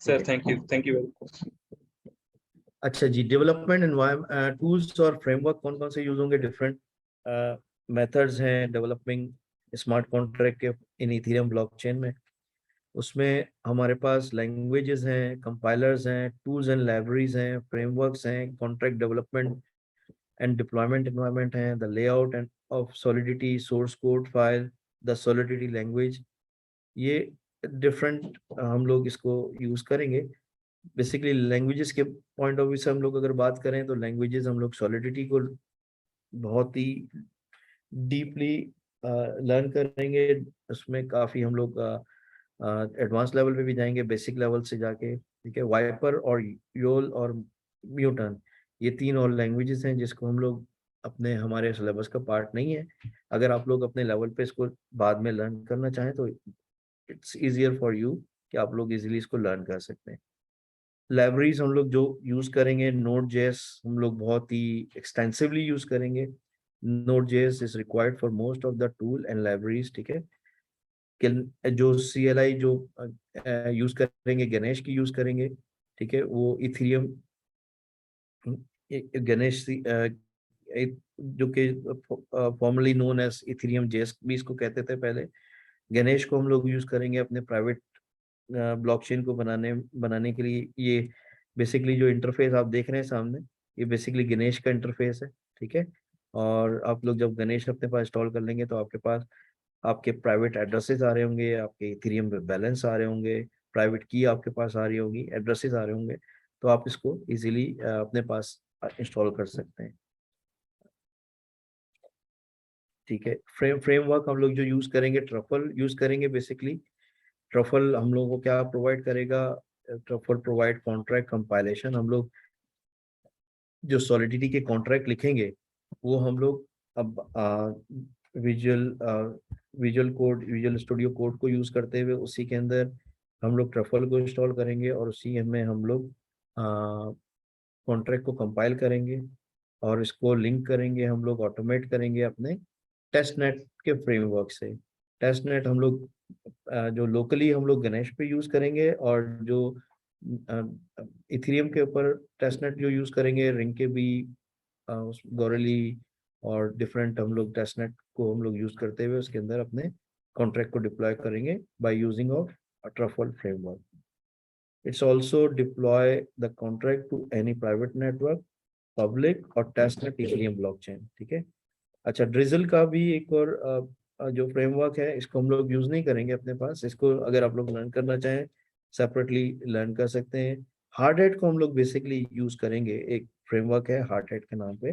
Sir thank you very much. अच्छा जी, डेवलपमेंट एनवायरनमेंट टूल्स और फ्रेमवर्क कौन कौन से यूज होंगे? डिफरेंट मेथड्स हैं डेवलपिंग स्मार्ट कॉन्ट्रैक्ट के इन इथेरियम ब्लॉकचेन में। उसमें हमारे पास लैंग्वेजेस हैं, कंपाइलर्स हैं, टूल्स एंड लाइब्रेरीज हैं, फ्रेमवर्क्स हैं, contract development and deployment environment हैं, the layout and of solidity, source code file, the solidity language. ये डिफरेंट हम लोग इसको यूज करेंगे। बेसिकली लैंग्वेजेस के पॉइंट ऑफ व्यू से हम लोग अगर बात करें तो लैंग्वेजेस हम लोग सॉलिडिटी को बहुत ही डीपली लर्न करेंगे। उसमें काफ़ी हम लोग एडवांस लेवल पे भी जाएंगे, बेसिक लेवल से जाके। ठीक है, वाइपर और योल और म्यूटन, ये 3 और लैंग्वेजेस हैं जिसको हम लोग अपने हमारे सिलेबस का पार्ट नहीं है। अगर आप लोग अपने लेवल पे इसको बाद में लर्न करना चाहें तो इट्स ईजियर फॉर यू कि आप लोग इजीली इसको लर्न कर सकते हैं। लाइब्रेरीज हम लोग जो यूज करेंगे, नोड जेएस हम लोग बहुत ही एक्सटेंसिवली यूज करेंगे। Node JS is required for most of the tool and libraries. ठीक है, जो CLI जो यूज करेंगे, गणेश की यूज करेंगे। ठीक है, वो इथेरियम गणेश जो कि formerly known as Ethereum JS भी इसको कहते थे पहले। गणेश को हम लोग यूज करेंगे अपने प्राइवेट ब्लॉकचेन को बनाने के लिए। ये बेसिकली जो इंटरफेस आप देख रहे हैं सामने, ये बेसिकली गणेश का इंटरफेस है। ठीक है, और आप लोग जब गणेश अपने पास इंस्टॉल कर लेंगे तो आपके पास आपके प्राइवेट एड्रेसेस आ रहे होंगे, आपके इथेरियम पे बैलेंस आ रहे होंगे, प्राइवेट की आपके पास आ रही होगी, एड्रेसेस आ रहे होंगे, तो आप इसको इजीली अपने पास इंस्टॉल कर सकते हैं। ठीक है, फ्रेमवर्क हम लोग जो यूज करेंगे, ट्रफल यूज करेंगे। बेसिकली ट्रफल हम लोगों को क्या प्रोवाइड करेगा? Truffle provide contract compilation. हम लोग जो सॉलिडिटी के कॉन्ट्रैक्ट लिखेंगे वो हम लोग अब विजुअल स्टूडियो कोड को यूज करते हुए उसी के अंदर हम लोग ट्रफल को इंस्टॉल करेंगे और उसी में हम लोग कॉन्ट्रैक्ट को कंपाइल करेंगे और इसको लिंक करेंगे, हम लोग ऑटोमेट करेंगे अपने टेस्ट नेट के फ्रेमवर्क से। टेस्ट नेट हम लोग जो लोकली हम लोग गणेश पे यूज करेंगे, और जो इथेरियम के ऊपर टेस्ट नेट जो यूज करेंगे, रिंग के भी, गोरेली और डिफरेंट हम लोग टेस्ट नेट को हम लोग यूज करते हुए उसके अंदर अपने कॉन्ट्रैक्ट को डिप्लॉय करेंगे bye using of truffle framework. It's also deploy the contract to any private network, public और testnet Ethereum blockchain। ठीक है, अच्छा, ड्रिजल का भी एक और जो फ्रेमवर्क है, इसको हम लोग यूज नहीं करेंगे अपने पास। इसको अगर आप लोग लर्न करना चाहें सेपरेटली लर्न कर सकते हैं। हार्ड हैट को हम लोग बेसिकली यूज करेंगे, एक फ्रेमवर्क है हार्ड हैट के नाम पे।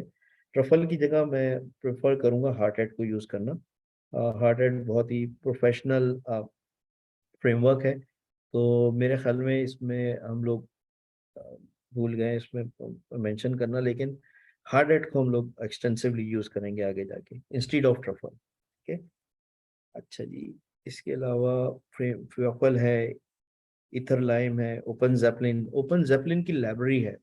ट्रफल की जगह मैं प्रेफर करूंगा हार्ड हैट को यूज करना। हार्ड हैट बहुत ही प्रोफेशनल फ्रेमवर्क है, तो मेरे ख्याल में इसमें हम लोग भूल गए इसमें मेंशन करना, लेकिन हार्ड हैट को हम लोग एक्सटेंसिवली यूज करेंगे आगे जाके इंस्टीड ऑफ ट्रफल। ठीक है, अच्छा जी, इसके अलावा ट्रफल है, इथरलाइम है, ओपन जेपलिन की लाइब्रेरी है,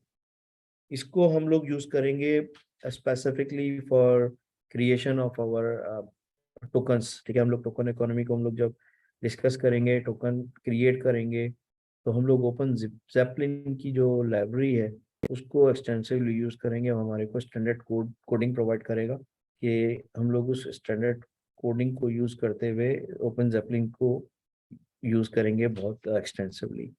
इसको हम लोग यूज करेंगे specifically for creation of our tokens. ठीक है, हम लोग टोकन इकोनॉमी को हम लोग जब डिस्कस करेंगे, टोकन क्रिएट करेंगे, तो हम लोग ओपन जेपलिन की जो लाइब्रेरी है उसको एक्सटेंसिवली यूज करेंगे और हमारे को स्टैंडर्ड कोडिंग प्रोवाइड करेगा कि हम लोग उस स्टैंडर्ड कोडिंग को यूज करते हुए ओपन जेपलिन को यूज करेंगे बहुत एक्सटेंसिवली।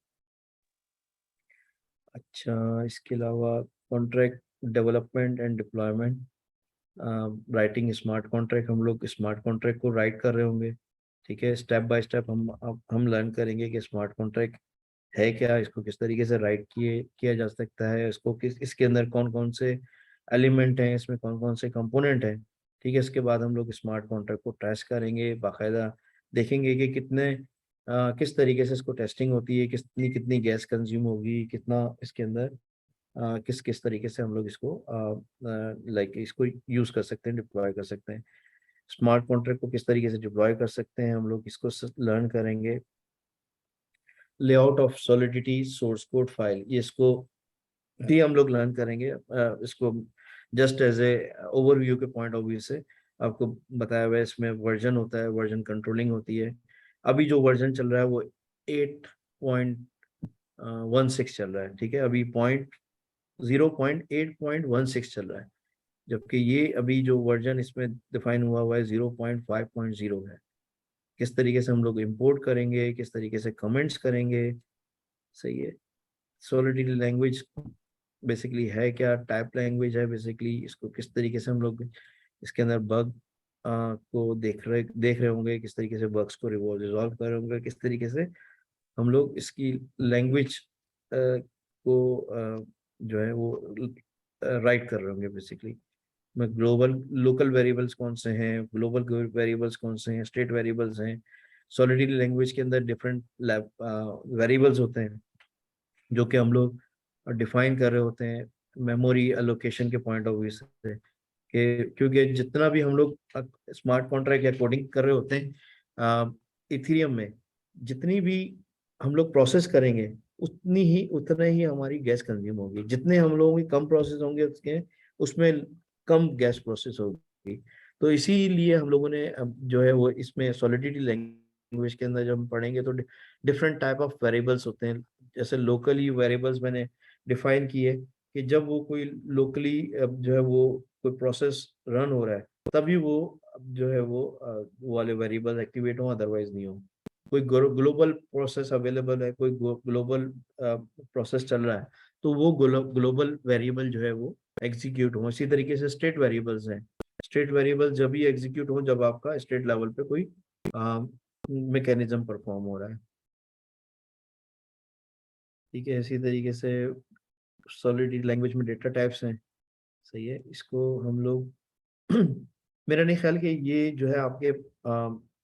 अच्छा, इसके अलावा contract development and deployment, writing smart contract, हम लोग स्मार्ट कॉन्ट्रैक्ट को राइट कर रहे होंगे। ठीक है, स्टेप बाय स्टेप हम लर्न करेंगे कि स्मार्ट कॉन्ट्रैक्ट है क्या, इसको किस तरीके से राइट किया जा सकता है, इसको इसके अंदर कौन कौन से एलिमेंट हैं, इसमें कौन कौन से कंपोनेंट हैं। ठीक है, इसके बाद हम लोग स्मार्ट कॉन्ट्रैक्ट को टेस्ट करेंगे, बाकायदा देखेंगे कि कितने किस तरीके से इसको टेस्टिंग होती है, कितनी कितनी गैस कंज्यूम होगी, कितना इसके अंदर किस किस तरीके से हम लोग इसको लाइक इसको यूज़ कर सकते हैं, डिप्लॉय कर सकते हैं। स्मार्ट कॉन्ट्रैक्ट को किस तरीके से डिप्लॉय कर सकते हैं हम लोग इसको लर्न करेंगे। Layout of solidity source code file, ये इसको भी हम लोग लर्न करेंगे। इसको जस्ट एज ए ओवरव्यू के पॉइंट ऑफ व्यू से आपको बताया हुआ है। इसमें वर्जन होता है, वर्जन कंट्रोलिंग होती है। अभी जो वर्जन चल रहा है वो 8.16 चल रहा है, ठीक है। अभी 0.8.16 चल रहा है, जबकि ये अभी जो वर्जन इसमें डिफाइन हुआ है 0.5.0 है। किस तरीके से हम लोग इंपोर्ट करेंगे, किस तरीके से कमेंट्स करेंगे, सही है। सॉलिडिटी लैंग्वेज बेसिकली है क्या, टाइप लैंग्वेज है बेसिकली। इसको किस तरीके से हम लोग इसके अंदर बग को देख रहे होंगे, किस तरीके से बग्स को रिजॉल्व कर रहे होंगे, किस तरीके से हम लोग इसकी लैंग्वेज को जो है वो राइट कर रहे होंगे बेसिकली। में ग्लोबल लोकल वेरिएबल्स कौन से हैं, ग्लोबल वेरिएबल्स कौन से हैं, स्टेट वेरिएबल्स हैं। सॉलिडिटी लैंग्वेज के अंदर डिफरेंट वेरिएबल्स होते हैं जो कि हम लोग डिफाइन कर रहे होते हैं मेमोरी एलोकेशन के पॉइंट ऑफ व्यू से, कि क्योंकि जितना भी हम लोग स्मार्ट कॉन्ट्रैक्ट या कोडिंग कर रहे होते हैं इथेरियम में, जितनी भी हम लोग प्रोसेस करेंगे उतना ही हमारी गैस कंज्यूम होगी। जितने हम लोगों की कम प्रोसेस होंगे उसमें कम गैस प्रोसेस होगी। तो इसीलिए हम लोगों ने जो है वो इसमें सॉलिडिटी लैंग्वेज के अंदर जब हम पढ़ेंगे तो डिफरेंट टाइप ऑफ वेरिएबल्स होते हैं। जैसे लोकली वेरिएबल्स मैंने डिफाइन किए कि जब वो कोई लोकली जो है वो कोई प्रोसेस रन हो रहा है तभी वो जो है वो वाले वेरिएबल एक्टिवेट हो, अदरवाइज नहीं हो। कोई ग्लोबल प्रोसेस अवेलेबल है, कोई ग्लोबल प्रोसेस चल रहा है तो वो ग्लोबल वेरिएबल जो है वो एग्जीक्यूट हो। इसी तरीके से स्टेट वेरिएबल्स हैं, स्टेट वेरिएबल जब भी एग्जीक्यूट हो जब आपका स्टेट लेवल पे कोई मैकेनिज्म परफॉर्म हो रहा है, ठीक है। इसी तरीके से सॉलिड लैंग्वेज में डेटा टाइप्स हैं, सही है। इसको हम लोग मेरा नहीं ख्याल कि ये जो है आपके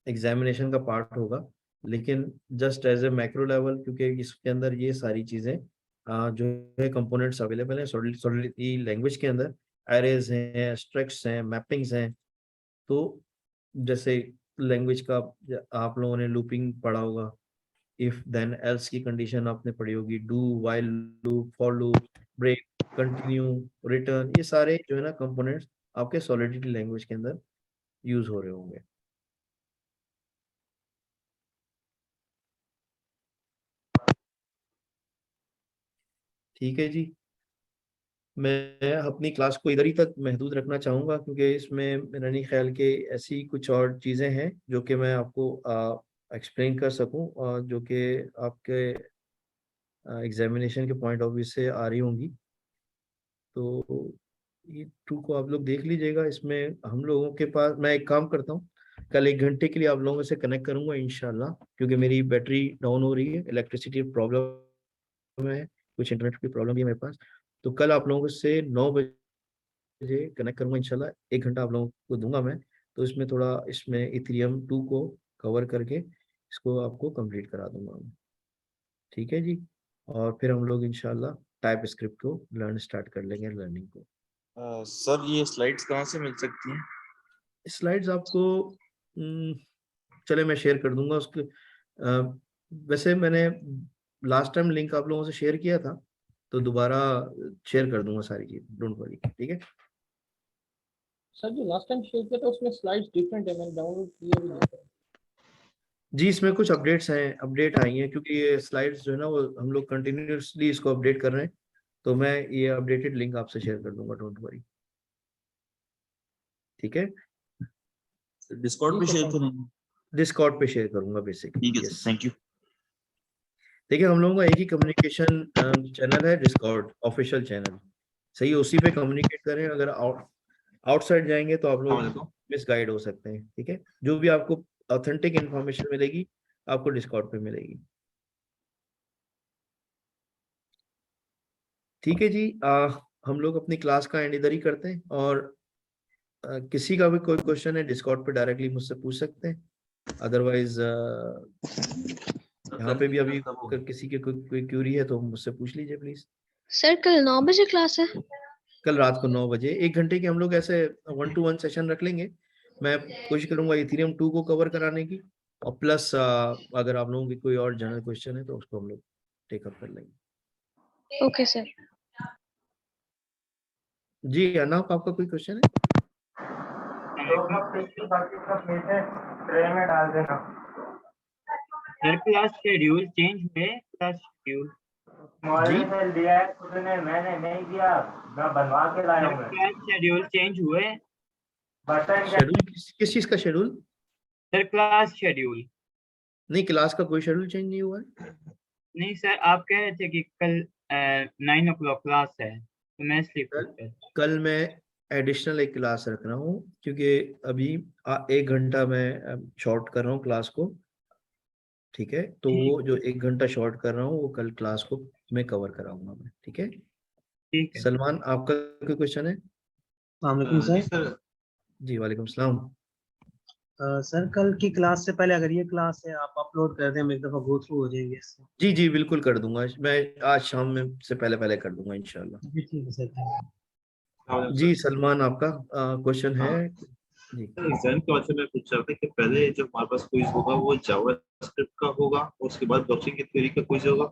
एग्जामिनेशन का पार्ट होगा, लेकिन just as a macro level, क्योंकि इसके अंदर ये सारी चीज़ें जो है कंपोनेंट्स अवेलेबल हैं सॉलिडिटी लैंग्वेज के अंदर। एरेज हैं, स्ट्रक्ट्स हैं, मैपिंग्स हैं। तो जैसे लैंग्वेज का आप लोगों ने लूपिंग पढ़ा होगा, इफ देन एल्स की कंडीशन आपने पढ़ी होगी, do while loop, for loop, break, continue, return, ये सारे जो है ना कंपोनेंट्स आपके सॉलिडिटी लैंग्वेज के अंदर यूज हो रहे होंगे। ठीक है जी, मैं अपनी क्लास को इधर ही तक महदूद रखना चाहूँगा क्योंकि इसमें मेरा नहीं ख्याल कि ऐसी कुछ और चीज़ें हैं जो कि मैं आपको एक्सप्लेन कर सकूं और जो कि आपके एग्जामिनेशन के पॉइंट ऑफ व्यू से आ रही होंगी। तो ये टू को आप लोग देख लीजिएगा। इसमें हम लोगों के पास, मैं एक काम करता हूँ, कल 1 घंटे के लिए आप लोगों से कनेक्ट करूंगा इंशाल्लाह, क्योंकि मेरी बैटरी डाउन हो रही है, इलेक्ट्रिसिटी प्रॉब्लम है, कुछ इंटरनेट की प्रॉब्लम भी है मेरे पास। तो कल आप लोगों से 9 बजे कनेक्ट करूंगा इंशाल्लाह। 1 घंटा आप लोगों को दूंगा मैं, तो इसमें थोड़ा इसमें इथेरियम 2 को कवर करके इसको आपको कंप्लीट करा दूंगा मैं। ठीक है जी, और फिर हम लोग इंशाल्लाह टाइप स्क्रिप्ट को लर्न स्टार्ट कर लेंगे, लर्निंग को। सर ये स्लाइड्स कहाँ से मिल सकती हैं? स्लाइड्स आपको चले मैं शेयर कर दूंगा उसके। वैसे मैंने लास्ट टाइम लिंक आप लोगों से शेयर किया था, तो दोबारा शेयर कर दूंगा सारी चीज, डोंट वरी, ठीक है। सर जो लास्ट टाइम शेयर किया था उसमें स्लाइड्स डिफरेंट है, मैंने डाउनलोड किया भी नहीं। जी, इसमें कुछ अपडेट्स हैं, अपडेट आई हैं, क्योंकि ये स्लाइड्स जो है ना वो हम लोग कंटिन्यूसली इसको अपडेट कर रहे हैं, तो मैं ये अपडेटेड लिंक आपसे शेयर कर दूंगा, डोंट वरी, ठीक है। डिस्कॉर्ड पे शेयर करेंगे? डिस्कॉर्ड पे शेयर करूंगा बेसिकली। ठीक है सर, थैंक यू। देखिए हम लोगों का एक ही कम्युनिकेशन चैनल है, डिस्कॉर्ड ऑफिशियल चैनल, सही है, उसी पे कम्युनिकेट करें। अगर आउटसाइड जाएंगे तो आप लोग मिसगाइड हो सकते हैं, ठीक है। जो भी आपको ऑथेंटिक इंफॉर्मेशन मिलेगी आपको डिस्कॉर्ड पे मिलेगी, ठीक है जी। हम लोग अपनी क्लास का एंड इधर ही करते हैं, और किसी का भी कोई क्वेश्चन है डिस्कॉर्ड पे डायरेक्टली मुझसे पूछ सकते हैं, अदरवाइज यहाँ पे भी अभी अगर किसी के कोई क्यूरी है तो मुझसे पूछ लीजिए प्लीज। सर कल 9 बजे क्लास है? कल रात को 9 बजे 1 घंटे के हम लोग ऐसे 1-to-1 सेशन रख लेंगे। मैं कोशिश करूंगा इथेरियम 2 को कवर कराने की, और प्लस अगर आप लोगों की कोई और जनरल क्वेश्चन है तो उसको हम लोग टेकअप कर लेंगे। Okay sir. जी अनाप, आपका कोई क्वेश्चन है? सर क्लास शेड्यूल चेंज हुए, क्लास शेड्यूल जी क्लास शेड्यूल चेंज हुए। शेड्यूल किस चीज का शेड्यूल? सर क्लास शेड्यूल नहीं, क्लास का कोई शेड्यूल चेंज नहीं हुआ है। नहीं सर, आप कह रहे थे कि कल 9 o'clock क्लास है, तो मैं स्लीप कर। कल मैं एडिशनल एक क्लास रख रहा हूँ, क्योंकि अभी 1 घंटा मैं शॉर्ट कर रहा हूँ क्लास को, ठीक है? तो वो जो 1 घंटा शॉर्ट कर रहा हूँ वो कल क्लास को मैं कवर कराऊंगा मैं, ठीक है? ठीक है सलमान, आपका कोई क्वेश्चन है? सर। जी वालेकुम सलाम। सर कल की क्लास से पहले अगर ये क्लास है आप अपलोड कर दें, हम एक दफा गो थ्रू हो जाएंगे इससे। जी जी बिल्कुल कर दूंगा, मैं आज शाम में से पहले कर दूंगा इंशाल्लाह। जी ठीक है सर, थैंक जी सलमान, आपका क्वेश्चन है? जी एग्जाम के बाद से मैं पूछ रहा था कि पहले जो हमारे पास क्विज होगा वो जावास्क्रिप्ट का होगा, उसके बाद ब्लॉकचेन की थ्योरी का क्विज होगा,